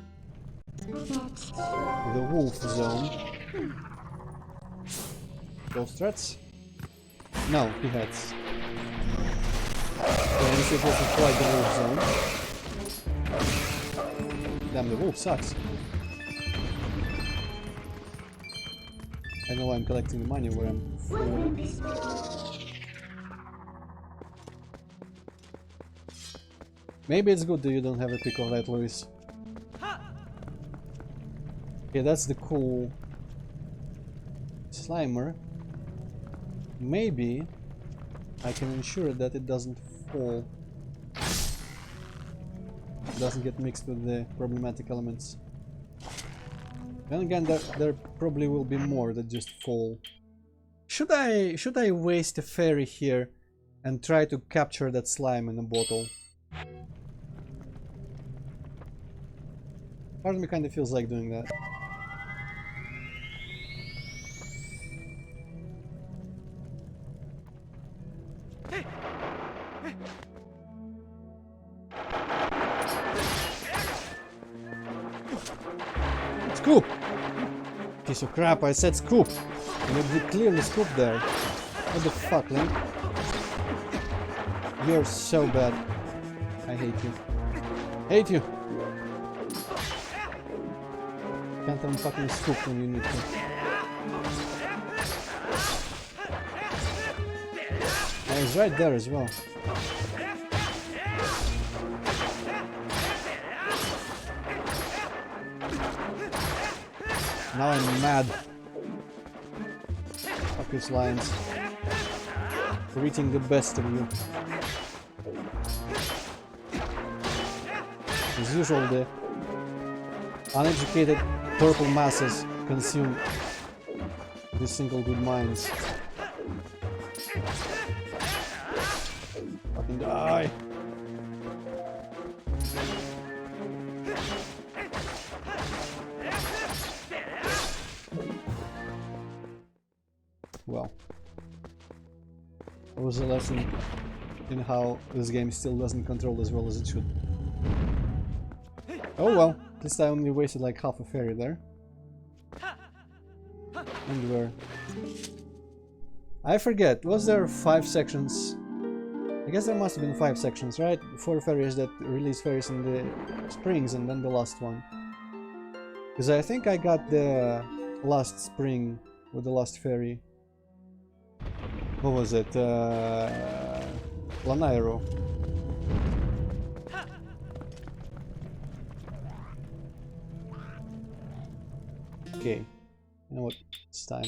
That's The wolf zone. Ghost threats? No, he heads. So this is also quite the wolf zone. Damn, the wolf sucks. I know I'm collecting the money where I'm what full. will this be? Maybe it's good that you don't have a pick of that, Luis. Okay, that's the cool Slimer. Maybe I can ensure that it doesn't fall. It doesn't get mixed with the problematic elements. Then again, there probably will be more that just fall. Should I waste a fairy here and try to capture that slime in a bottle? Part of me kind of feels like doing that. Scoop! Piece of crap, I said scoop! And you clearly scooped there. What the fuck, Link? You're so bad. I hate you. Hate you! Can't even fucking scoop when you need to. I was right there as well. Now I'm mad. Fuck these lions. For eating the best of you. As usual, the uneducated purple masses consume these single good minds. Fucking die! Well, it was a lesson in how this game still doesn't control as well as it should. Oh well, at least I only wasted like half a fairy there. And where? I forget, was there 5 sections? I guess there must have been 5 sections, right? 4 fairies that release fairies in the springs and then the last one. Because I think I got the last spring with the last fairy. What was it? Lanairo. Okay, you know what? It's time.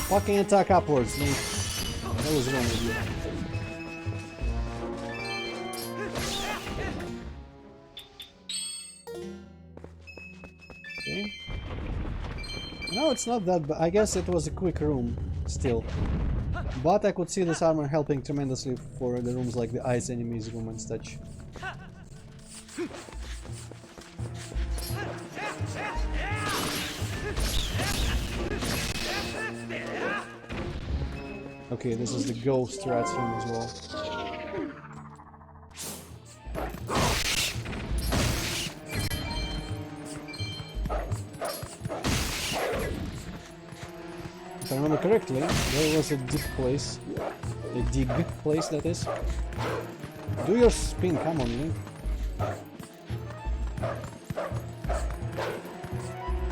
Fucking attack upwards, mate. What was wrong with you? Okay. No, it's not that bad. I guess it was a quick room, still. But I could see this armor helping tremendously for the rooms like the ice enemies room and such. Okay, this is the ghost rats room as well. If I remember correctly, there was a dig place. A dig place, that is. Do your spin, come on, Link.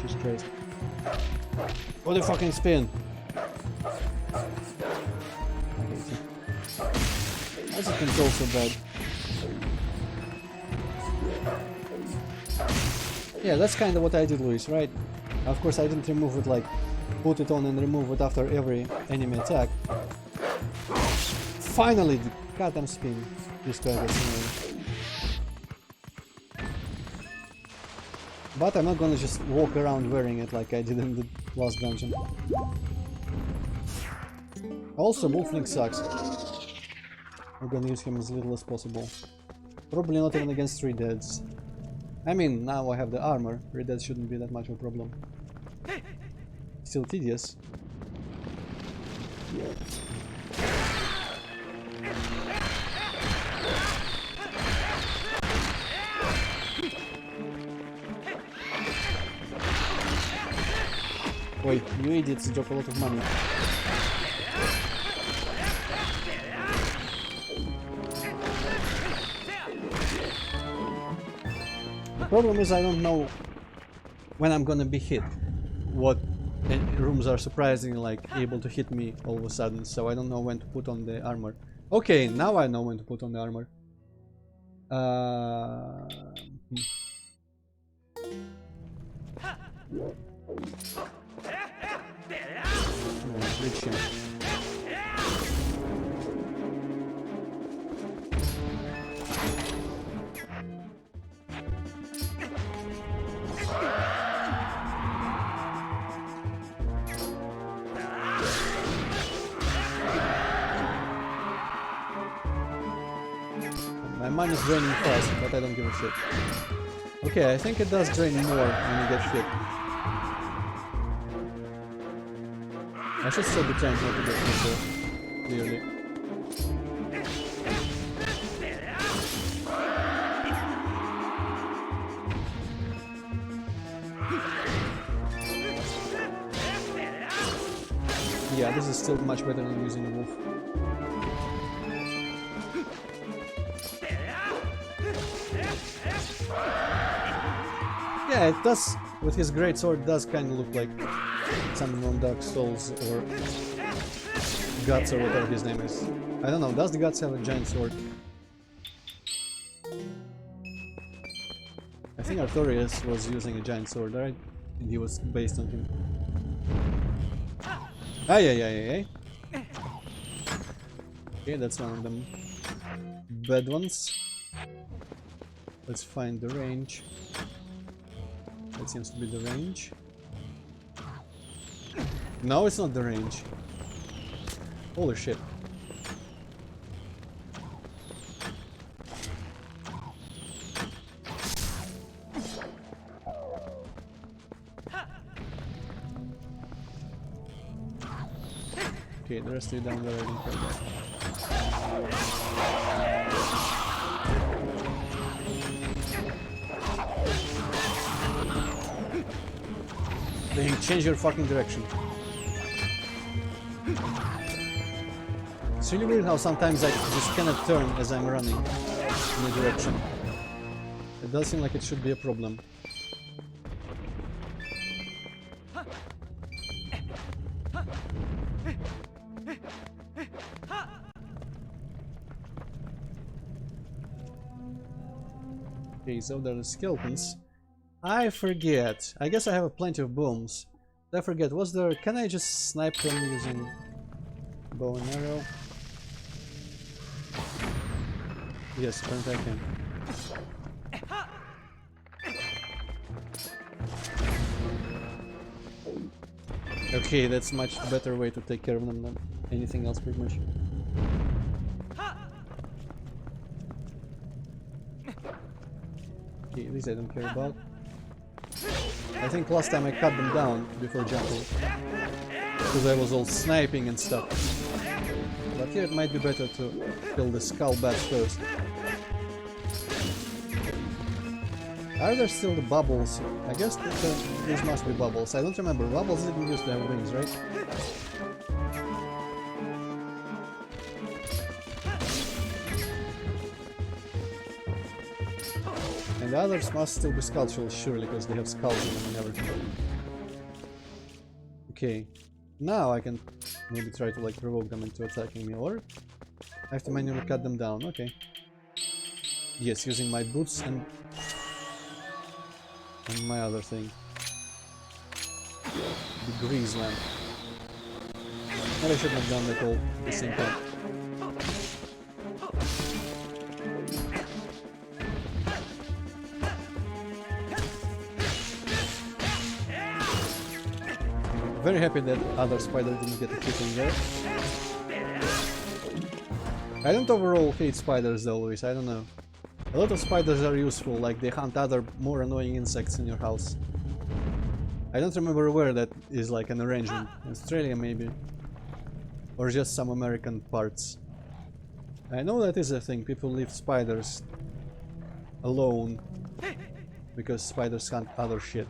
Jesus Christ. What the fucking spin? Why does it control so bad? Yeah, that's kind of what I did, Luis, right? Of course, I didn't remove it like put it on and remove it after every enemy attack. Finally, the goddamn spin destroyed that scenario. But I'm not gonna just walk around wearing it like I did in the last dungeon. Also, Wolfling sucks. I'm gonna use him as little as possible. Probably not even against 3 deads. I mean, now I have the armor. 3 deads shouldn't be that much of a problem. Still tedious. Wait, you idiots drop a lot of money. The problem is I don't know when I'm gonna be hit. What rooms are surprisingly like able to hit me all of a sudden, so I don't know when to put on the armor. Okay, now I know when to put on the armor. Reach him. My mind is draining fast, but I don't give a shit. Okay, I think it does drain more when you get hit. I should still be trying not to get hit though, clearly. Yeah, this is still much better than using a wolf. Yeah, it does, with his great sword, does kind of look like something from Dark Souls or Guts or whatever his name is. I don't know, does the Guts have a giant sword? I think Artorias was using a giant sword, right? And he was based on him. Ay. Okay, that's one of them bad ones. Let's find the range. That seems to be the range. No, it's not the range. Holy shit. Okay, the rest of you down there, I don't care about. Then you change your fucking direction. It's really weird how sometimes I just cannot turn as I'm running in a direction. It does seem like it should be a problem. Okay, so there are the skeletons. I forget. I guess I have plenty of booms. I forget. Was there? Can I just snipe them using bow and arrow? Yes, apparently I can. Okay, that's much better way to take care of them than anything else, pretty much. Okay, these I don't care about. I think last time I cut them down before jumping, because I was all sniping and stuff. But here it might be better to kill the skull bats first. Are there still the bubbles? I guess these must be bubbles. I don't remember. Bubbles didn't used to have wings, right? And the others must still be sculptures, surely, because they have skulls in them and everything. Okay. Now I can maybe try to like provoke them into attacking me, or I have to manually cut them down. Okay. Yes, using my boots and my other thing. The grease lamp. But I shouldn't have done that all at the same time. Very happy that other spider didn't get a hit in there. I don't overall hate spiders though, Luis, I don't know. A lot of spiders are useful, like they hunt other more annoying insects in your house. I don't remember where that is like an arrangement. Australia maybe. Or just some American parts. I know that is a thing. People leave spiders alone because spiders hunt other shit.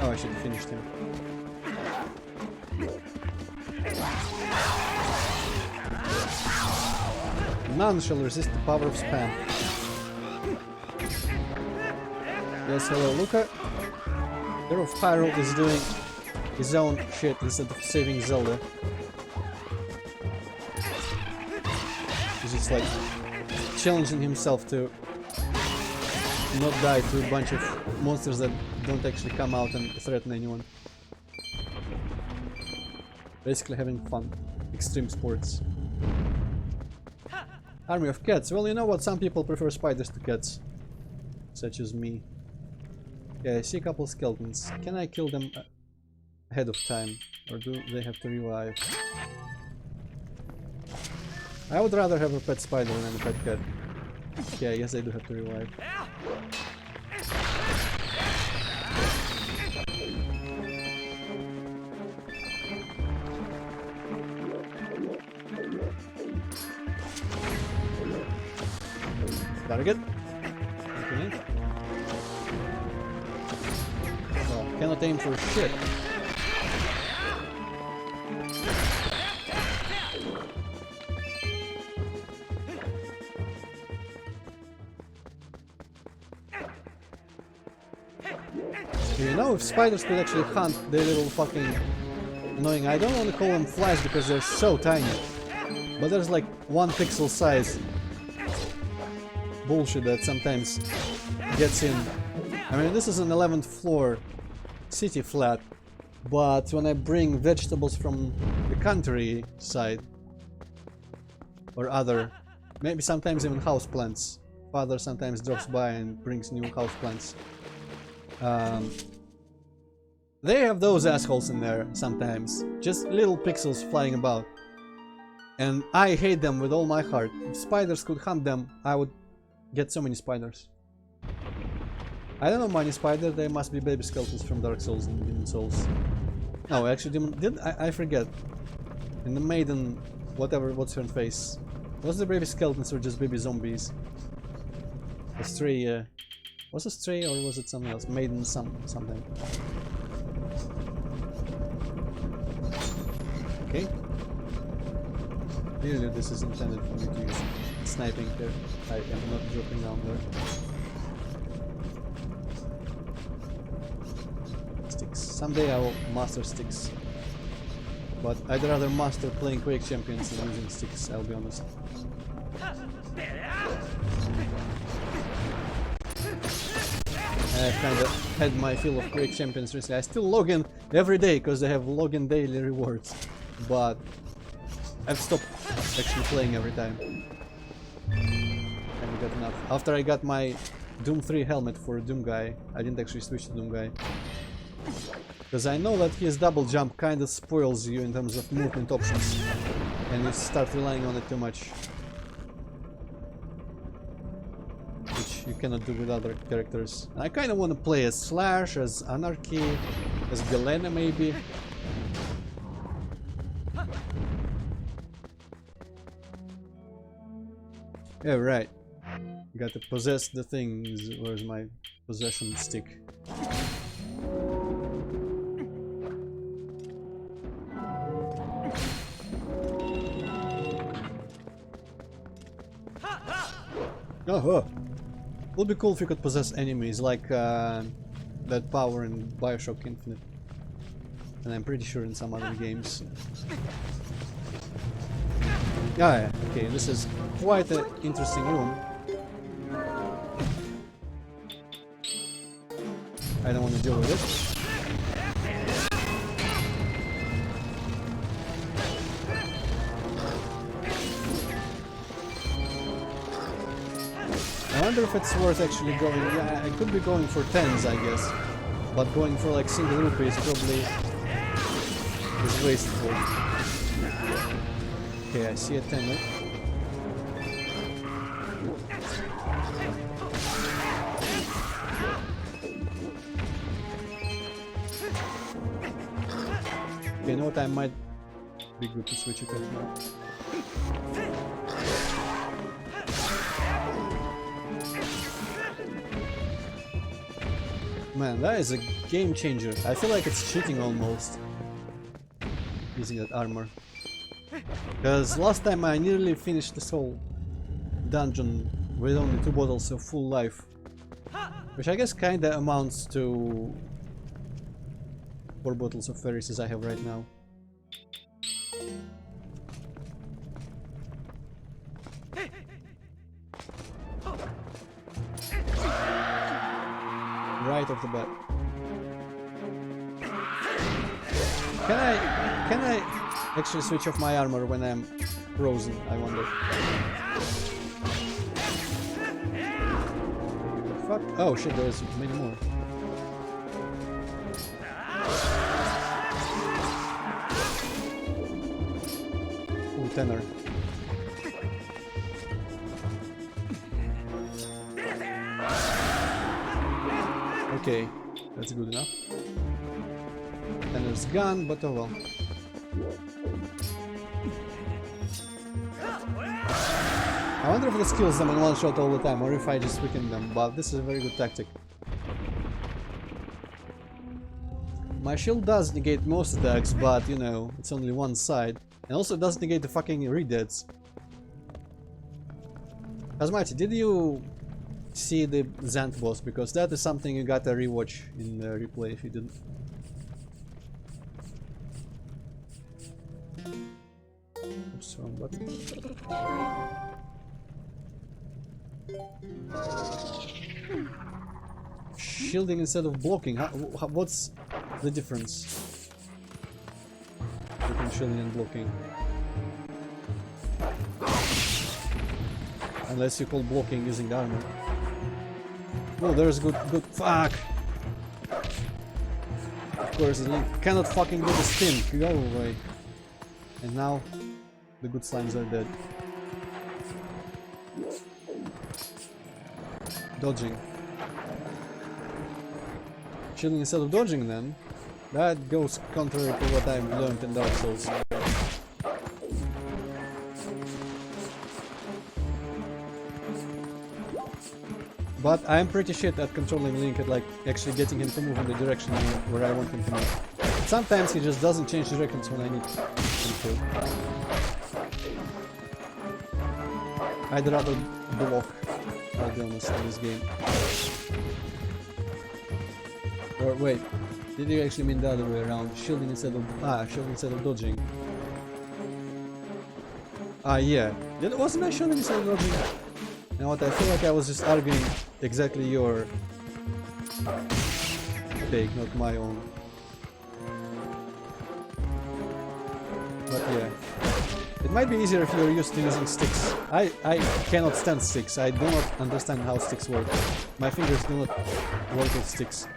Oh, I should have finished him. None shall resist the power of spam. Yes, hello, Luca. Hero of Hyrule is doing his own shit instead of saving Zelda. He's just like challenging himself to not die to a bunch of monsters that don't actually come out and threaten anyone. Basically having fun. Extreme sports. Army of cats. Well, you know what? Some people prefer spiders to cats. Such as me. Okay, I see a couple skeletons. Can I kill them ahead of time? Or do they have to revive? I would rather have a pet spider than a pet cat. Okay, I guess they do have to revive. Target. Okay. Well, cannot aim for shit. You know, if spiders could actually hunt their little fucking annoying, I don't want to call them flies because they're so tiny, but there's like 1 pixel size bullshit that sometimes gets in. I mean, this is an 11th floor city flat, but when I bring vegetables from the countryside or other, maybe sometimes even houseplants, father sometimes drops by and brings new houseplants. They have those assholes in there sometimes, just little pixels flying about, and I hate them with all my heart. If spiders could hunt them, I would get so many spiders. I don't know many spider, they must be baby skeletons from Dark Souls and Demon Souls. No, actually, I forget. In the Maiden, what's her face? Was the baby skeletons or just baby zombies? Astray, was it Stray or was it something else? Maiden something. Okay. Clearly this is intended for me to use sniping here. I am not dropping down there. Sticks. Someday I will master sticks. But I'd rather master playing Quake Champions than using sticks, I'll be honest. I've kind of had my fill of Quake Champions recently. I still log in every day because they have login daily rewards, but I've stopped actually playing every time. I got enough. After I got my Doom 3 helmet for Doom Guy, I didn't actually switch to Doom Guy. Because I know that his double jump kind of spoils you in terms of movement options, and you start relying on it too much. Which you cannot do with other characters. I kind of want to play as Slash, as Anarchy, as Galena maybe. Yeah, right. Got to possess the things. Where's my possession stick? Oh, would be cool if you could possess enemies like that power in Bioshock Infinite, and I'm pretty sure in some other games. Yeah, okay, this is quite an interesting room. I don't want to deal with it. I wonder if it's worth actually going. Yeah, I could be going for 10s, I guess, but going for like single rupee is probably wasteful. Okay, I see a 10. know what, I might be good to switch it off now. Man, that is a game changer. I feel like it's cheating almost, using that armor. Because last time I nearly finished this whole dungeon with only 2 bottles of full life. Which I guess kinda amounts to 4 bottles of Ferris as I have right now. Right off the bat. Can I actually switch off my armor when I'm frozen, I wonder? Fuck. Oh shit, there's many more. Ooh, tenor. Okay, that's good enough. Tenor's gone, but oh well. I wonder if it kills them in one shot all the time, or if I just weaken them, but this is a very good tactic. My shield does negate most attacks, but you know, it's only one side. And also it does negate the fucking re-deaths. Kazmati, did you see the Zant boss? Because that is something you gotta rewatch in the replay if you didn't. Oops, wrong button. Shielding instead of blocking. What's the difference between shielding and blocking? Unless you call blocking using the armor. Oh, there's good. Fuck! Of course, Link cannot fucking do the spin. Go away. And now, the good slimes are dead. Dodging. Shielding instead of dodging then. That goes contrary to what I've learned in Dark Souls. But I'm pretty shit at controlling Link, at like actually getting him to move in the direction where I want him to move. Sometimes he just doesn't change directions when I need him to. I'd rather block, I'll be honest, in this game. Or wait, did you actually mean the other way around? Shielding instead of dodging. Ah yeah, wasn't I shielding instead of dodging? And what I feel like I was just arguing exactly your take, not my own. But yeah, it might be easier if you're used to using sticks. I cannot stand sticks. I do not understand how sticks work. My fingers do not work with sticks.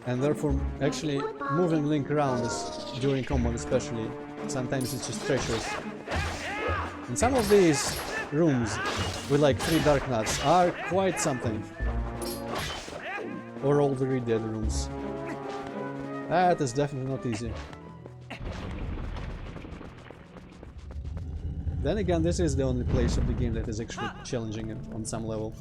And therefore, actually, moving Link around during combat especially, sometimes it's just treacherous. And some of these rooms with like 3 dark nuts are quite something. Or all the re-dead rooms. That is definitely not easy. Then again, this is the only place of the game that is actually challenging on some level.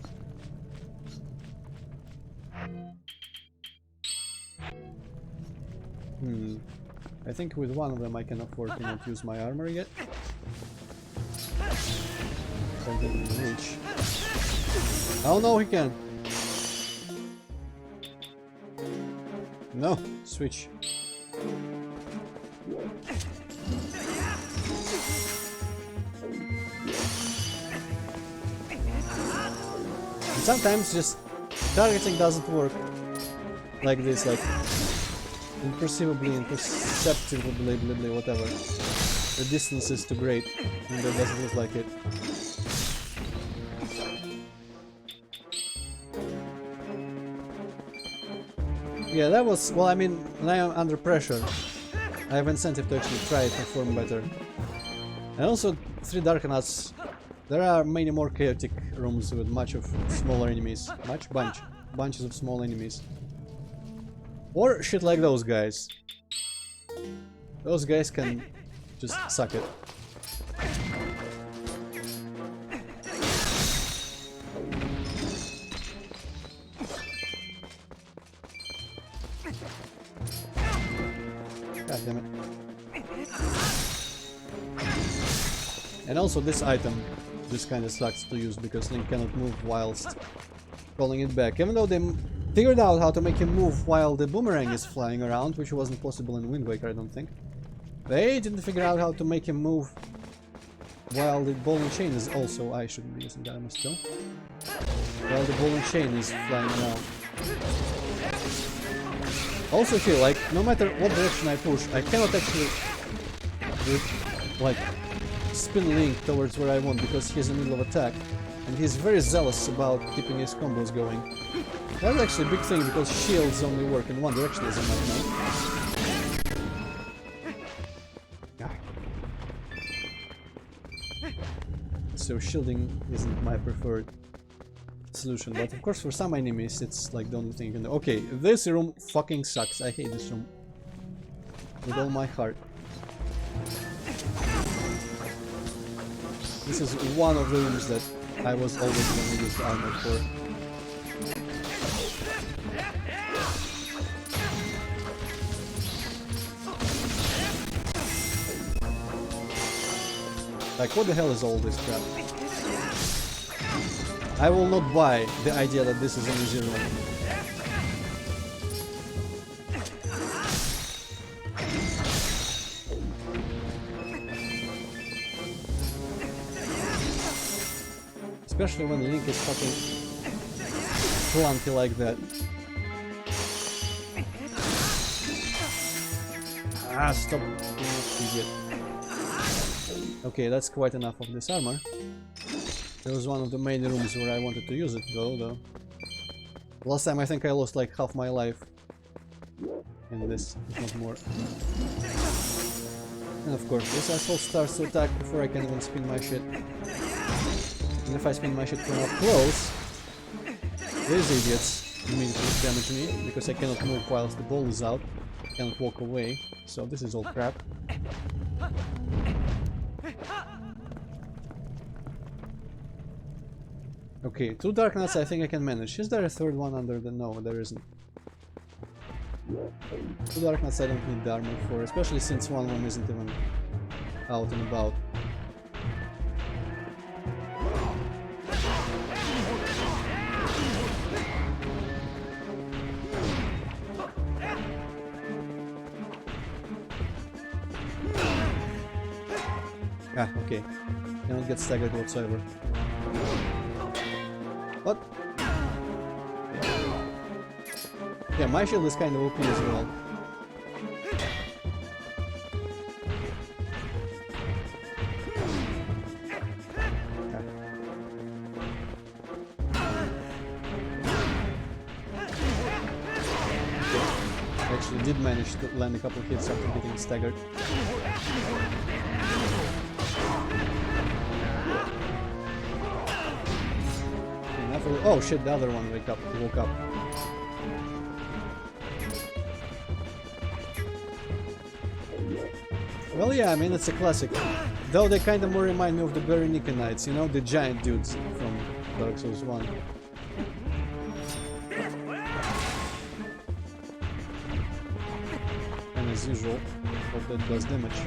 I think with one of them I can afford to not use my armor yet. Something in reach. Oh no, he can! No, switch. And sometimes just targeting doesn't work like this, like imperceptibly, whatever. The distance is too great and that doesn't look like it. Yeah, that was, well, I mean, when I am under pressure, I have incentive to actually try to perform better. And also, 3 Dark Nuts, there are many more chaotic rooms with much of smaller enemies. Bunches of small enemies. Or shit like those guys. Those guys can just suck it. God damn it. And also this item just kinda sucks to use because Link cannot move whilst calling it back. Even though they figured out how to make him move while the boomerang is flying around, which wasn't possible in Wind Waker, I don't think. They didn't figure out how to make him move while the ball and chain is also... I shouldn't be using that still. While the ball and chain is flying around. Also here, like, no matter what direction I push, I cannot actually like spin Link towards where I want because he's in the middle of attack. And he's very zealous about keeping his combos going. That's actually a big thing because shields only work in one direction as a matter of fact. So shielding isn't my preferred solution, but of course for some enemies it's like the only thing you can do. Okay, this room fucking sucks. I hate this room with all my heart. This is one of the rooms that I was always going to use the armor for. Like, what the hell is all this crap? I will not buy the idea that this is an easy room. Especially when Link is fucking clunky like that. Ah, stop being an idiot. Okay, that's quite enough of this armor. It was one of the main rooms where I wanted to use it though. Last time I think I lost like half my life in this, if not more. And of course this asshole starts to attack before I can even spin my shit. And if I spin my shit from up close, these idiots immediately damage me because I cannot move whilst the ball is out. I cannot walk away, so this is all crap. Okay, 2 Dark Knights I think I can manage. Is there a third one under the... No, there isn't. 2 Dark Knights I don't need the armor for, especially since one of them isn't even out and about. Ah, okay. Cannot get staggered whatsoever. What? Yeah, my shield is kind of OP as well. Actually did manage to land a couple hits after getting staggered. Oh shit, the other one woke up. Well, yeah, I mean, it's a classic. Though they kind of more remind me of the Berenice Knights, you know, the giant dudes from Dark Souls 1. And as usual, what that does damage.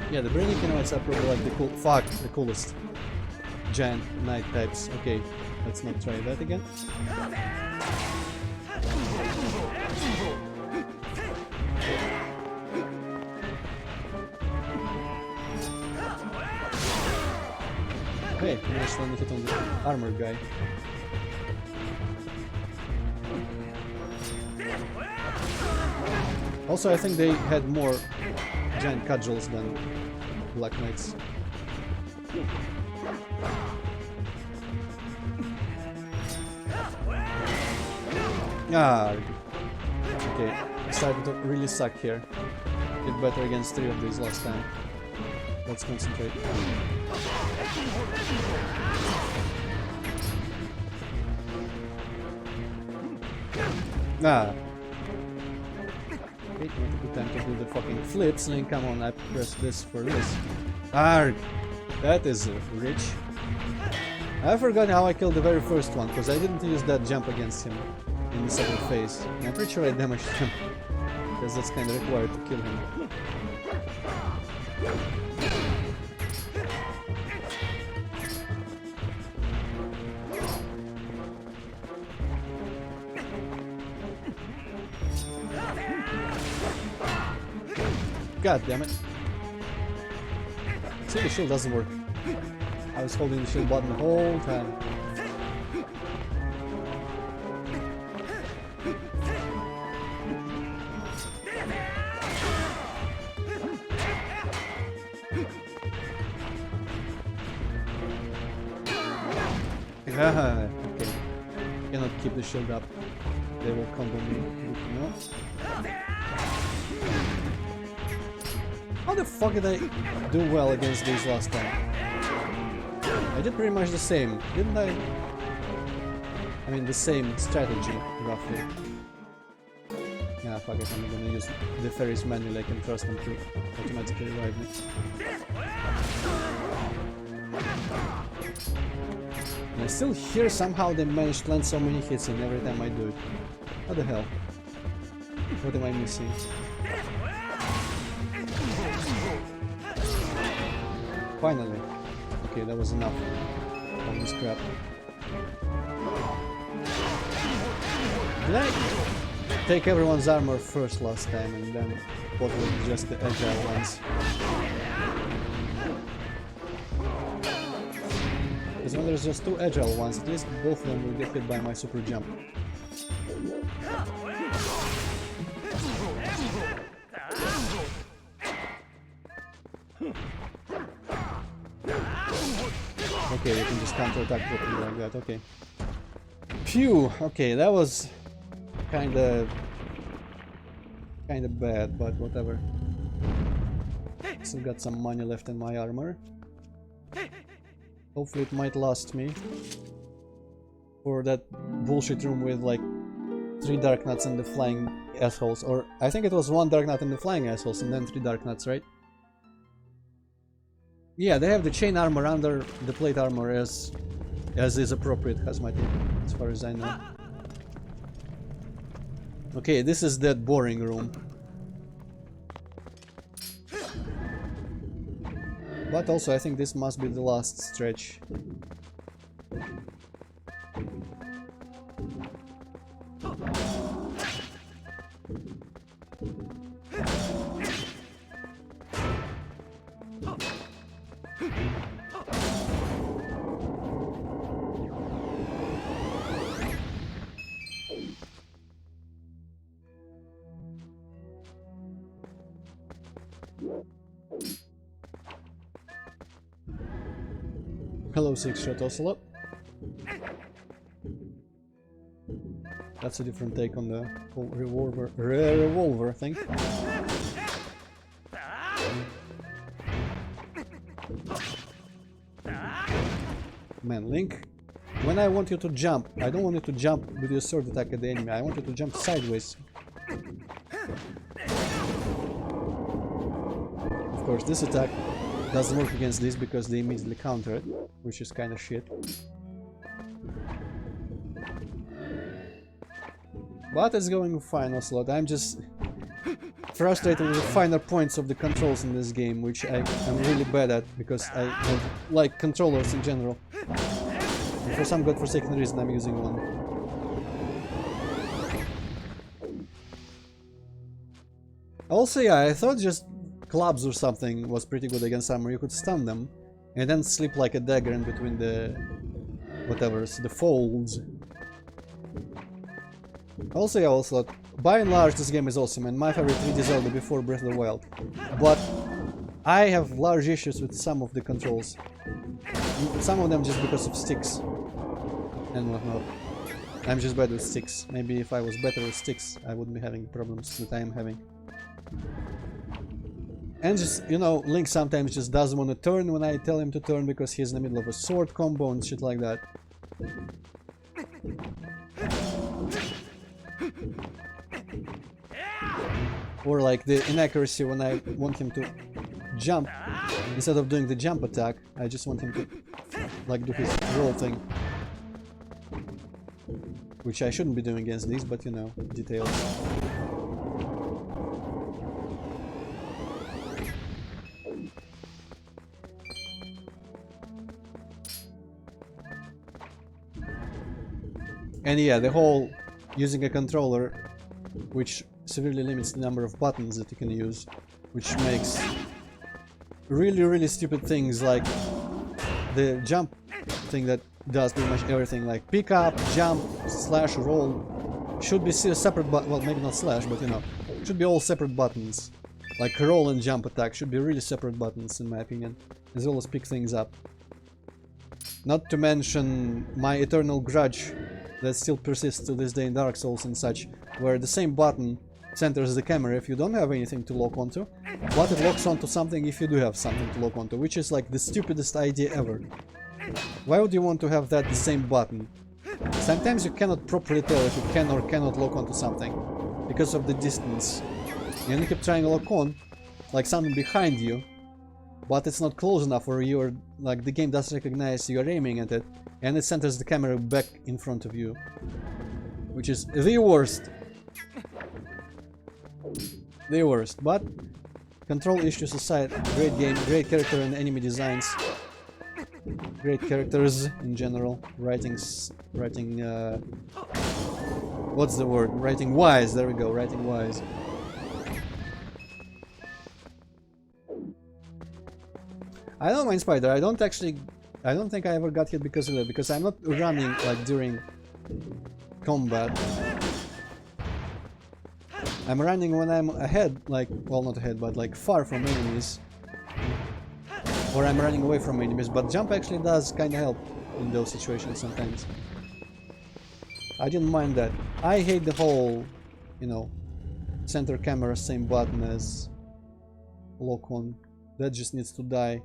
Yeah, the Berenice Knights are probably like the coolest giant knight types. Okay, let's not try that again. Okay, nice one hit on the armor guy. Also, I think they had more giant cudgels than Black Knights. Ah, okay. I started to really suck here. Did better against 3 of these last time. Let's concentrate. Ah. Wait, not a good time to do the fucking flips. Link, come on, I press this for this. Arg! That is rich. I forgot how I killed the very first one, because I didn't use that jump against him in the second phase. And I'm pretty sure I damaged him, because that's kind of required to kill him. God damn it. See, the shield doesn't work. I was holding the shield button the whole time. Okay. Cannot keep the shield up. They will combo me. No. How the fuck did I do well against these last time? I did pretty much the same, didn't I? I mean, the same strategy, roughly. Yeah, fuck it, I'm gonna use the fairies manually. I can trust them to automatically revive me. And I still hear somehow they managed to land so many hits in every time I do it. What the hell? What am I missing? Finally. Okay, that was enough of this crap. Did I take everyone's armor first last time and then what was just the agile ones? Because when there's just 2 agile ones, at least both of them will get hit by my super jump. Okay, you can just counter-attack properly like that, okay. Phew! Okay, that was kinda bad, but whatever. Still got some money left in my armor. Hopefully it might last me for that bullshit room with like 3 dark nuts and the flying assholes, or I think it was 1 dark nut and the flying assholes and then 3 dark nuts, right? Yeah, they have the chain armor under the plate armor as is appropriate, Hazmati, as far as I know. Okay, this is that boring room. But also I think this must be the last stretch. Hello, 6-shot Ocelot. That's a different take on the whole revolver thing. Man, Link, when I want you to jump, I don't want you to jump with your sword attack at the enemy, I want you to jump sideways. Of course, this attack doesn't work against this because they immediately counter it, which is kind of shit. But it's going fine, Ocelot. I'm just frustrated with the finer points of the controls in this game, which I'm really bad at because I don't like controllers in general. And for some godforsaken reason I'm using one. Also, yeah, I thought just clubs or something was pretty good against armor. You could stun them and then slip like a dagger in between the whatever's the folds. Also, yeah, also, by and large this game is awesome and my favorite 3D Zelda before Breath of the Wild. But I have large issues with some of the controls. Some of them just because of sticks and whatnot. I'm just bad with sticks. Maybe if I was better with sticks, I wouldn't be having problems that I am having. And just, you know, Link sometimes just doesn't want to turn when I tell him to turn because he's in the middle of a sword combo and shit like that. Or like the inaccuracy when I want him to jump. Instead of doing the jump attack, I just want him to like do his roll thing. Which I shouldn't be doing against these, but you know, details. And yeah, the whole using a controller, which severely limits the number of buttons that you can use, which makes really stupid things like the jump thing that does pretty much everything, like pick up, jump, slash, roll, should be separate, but well, maybe not slash, but you know, should be all separate buttons. Like roll and jump attack should be really separate buttons in my opinion, as well as pick things up. Not to mention my eternal grudge that still persists to this day in Dark Souls and such, where the same button centers the camera if you don't have anything to lock onto, but it locks onto something if you do have something to lock onto, which is like the stupidest idea ever. Why would you want to have that the same button? Sometimes you cannot properly tell if you can or cannot lock onto something because of the distance. And you keep trying to lock on, like something behind you, but it's not close enough, or you're like the game doesn't recognize you're aiming at it, and it centers the camera back in front of you, which is the worst. The worst, but control issues aside, great game, great character and enemy designs, great characters in general, writing what's the word? Writing wise, there we go, writing wise. I don't mind Spider, I don't think I ever got hit because of that, because I'm not running like during combat. I'm running when I'm ahead, like, well, not ahead, but like far from enemies. Or I'm running away from enemies, but jump actually does kinda help in those situations sometimes. I didn't mind that. I hate the whole, you know, center camera, same button as lock on. That just needs to die,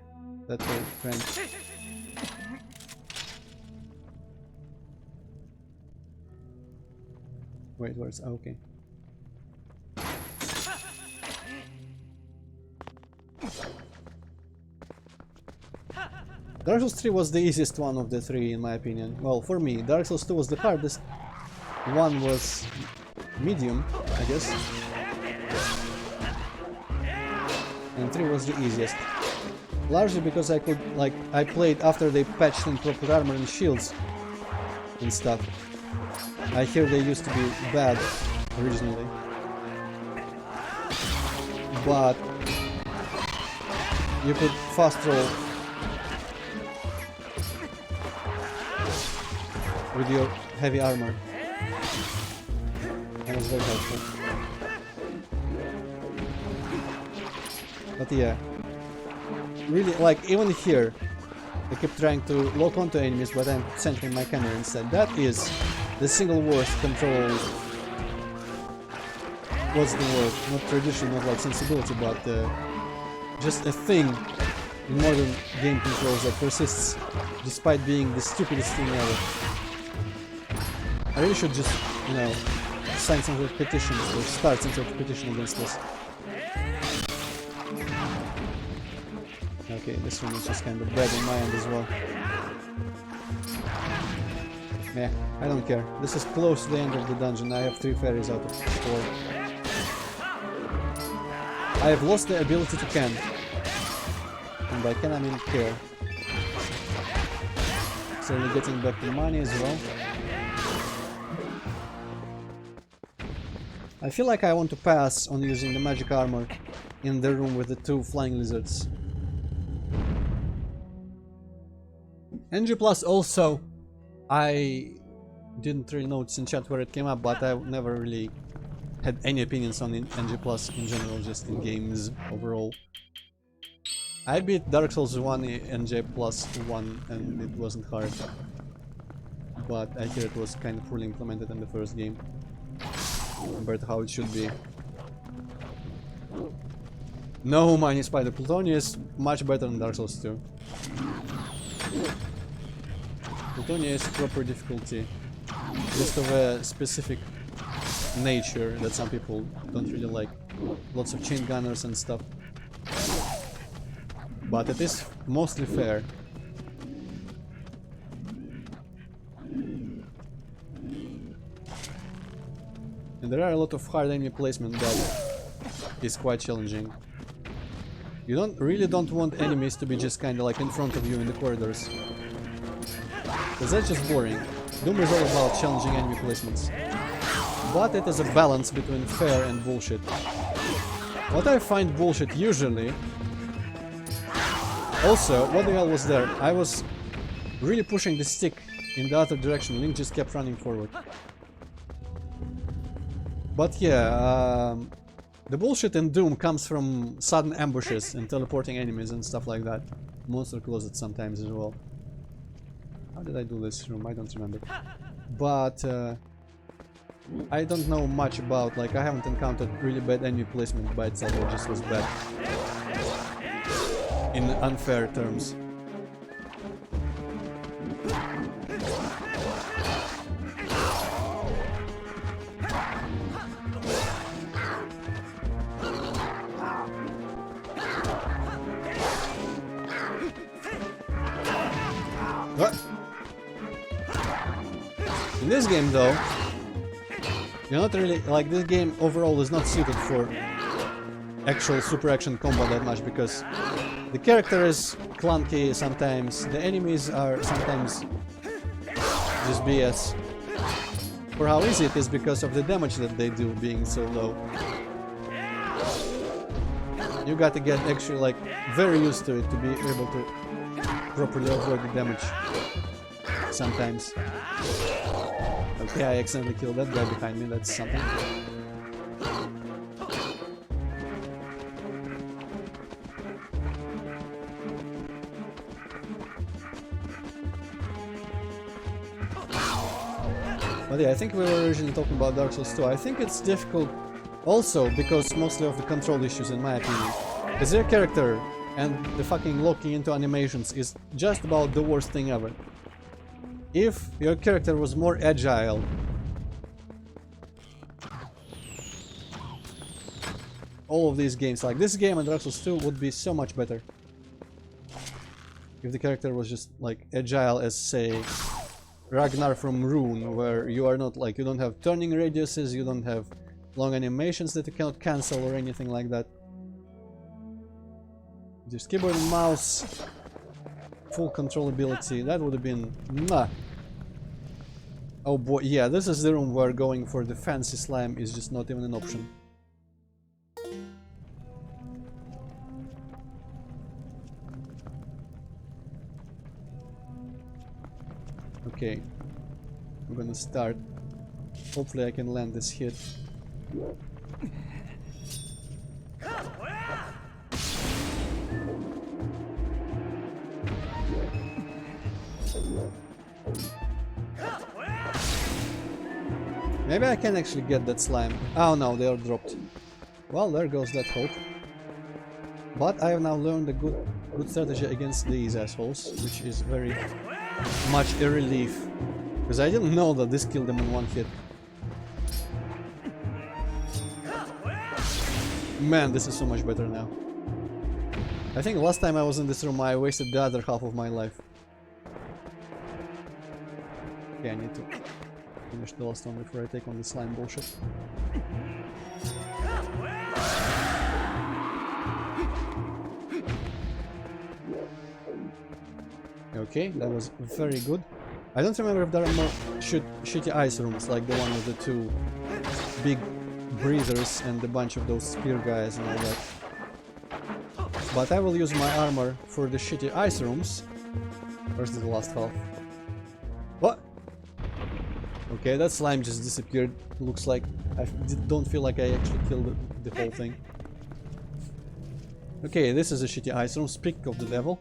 that whole trend. Wait, where's... okay. Dark Souls 3 was the easiest one of the three in my opinion. Well, for me, Dark Souls 2 was the hardest. 1 was medium, I guess. And 3 was the easiest. Largely because I could, like, I played after they patched in proper armor and shields and stuff. I hear they used to be bad originally. But you could fast roll with your heavy armor. That was very helpful. But yeah, really, like, even here I keep trying to lock onto enemies, but I'm centering my camera instead. That is the single worst control. What's the word? Not tradition, not like sensibility, but just a thing in modern game controls that persists despite being the stupidest thing ever. I really should just, you know, sign some sort of petition or start some sort of petition against this. Okay, this one is just kind of bad on my end as well. Yeah, I don't care. This is close to the end of the dungeon. I have 3 fairies out of 4. I have lost the ability to can. And by can I mean care. So we're getting back the money as well. I feel like I want to pass on using the magic armor in the room with the 2 flying lizards. NG Plus also, I didn't really notice in chat where it came up, but I never really had any opinions on NG Plus in general, just in games overall. I beat Dark Souls 1 NG Plus 1 and it wasn't hard. but I hear it was kind of poorly implemented in the first game compared to how it should be. No, Mini Spider. Plutonia is much better than Dark Souls 2. Plutonia is proper difficulty, just of a specific nature that some people don't really like. Lots of chain gunners and stuff. But it is mostly fair. And there are a lot of hard enemy placement that is quite challenging. You don't want enemies to be just kinda like in front of you in the corridors. Because that's just boring. Doom is all about challenging enemy placements. But it is a balance between fair and bullshit. What I find bullshit usually... Also, what the hell was there? I was really pushing the stick in the other direction. Link just kept running forward. But yeah, the bullshit in Doom comes from sudden ambushes and teleporting enemies and stuff like that. Monster closets sometimes as well. How did I do this room? I don't remember. But I don't know much about, like, I haven't encountered really bad enemy placement by itself, it just was bad. In unfair terms. What? In this game though, you're not really, like, this game overall is not suited for actual super action combat that much because the character is clunky sometimes, the enemies are sometimes just BS. For how easy it is because of the damage that they do being so low. You gotta get actually like very used to it to be able to properly avoid the damage sometimes. Okay, I accidentally killed that guy behind me, that's something. But yeah, I think we were originally talking about Dark Souls 2. I think it's difficult also because mostly of the control issues in my opinion. Because their character and the fucking locking into animations is just about the worst thing ever. If your character was more agile, all of these games, like this game and Dark Souls 2, would be so much better. If the character was just like agile as, say, Ragnar from Rune, where you are not like, you don't have turning radiuses, you don't have long animations that you cannot cancel or anything like that. Just keyboard and mouse, full controllability, that would have been mwah. Oh boy, yeah, this is the room where going for the fancy slime is just not even an option. Okay, I'm gonna start. Hopefully I can land this hit. Maybe I can actually get that slime. Oh no, they are dropped. Well, there goes that hope. But I have now learned a good strategy against these assholes, which is very much a relief. Because I didn't know that this killed them in one hit. Man, this is so much better now. I think last time I was in this room I wasted the other half of my life. Okay, I need to finish the last one before I take on the slime bullshit. Okay, that was very good. I don't remember if there are more shitty ice rooms, like the one with the two big breathers and a bunch of those spear guys and all that. But I will use my armor for the shitty ice rooms. Where's the last half? What? Okay, that slime just disappeared. Looks like I don't feel like I actually killed the whole thing. Okay, this is a shitty ice room. Speak of the devil.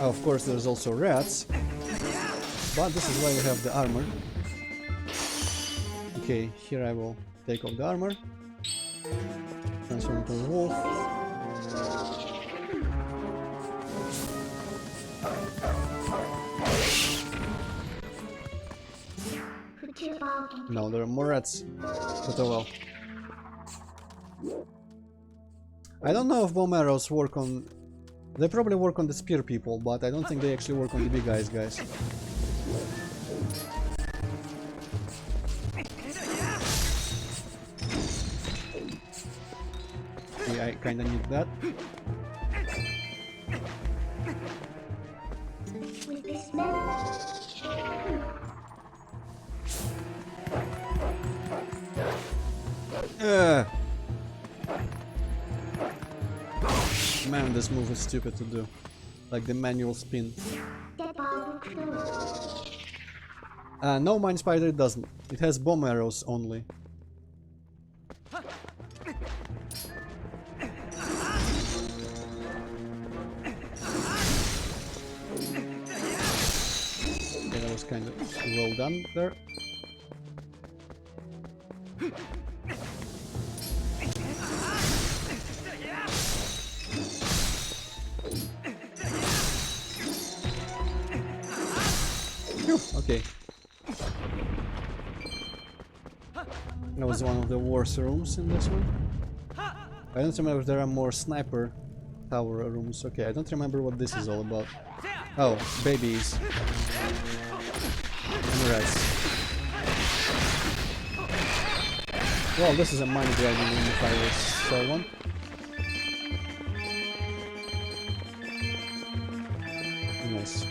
Of course, there's also rats, but this is why you have the armor. Okay, here I will take off the armor, transform into a wolf. No, there are more rats, but oh well. I don't know if bomb arrows work on... They probably work on the spear people, but I don't think they actually work on the big guys. Okay, I kinda need that. With this smell, Man, this move is stupid to do. Like the manual spin. that bar will close. No, Mine Spider doesn't. It has bomb arrows only. Okay, that was kind of well done there. Phew, okay. That was one of the worst rooms in this one. I don't remember if there are more sniper tower rooms. Okay, I don't remember what this is all about. Oh, babies. And rats. Well, this is a money grabbing room if I saw one. Nice.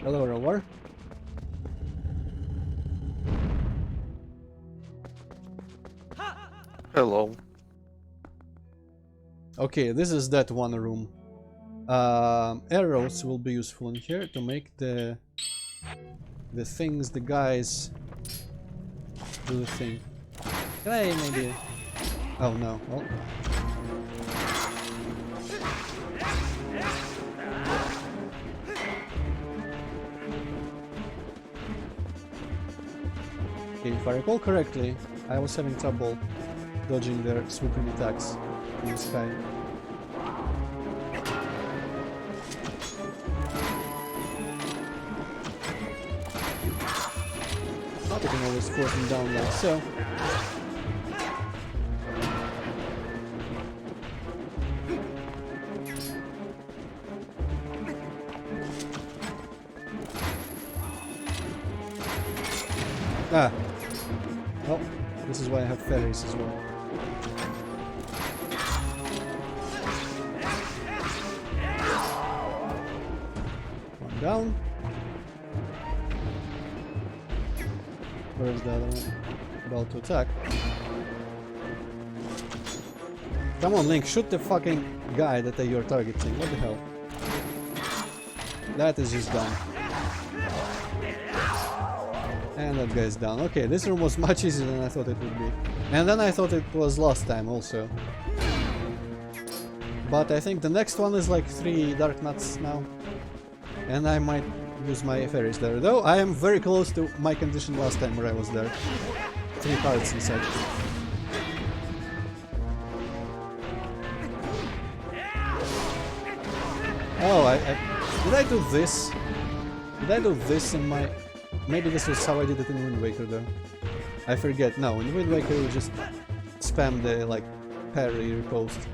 Hello, Rover. Hello. Okay, this is that one room. Arrows will be useful in here to make the things, the guys do the thing. Can I maybe... Oh no, well... Okay, if I recall correctly, I was having trouble dodging their swooping attacks in the sky. But I can always force them down like so. Ah! Oh, this is why I have fairies as well. One down. Where is the other one? About to attack. Come on, Link, shoot the fucking guy that you're targeting. What the hell? That is just done. And that guy's down. Okay, this room was much easier than I thought it would be. And then I thought it was last time also. But I think the next one is like 3 dark nuts now. And I might use my fairies there. Though I am very close to my condition last time where I was there. 3 hearts inside. Oh, did I do this? Did I do this in my... Maybe this was how I did it in Wind Waker though. I forget. No, in Wind Waker you just spam the like parry riposte.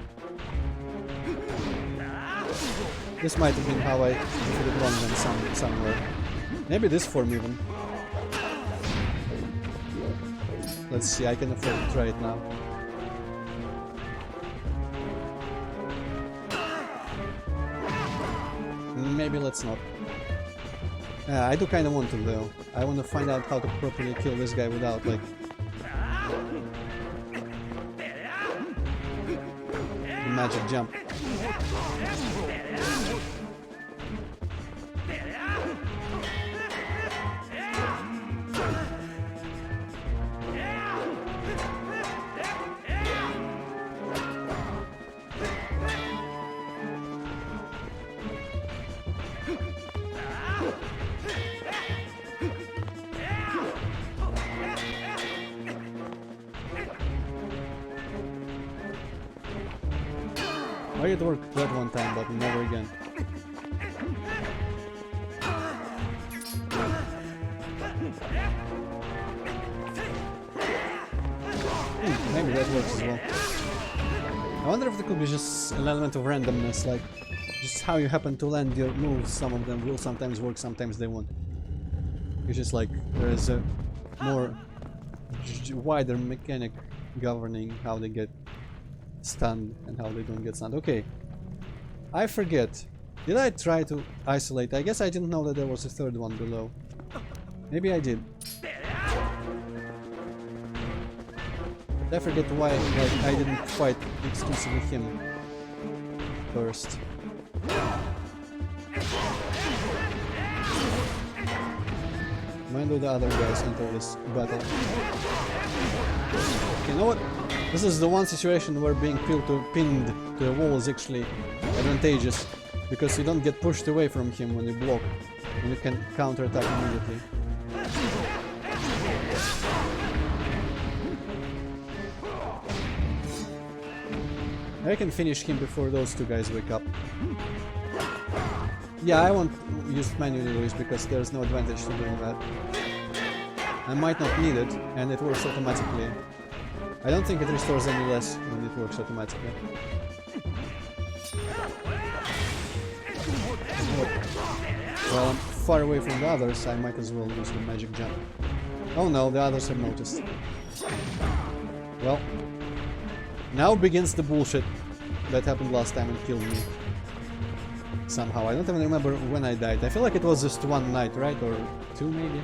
This might have been how I did it wrong then somewhere. Maybe this form even. Let's see, I can afford to try it now. Maybe let's not. I do kind of want to though. I want to find out how to properly kill this guy without like... the magic jump. Oh, it worked that one time, but never again. Maybe that works as well. I wonder if there could be just an element of randomness, like just how you happen to land your moves. Some of them will sometimes work, sometimes they won't. It's just like there is a more wider mechanic governing how they get stunned and how they don't get stunned. Okay, I forget. Did I try to isolate? I guess I didn't know that there was a third one below. Maybe I did. I forget why I didn't fight exclusively him first. When do the other guys enter this battle? Okay, you know what? This is the one situation where being pinned to a wall is actually advantageous, because you don't get pushed away from him when you block, and you can counterattack immediately. I can finish him before those two guys wake up. Yeah, I won't use manually Luis because there's no advantage to doing that. I might not need it, and it works automatically. I don't think it restores any less when it works automatically. Well, I'm far away from the others, I might as well use the magic jump. Oh no, the others have noticed. Well, now begins the bullshit that happened last time and killed me. Somehow. I don't even remember when I died. I feel like it was just one night, right? Or two, maybe?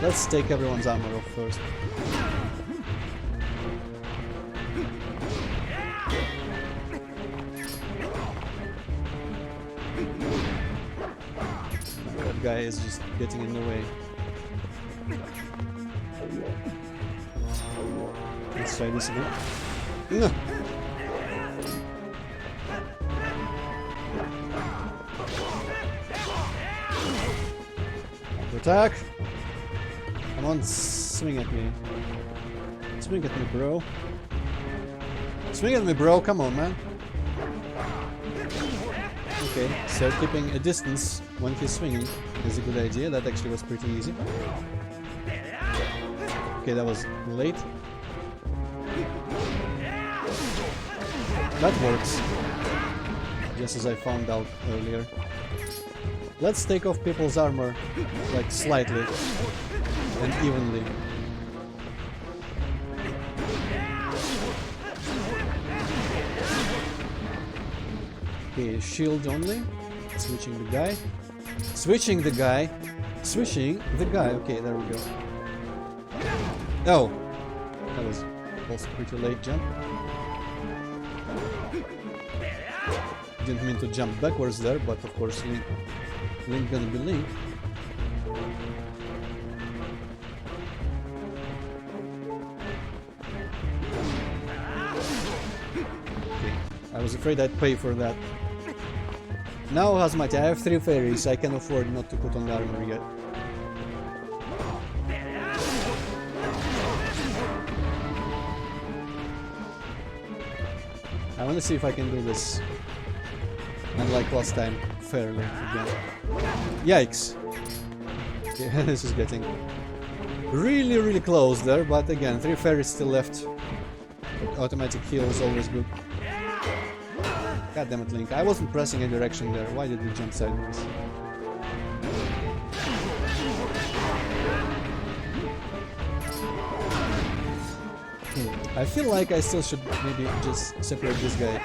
Let's take everyone's armor off first. That guy is just getting in the way. Let's try this again. No. Attack! Come on, swing at me. Swing at me, bro. Swing at me, bro. Come on, man. Okay, so keeping a distance when he's swinging is a good idea. That actually was pretty easy. Okay, that was late. That works. Just as I found out earlier. Let's take off people's armor, like slightly and evenly. Okay, shield only. Switching the guy. Switching the guy. Switching the guy. Okay, there we go. Oh! That was also pretty late jump. Didn't mean to jump backwards there, but of course Link gonna be Link. Okay. I was afraid I'd pay for that. Now, Hazmati, I have 3 fairies. I can afford not to put on the armor yet. I want to see if I can do this, unlike last time, fairly again. Yikes! Okay, this is getting really close there, but again, 3 fairies still left. Automatic heal is always good. God damn it, Link. I wasn't pressing a direction there. Why did we jump sideways? I feel like I still should maybe just separate this guy.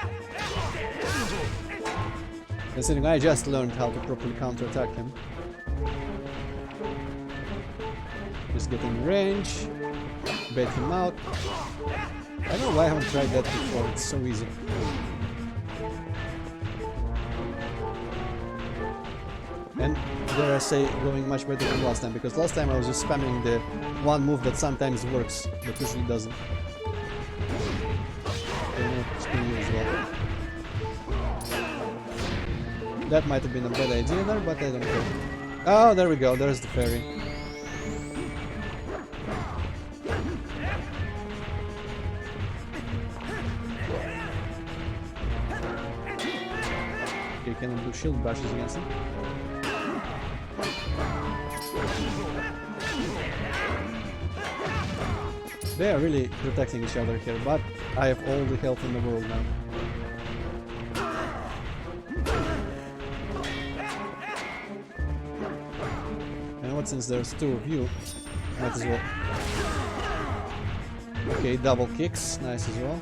Considering I just learned how to properly counterattack him. Just get in range, bait him out. I don't know why I haven't tried that before, it's so easy. And dare I say, going much better than last time, because last time I was just spamming the one move that sometimes works, but usually doesn't. As well. That might have been a bad idea there, but I don't care. Oh, there we go, there's the fairy. Okay, can I do shield bashes against him? They are really protecting each other here, but I have all the health in the world now. And what, since there's two of you, might as well. Okay, double kicks, nice as well.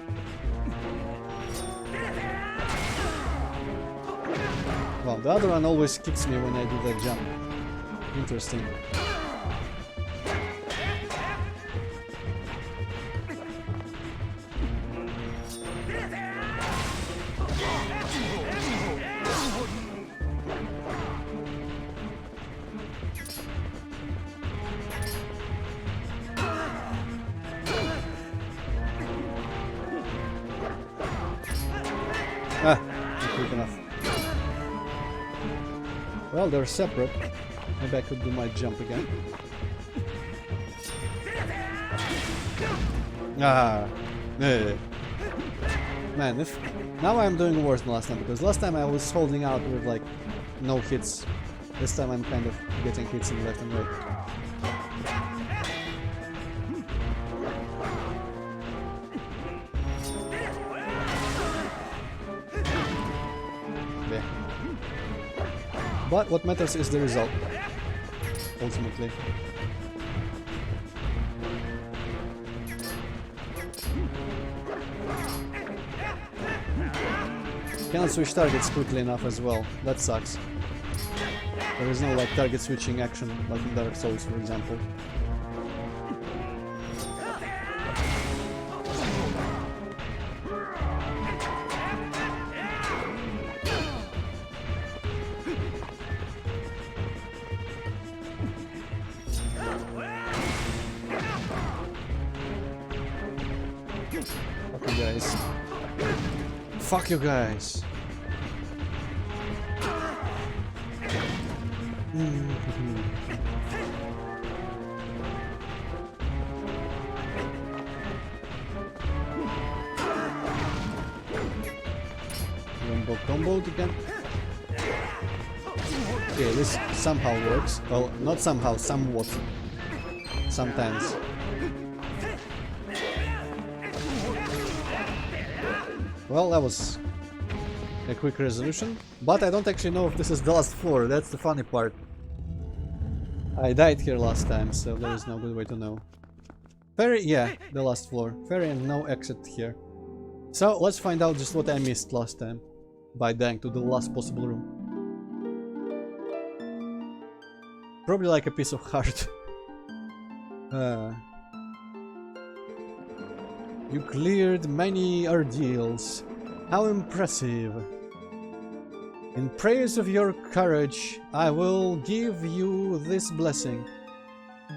Well, the other one always kicks me when I do that jump. Interesting. Ah, not quick enough. Well, they're separate. Maybe I could do my jump again. Ah, man, if now I'm doing worse than last time, because last time I was holding out with like no hits. This time I'm kind of getting hits in left and right. There. But what matters is the result, ultimately. Cannot switch targets quickly enough as well. That sucks. There is no like target switching action like in Dark Souls, for example. Fuck you guys. Fuck you guys. Rainbow combo again. Okay, this somehow works. Well, not somehow, somewhat. Sometimes. Well, that was a quick resolution, but I don't actually know if this is the last floor. That's the funny part. I died here last time, so there is no good way to know. Ferry, yeah, the last floor. Ferry and no exit here. So let's find out just what I missed last time by dying to the last possible room. Probably like a piece of heart. You cleared many ordeals. How impressive. In praise of your courage, I will give you this blessing.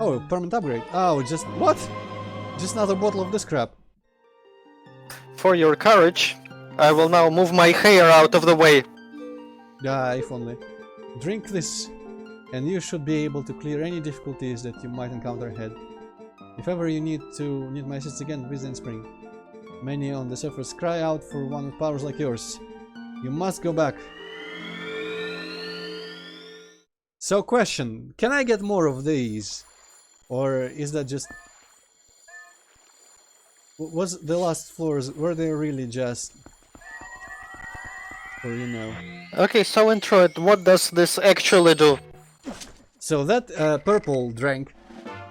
Oh, permanent upgrade. Oh, just what? Just another bottle of this crap. For your courage, I will now move my hair out of the way. Yeah, if only. Drink this, and you should be able to clear any difficulties that you might encounter ahead. If ever you need my assist again, visit in spring. Many on the surface cry out for one with powers like yours. You must go back. So question, can I get more of these? Or is that just... Was the last floors, were they really just... Or you know... Okay, so Antroid, what does this actually do? So that purple drink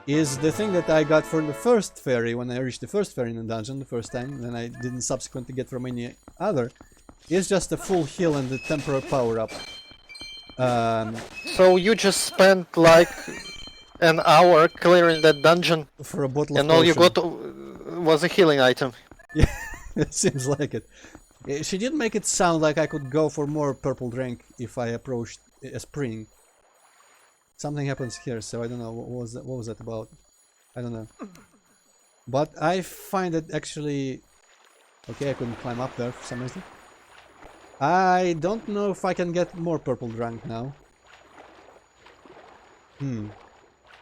is the thing that I got for the first fairy when I reached the first fairy in the dungeon the first time, and I didn't subsequently get from any other. It's just a full heal and a temporary power up. So you just spent like an hour clearing that dungeon, For a bottle of and all you potion. got was a healing item. Yeah, it seems like it. She did make it sound like I could go for more purple drink if I approached a spring. Something happens here, so I don't know what was that about. I don't know. But I find it actually... Okay, I couldn't climb up there for some reason. I don't know if I can get more purple drink now.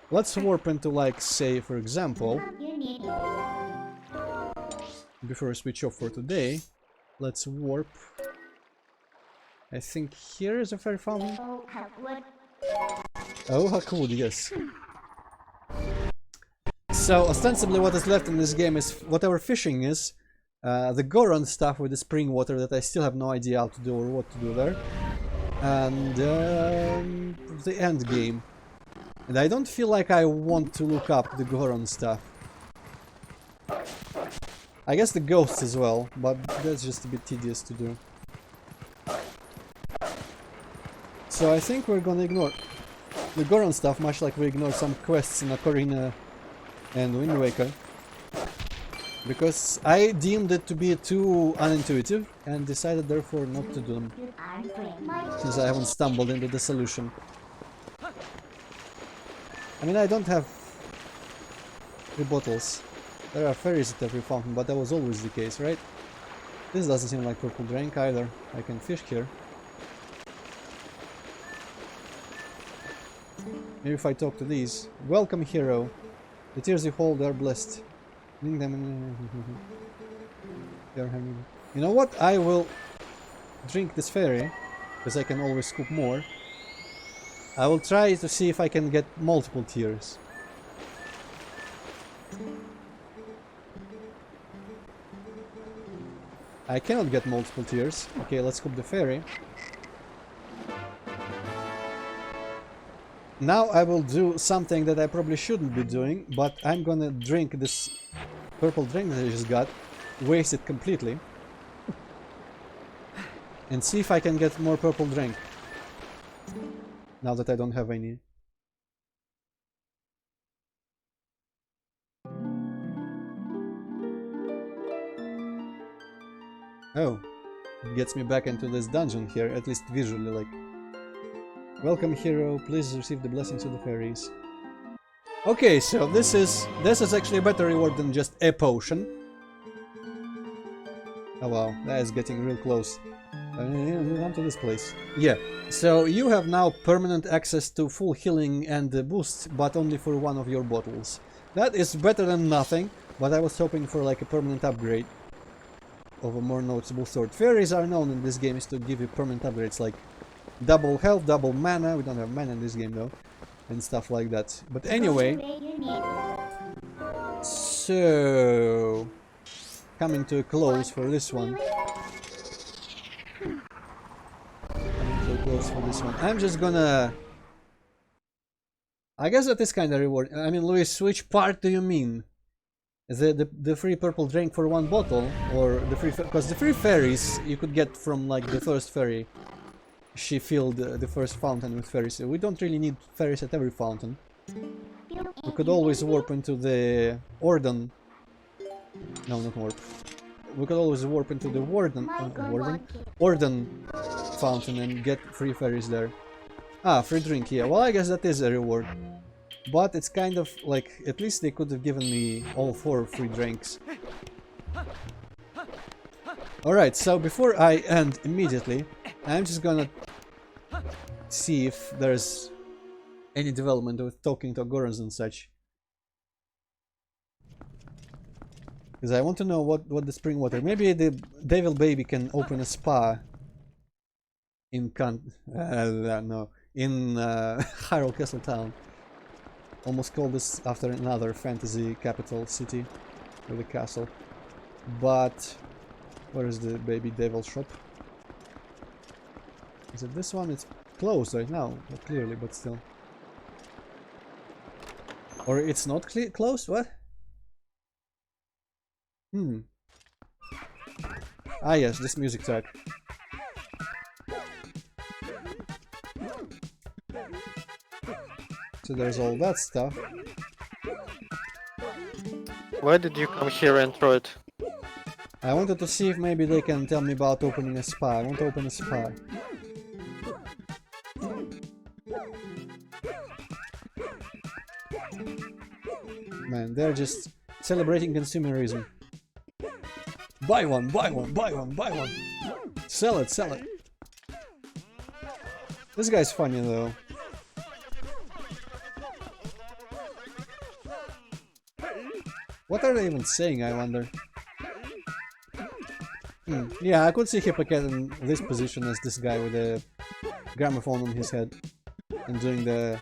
Let's warp into, like, say, for example... Before I switch off for today, let's warp I think here is a fairy fountain. Oh, Hogwarts. Oh, how cool, yes. So, ostensibly what is left in this game is whatever fishing is, the Goron stuff with the spring water that I still have no idea how to do or what to do there, and the end game. And I don't feel like I want to look up the Goron stuff. I guess the ghosts as well, but that's just a bit tedious to do. So I think we're gonna ignore the Goron stuff, much like we ignore some quests in Ocarina and Wind Waker. Because I deemed it to be too unintuitive and decided therefore not to do them. Since I haven't stumbled into the solution. I mean, I don't have 3 bottles. There are fairies at every fountain, but that was always the case, right? This doesn't seem like purple drink either. I can fish here. Maybe if I talk to these. Welcome, hero. The tears you hold are blessed. You know what? I will drink this fairy, because I can always scoop more. I will try to see if I can get multiple tears. I cannot get multiple tears. Okay, let's scoop the fairy. Now I will do something that I probably shouldn't be doing, but I'm gonna drink this purple drink that I just got, waste it completely, and see if I can get more purple drink. Now that I don't have any. Oh, it gets me back into this dungeon here, at least visually, like. Welcome, hero. Please receive the blessings of the fairies. Okay, so this is actually a better reward than just a potion. Oh wow, that is getting real close. Move on to this place. Yeah, so you have now permanent access to full healing and boosts, but only for one of your bottles. That is better than nothing, but I was hoping for like a permanent upgrade of a more noticeable sort. Fairies are known in this game is to give you permanent upgrades like double health, double mana. We don't have mana in this game though, and stuff like that. But anyway, so coming to a close for this one. For this one. I'm just gonna... I guess that is kind of reward. I mean, Luis, which part do you mean? The free purple drink for one bottle, or the free... Because the free fairies you could get from like the first fairy. She filled the first fountain with fairies. We don't really need fairies at every fountain. We could always warp into the Orden. No, not warp. We could always warp into the Orden fountain and get free fairies there. Ah, free drink, yeah. Well, I guess that is a reward. But it's kind of like, at least they could have given me all 4 free drinks. Alright, so before I end immediately, I'm just gonna see if there's any development with talking to Gorons and such. Because I want to know what the spring water... Maybe the devil baby can open a spa in Hyrule Castle Town. Almost called this after another fantasy capital city with a castle. But where is the baby devil shop? Is it this one? It's closed right now, clearly, but still. Or it's not closed? What? Ah yes, this music track. So there's all that stuff. Why did you come here, Antroid? I wanted to see if maybe they can tell me about opening a spa. I want to open a spa. Man, they're just celebrating consumerism. Buy one, buy one, buy one, buy one. Sell it, sell it. This guy's funny though. What are they even saying, I wonder? Yeah, I could see Hippocat in this position as this guy with a gramophone on his head and doing the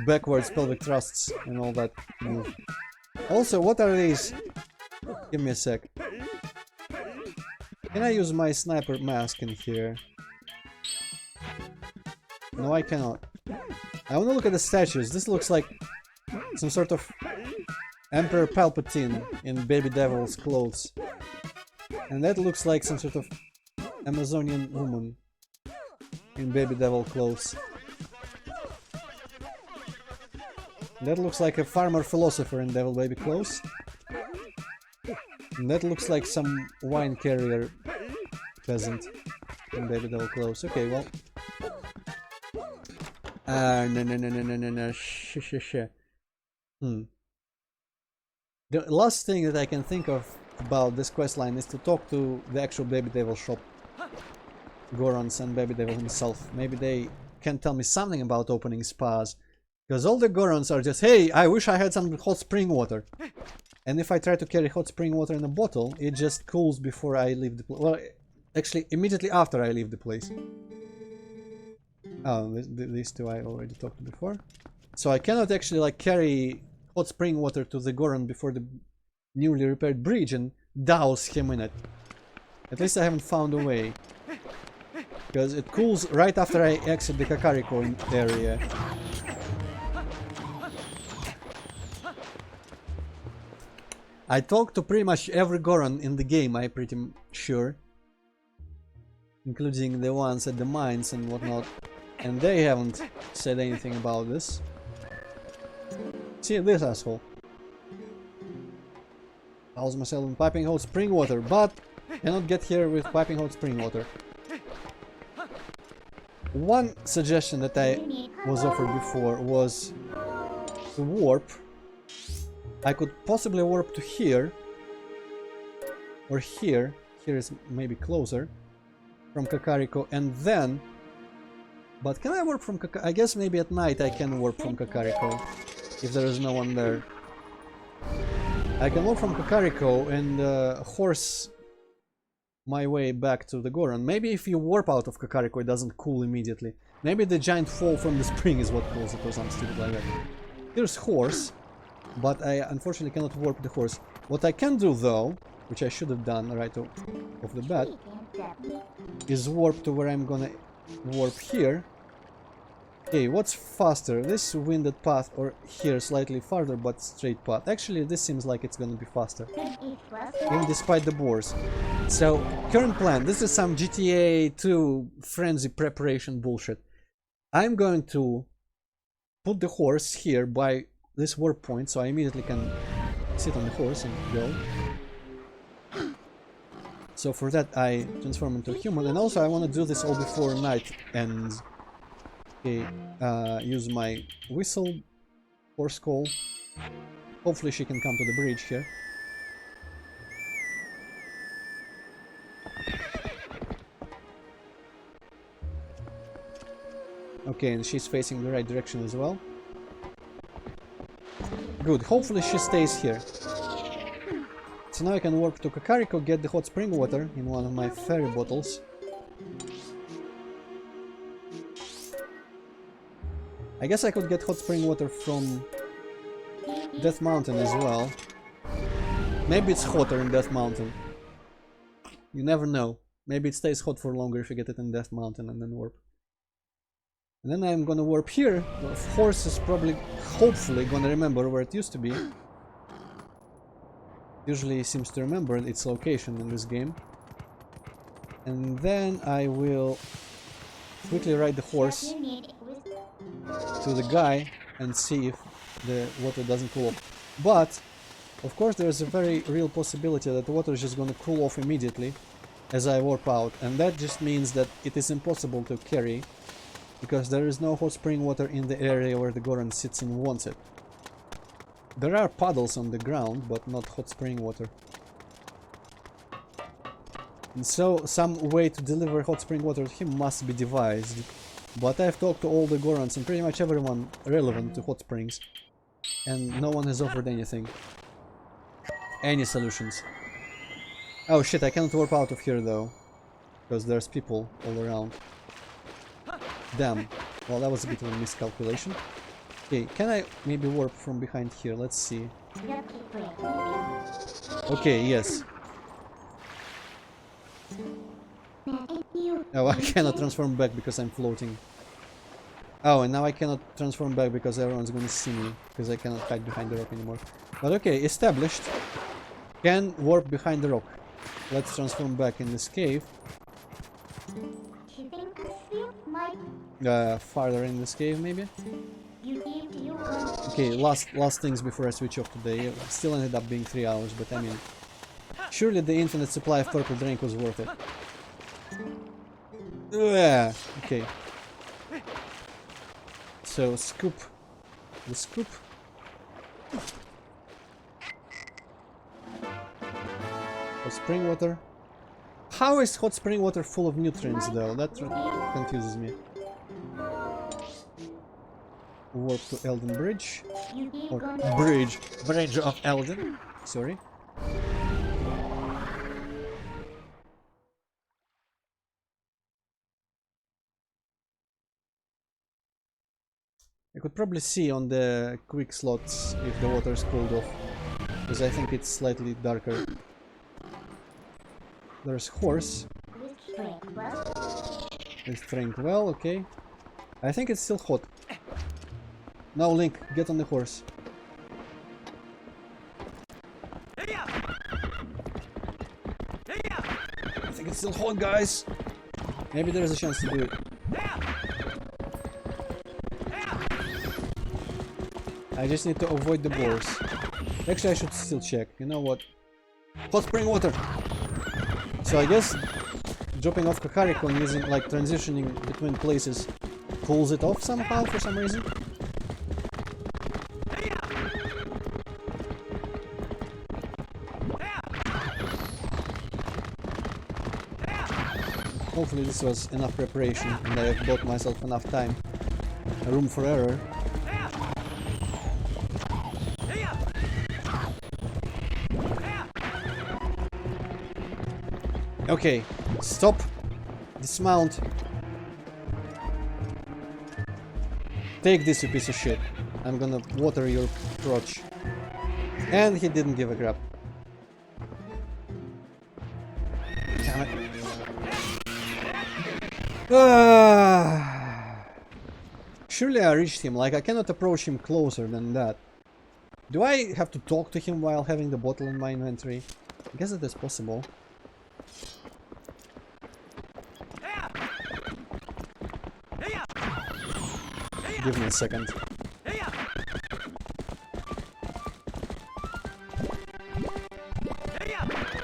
backwards pelvic thrusts and all that move. Also, what are these? Give me a sec. Can I use my sniper mask in here? No, I cannot. I want to look at the statues. This looks like some sort of Emperor Palpatine in Baby Devil's clothes. And that looks like some sort of Amazonian woman in Baby Devil clothes. That looks like a farmer philosopher in Devil Baby clothes. And that looks like some wine carrier peasant in Baby Devil clothes. Okay, well. No. The last thing that I can think of about this questline is to talk to the actual Baby Devil shop. Gorons and Baby Devil himself. Maybe they can tell me something about opening spas. Because all the Gorons are just, hey, I wish I had some hot spring water. And if I try to carry hot spring water in a bottle, it just cools before I leave the place. Well, actually, immediately after I leave the place. Oh, these two I already talked to before. So I cannot actually like carry hot spring water to the Goron before the newly repaired bridge and douse him in it. At least I haven't found a way. Because it cools right after I exit the Kakariko area. I talked to pretty much every Goron in the game, I'm pretty sure. Including the ones at the mines and whatnot. And they haven't said anything about this. See this asshole. House myself in piping hot spring water, but cannot get here with piping hot spring water. One suggestion that I was offered before was to warp. I could possibly warp to here, or here. Here is maybe closer from Kakariko, and then. But can I warp from Kakariko? I guess maybe at night I can warp from Kakariko if there is no one there. I can warp from Kakariko and horse my way back to the Goron. Maybe if you warp out of Kakariko, it doesn't cool immediately. Maybe the giant fall from the spring is what cools it or something stupid like that. Here's horse. But I unfortunately cannot warp the horse. What I can do though, which I should have done right off the bat, is warp to where I'm gonna warp here. Okay, what's faster? This winded path or here slightly farther but straight path? Actually, this seems like it's gonna be faster. Even despite the bores. So, current plan. This is some GTA 2 frenzy preparation bullshit. I'm going to put the horse here by this warp point, so I immediately can sit on the horse and go. So for that I transform into a human, and also I want to do this all before night ends. Okay, use my whistle, horse call. Hopefully she can come to the bridge here. Okay, and she's facing the right direction as well. Good, hopefully she stays here. So now I can warp to Kakariko, get the hot spring water in one of my ferry bottles. I guess I could get hot spring water from Death Mountain as well. Maybe it's hotter in Death Mountain. You never know. Maybe it stays hot for longer if you get it in Death Mountain and then warp. And then I'm gonna warp here. The horse is probably, hopefully, gonna remember where it used to be. Usually it seems to remember its location in this game. And then I will quickly ride the horse to the guy and see if the water doesn't cool off. But, of course, there's a very real possibility that the water is just gonna cool off immediately as I warp out. And that just means that it is impossible to carry, because there is no hot spring water in the area where the Goron sits and wants it. There are puddles on the ground, but not hot spring water. And so, some way to deliver hot spring water to him must be devised. But I've talked to all the Gorons and pretty much everyone relevant to hot springs. And no one has offered anything. Any solutions. Oh shit, I cannot warp out of here though. Because there's people all around. Damn. Well, that was a bit of a miscalculation. Okay, can I maybe warp from behind here? Let's see. Okay, yes. Oh, I cannot transform back because I'm floating. Oh, and now I cannot transform back because everyone's gonna see me. Because I cannot hide behind the rock anymore. But okay, established. Can warp behind the rock. Let's transform back in this cave. Farther in this cave, maybe? Okay, last things before I switch off today. It still ended up being 3 hours, but I mean... Surely the infinite supply of purple drink was worth it. Yeah, okay. So, scoop. The scoop. Hot spring water. How is hot spring water full of nutrients though? That confuses me. Warp to Elden Bridge. Or Bridge of Elden. Sorry. I could probably see on the quick slots if the water is cooled off. Because I think it's slightly darker. There's horse. Let's drink well, okay. I think it's still hot. Now Link, get on the horse. I think it's still hot, guys. Maybe there's a chance to do it. I just need to avoid the boars. Actually, I should still check. You know what? Hot spring water! So I guess dropping off Kakarikon using, like, transitioning between places cools it off somehow for some reason. Hopefully this was enough preparation and I have bought myself enough time. A room for error. Okay, stop, dismount. Take this, you piece of shit. I'm gonna water your crotch. And he didn't give a crap. Damn it. Surely I reached him, like I cannot approach him closer than that. Do I have to talk to him while having the bottle in my inventory? I guess it is possible. Give me a second.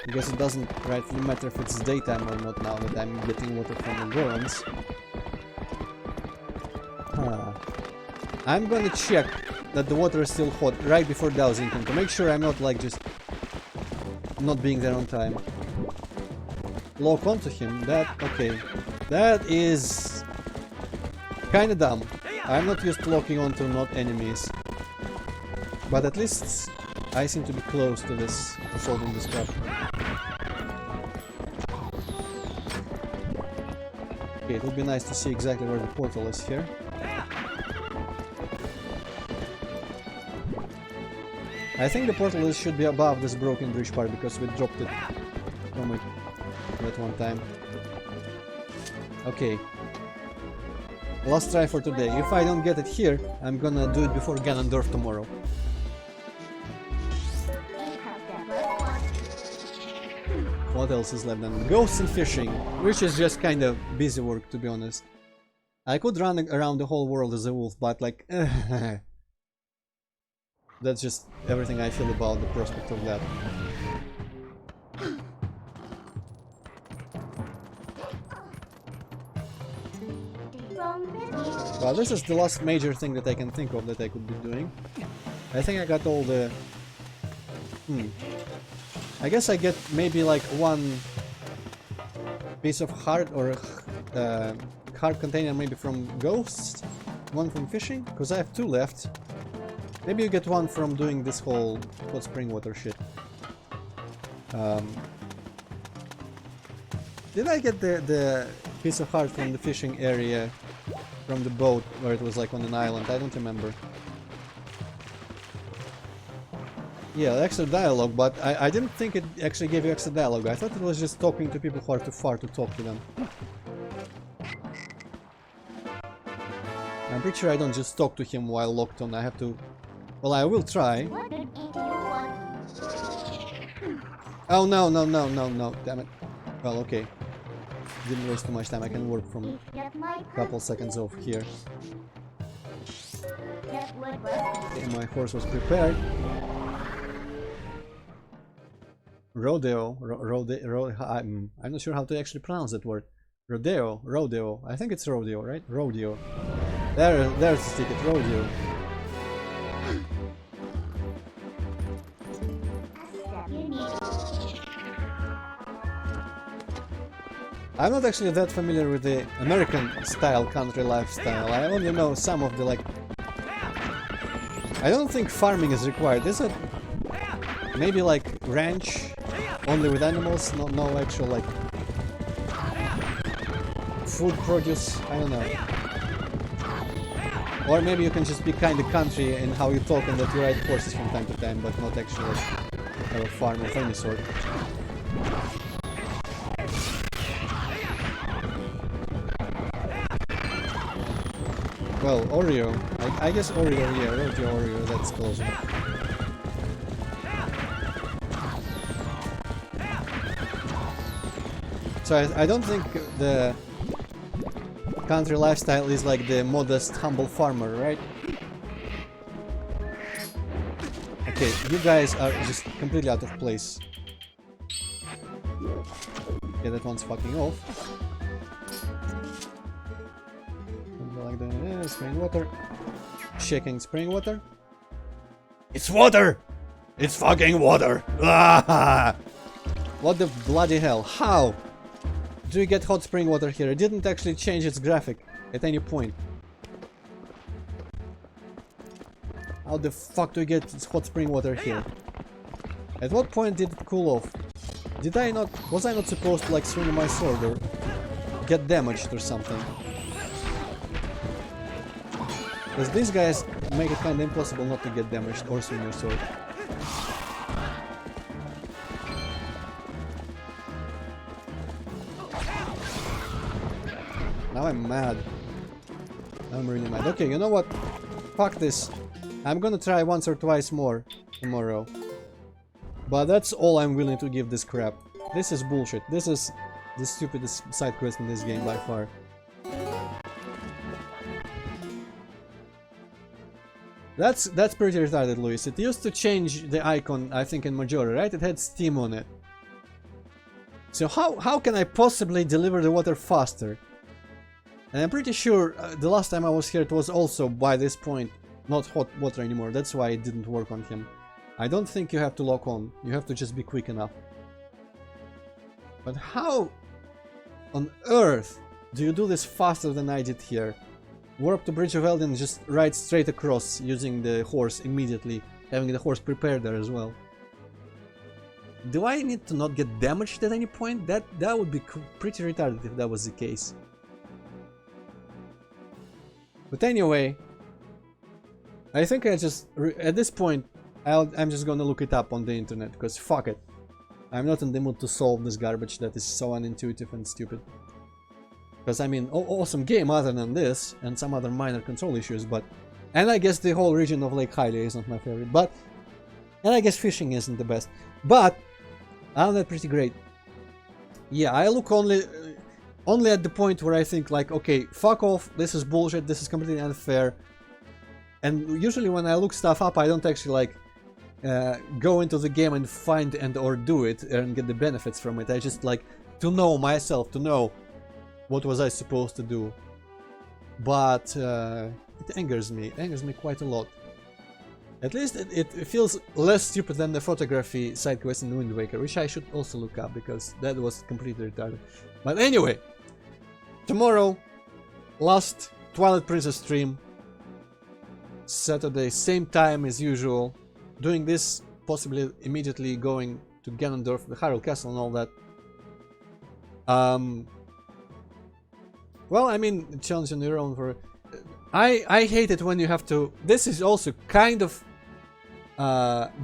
Because it doesn't rightfully matter if it's daytime or not now that I'm getting water from the Gorons. I'm gonna check that the water is still hot right before dousing him to make sure I'm not like just not being there on time. Lock onto him, okay. That is kinda dumb. I'm not used to locking onto not enemies. But at least I seem to be close to this, to solving this problem. Okay, it would be nice to see exactly where the portal is here. I think the portal should be above this broken bridge part because we dropped it from it at one time. Okay. Last try for today. If I don't get it here, I'm gonna do it before Ganondorf tomorrow. What else is left then? Ghosts and fishing, which is just kind of busy work to be honest. I could run around the whole world as a wolf, but like... that's just everything I feel about the prospect of that. Well, this is the last major thing that I can think of that I could be doing. I think I got all the... I guess I get maybe like one piece of heart or heart container maybe from ghosts, one from fishing, because I have 2 left. Maybe you get one from doing this whole hot spring water shit. Did I get the piece of heart from the fishing area from the boat where it was like on an island? I don't remember. Yeah, extra dialogue, but I didn't think it actually gave you extra dialogue. I thought it was just talking to people who are too far to talk to them. I'm pretty sure I don't just talk to him while locked on. I have to... Well, I will try. What do you want? Oh, no, no, no, no, no. Damn it. Well, okay. Didn't waste too much time. I can work from Get my a couple seconds off here. Get what was Okay, my horse was prepared. Rodeo, I'm not sure how to actually pronounce that word. Rodeo. I think it's rodeo, right? Rodeo. There's the ticket, rodeo. you need? I'm not actually that familiar with the American style country lifestyle. I only know some of the like... I don't think farming is required, is it? Maybe like ranch, only with animals, no actual like food produce, I don't know. Or maybe you can just be kind of country in how you talk and that you ride horses from time to time, but not actually have a farm of any sort. Well, Oreo. I guess Oreo, yeah, Oreo, that's close enough. So I don't think the country lifestyle is like the modest, humble farmer, right? Okay, you guys are just completely out of place. Okay, that one's fucking off. Like the spring water. Shaking spring water. It's water! It's fucking water! Ah! What the bloody hell? How do you get hot spring water here? It didn't actually change its graphic at any point. How the fuck do you get hot spring water here? At what point did it cool off? Did I not... Was I not supposed to like swing my sword or get damaged or something? Because these guys make it kinda impossible not to get damaged or swing your sword. Now I'm mad. I'm really mad. Okay, you know what? Fuck this. I'm gonna try once or twice more tomorrow. But that's all I'm willing to give this crap. This is bullshit. This is the stupidest side quest in this game by far. That's pretty retarded, Luis. It used to change the icon, I think, in Majora, right? It had Steam on it. So how can I possibly deliver the water faster? And I'm pretty sure the last time I was here it was also by this point not hot water anymore. That's why it didn't work on him. I don't think you have to lock on. You have to just be quick enough. But how on earth do you do this faster than I did here? Warp to Bridge of Elden, just ride straight across using the horse immediately, having the horse prepared there as well. Do I need to not get damaged at any point? That would be pretty retarded if that was the case. But anyway, I think I just, at this point, I'm just gonna look it up on the internet, because fuck it. I'm not in the mood to solve this garbage that is so unintuitive and stupid. Because I mean, awesome game other than this, and some other minor control issues, but... And I guess the whole region of Lake Hylia is not my favorite, but... And I guess fishing isn't the best, but... I'm not pretty great. Yeah, I look only at the point where I think like, okay, fuck off, this is bullshit, this is completely unfair. And usually when I look stuff up, I don't actually like... go into the game and find and or do it and get the benefits from it. I just like to know myself, to know what was I supposed to do. But it angers me quite a lot. At least it feels less stupid than the photography side quest in Wind Waker, which I should also look up because that was completely retarded. But anyway, tomorrow, last Twilight Princess stream, Saturday, same time as usual. Doing this, possibly immediately going to Ganondorf, the Hyrule Castle and all that. Well, I mean, challenge on your own for. I hate it when you have to. This is also kind of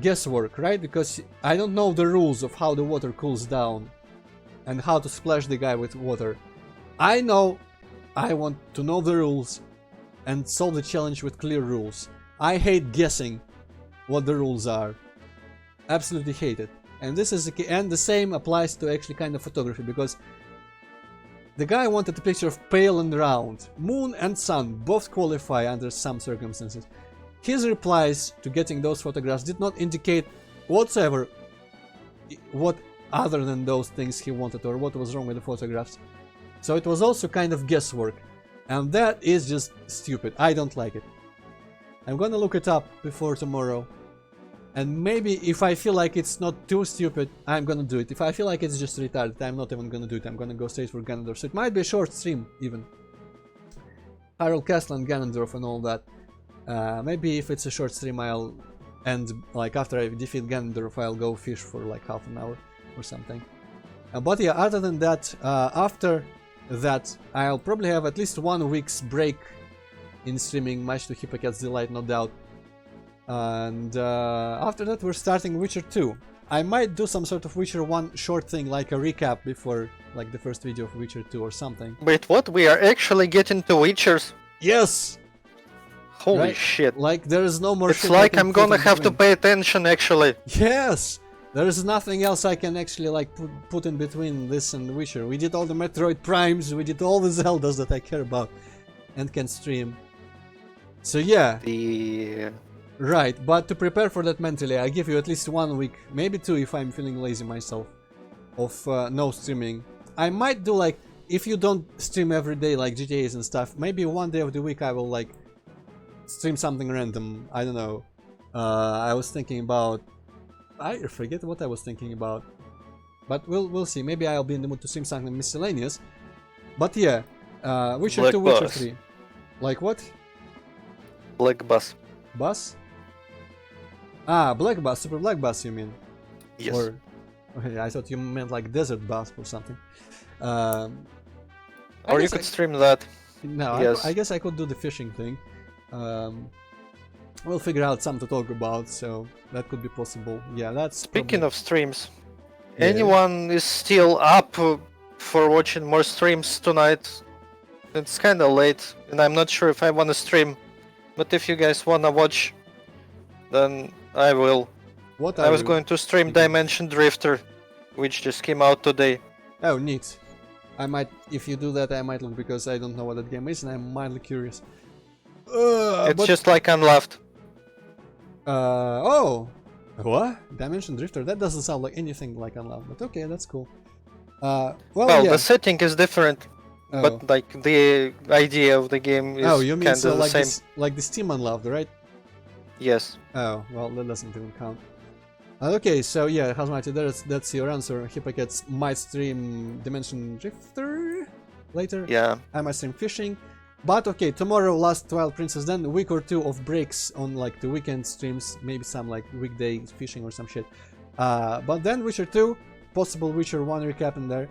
guesswork, right? Because I don't know the rules of how the water cools down and how to splash the guy with water. I know I want to know the rules and solve the challenge with clear rules. I hate guessing what the rules are. Absolutely hate it. And this is and the same applies to actually kind of photography, because the guy wanted a picture of pale and round. Moon and sun both qualify under some circumstances. His replies to getting those photographs did not indicate whatsoever what other than those things he wanted or what was wrong with the photographs. So it was also kind of guesswork. And that is just stupid. I don't like it. I'm gonna look it up before tomorrow. And maybe if I feel like it's not too stupid, I'm gonna do it. If I feel like it's just retarded, I'm not even gonna do it. I'm gonna go straight for Ganondorf. So it might be a short stream, even. Harold Castle and Ganondorf and all that. Maybe if it's a short stream, I'll end, like, after I defeat Ganondorf, I'll go fish for like half an hour or something. But yeah, other than that, after that, I'll probably have at least 1 week's break in streaming, much to Hippocat's delight, no doubt. And after that, we're starting Witcher 2. I might do some sort of Witcher 1 short thing, like a recap before, like, the first video of Witcher 2 or something. Wait, what? We are actually getting to Witchers? Yes! Holy Right? shit. Like, there is no more It's shit like I can I'm put gonna in have to between. pay attention, actually. Yes! There is nothing else I can actually, like, put in between this and Witcher. We did all the Metroid Primes, we did all the Zeldas that I care about and can stream. So yeah. Right, but to prepare for that mentally, I give you at least 1 week, maybe 2 if I'm feeling lazy myself, of no streaming. I might do, like, if you don't stream every day, like GTAs and stuff, maybe 1 day of the week I will, like, stream something random. I don't know. I was thinking about... I forget what I was thinking about. But we'll see. Maybe I'll be in the mood to stream something miscellaneous. But yeah, Witcher Black 2, Witcher Bus. 3. Like what? Black Bus. Bus? Ah, Black Bus, Super Black Bus, you mean? Yes. Or okay, I thought you meant like Desert Bus or something. I Or you guess could stream that. No, Yes. I guess I could do the fishing thing. We'll figure out something to talk about, so that could be possible. Yeah, that's Speaking of streams, Yeah. anyone is still up for watching more streams tonight? It's kinda late, and I'm not sure if I wanna stream. But if you guys wanna watch, then I will. What I are was you- going to stream thinking? Dimension Drifter, which just came out today. Oh, neat. I might, if you do that, I might look, because I don't know what that game is, and I'm mildly curious. It's But, just like Unloved. oh, what? Dimension Drifter? That doesn't sound like anything like Unloved, but okay, that's cool. Well, Well, yeah. the setting is different, Oh. but like the idea of the game is Oh, you mean kinda so the like same. this, like the Steam Unloved, right? Yes. Oh, well, that doesn't even count. Okay, so yeah, Hazmati, that's your answer. Hippocats might stream Dimension Drifter later. Yeah. I might stream fishing. But okay, tomorrow, last Twilight Princess, then a week or 2 of breaks on like the weekend streams, maybe some like weekday fishing or some shit. But then Witcher 2, possible Witcher 1 recap in there.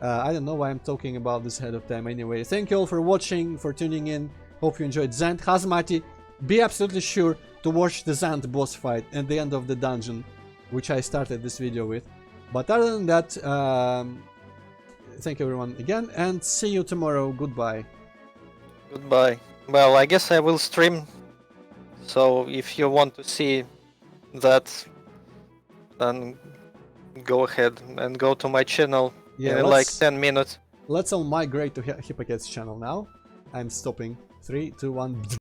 I don't know why I'm talking about this ahead of time anyway. Thank you all for watching, for tuning in. Hope you enjoyed Zant. Hazmati, be absolutely sure to watch the Zant boss fight at the end of the dungeon, which I started this video with. But other than that, thank you everyone again, and see you tomorrow. Goodbye. Goodbye. Well, I guess I will stream. So if you want to see that, then go ahead and go to my channel Yeah, in like 10 minutes. let's all migrate to Hippocats channel now. I'm stopping. 3, 2, 1.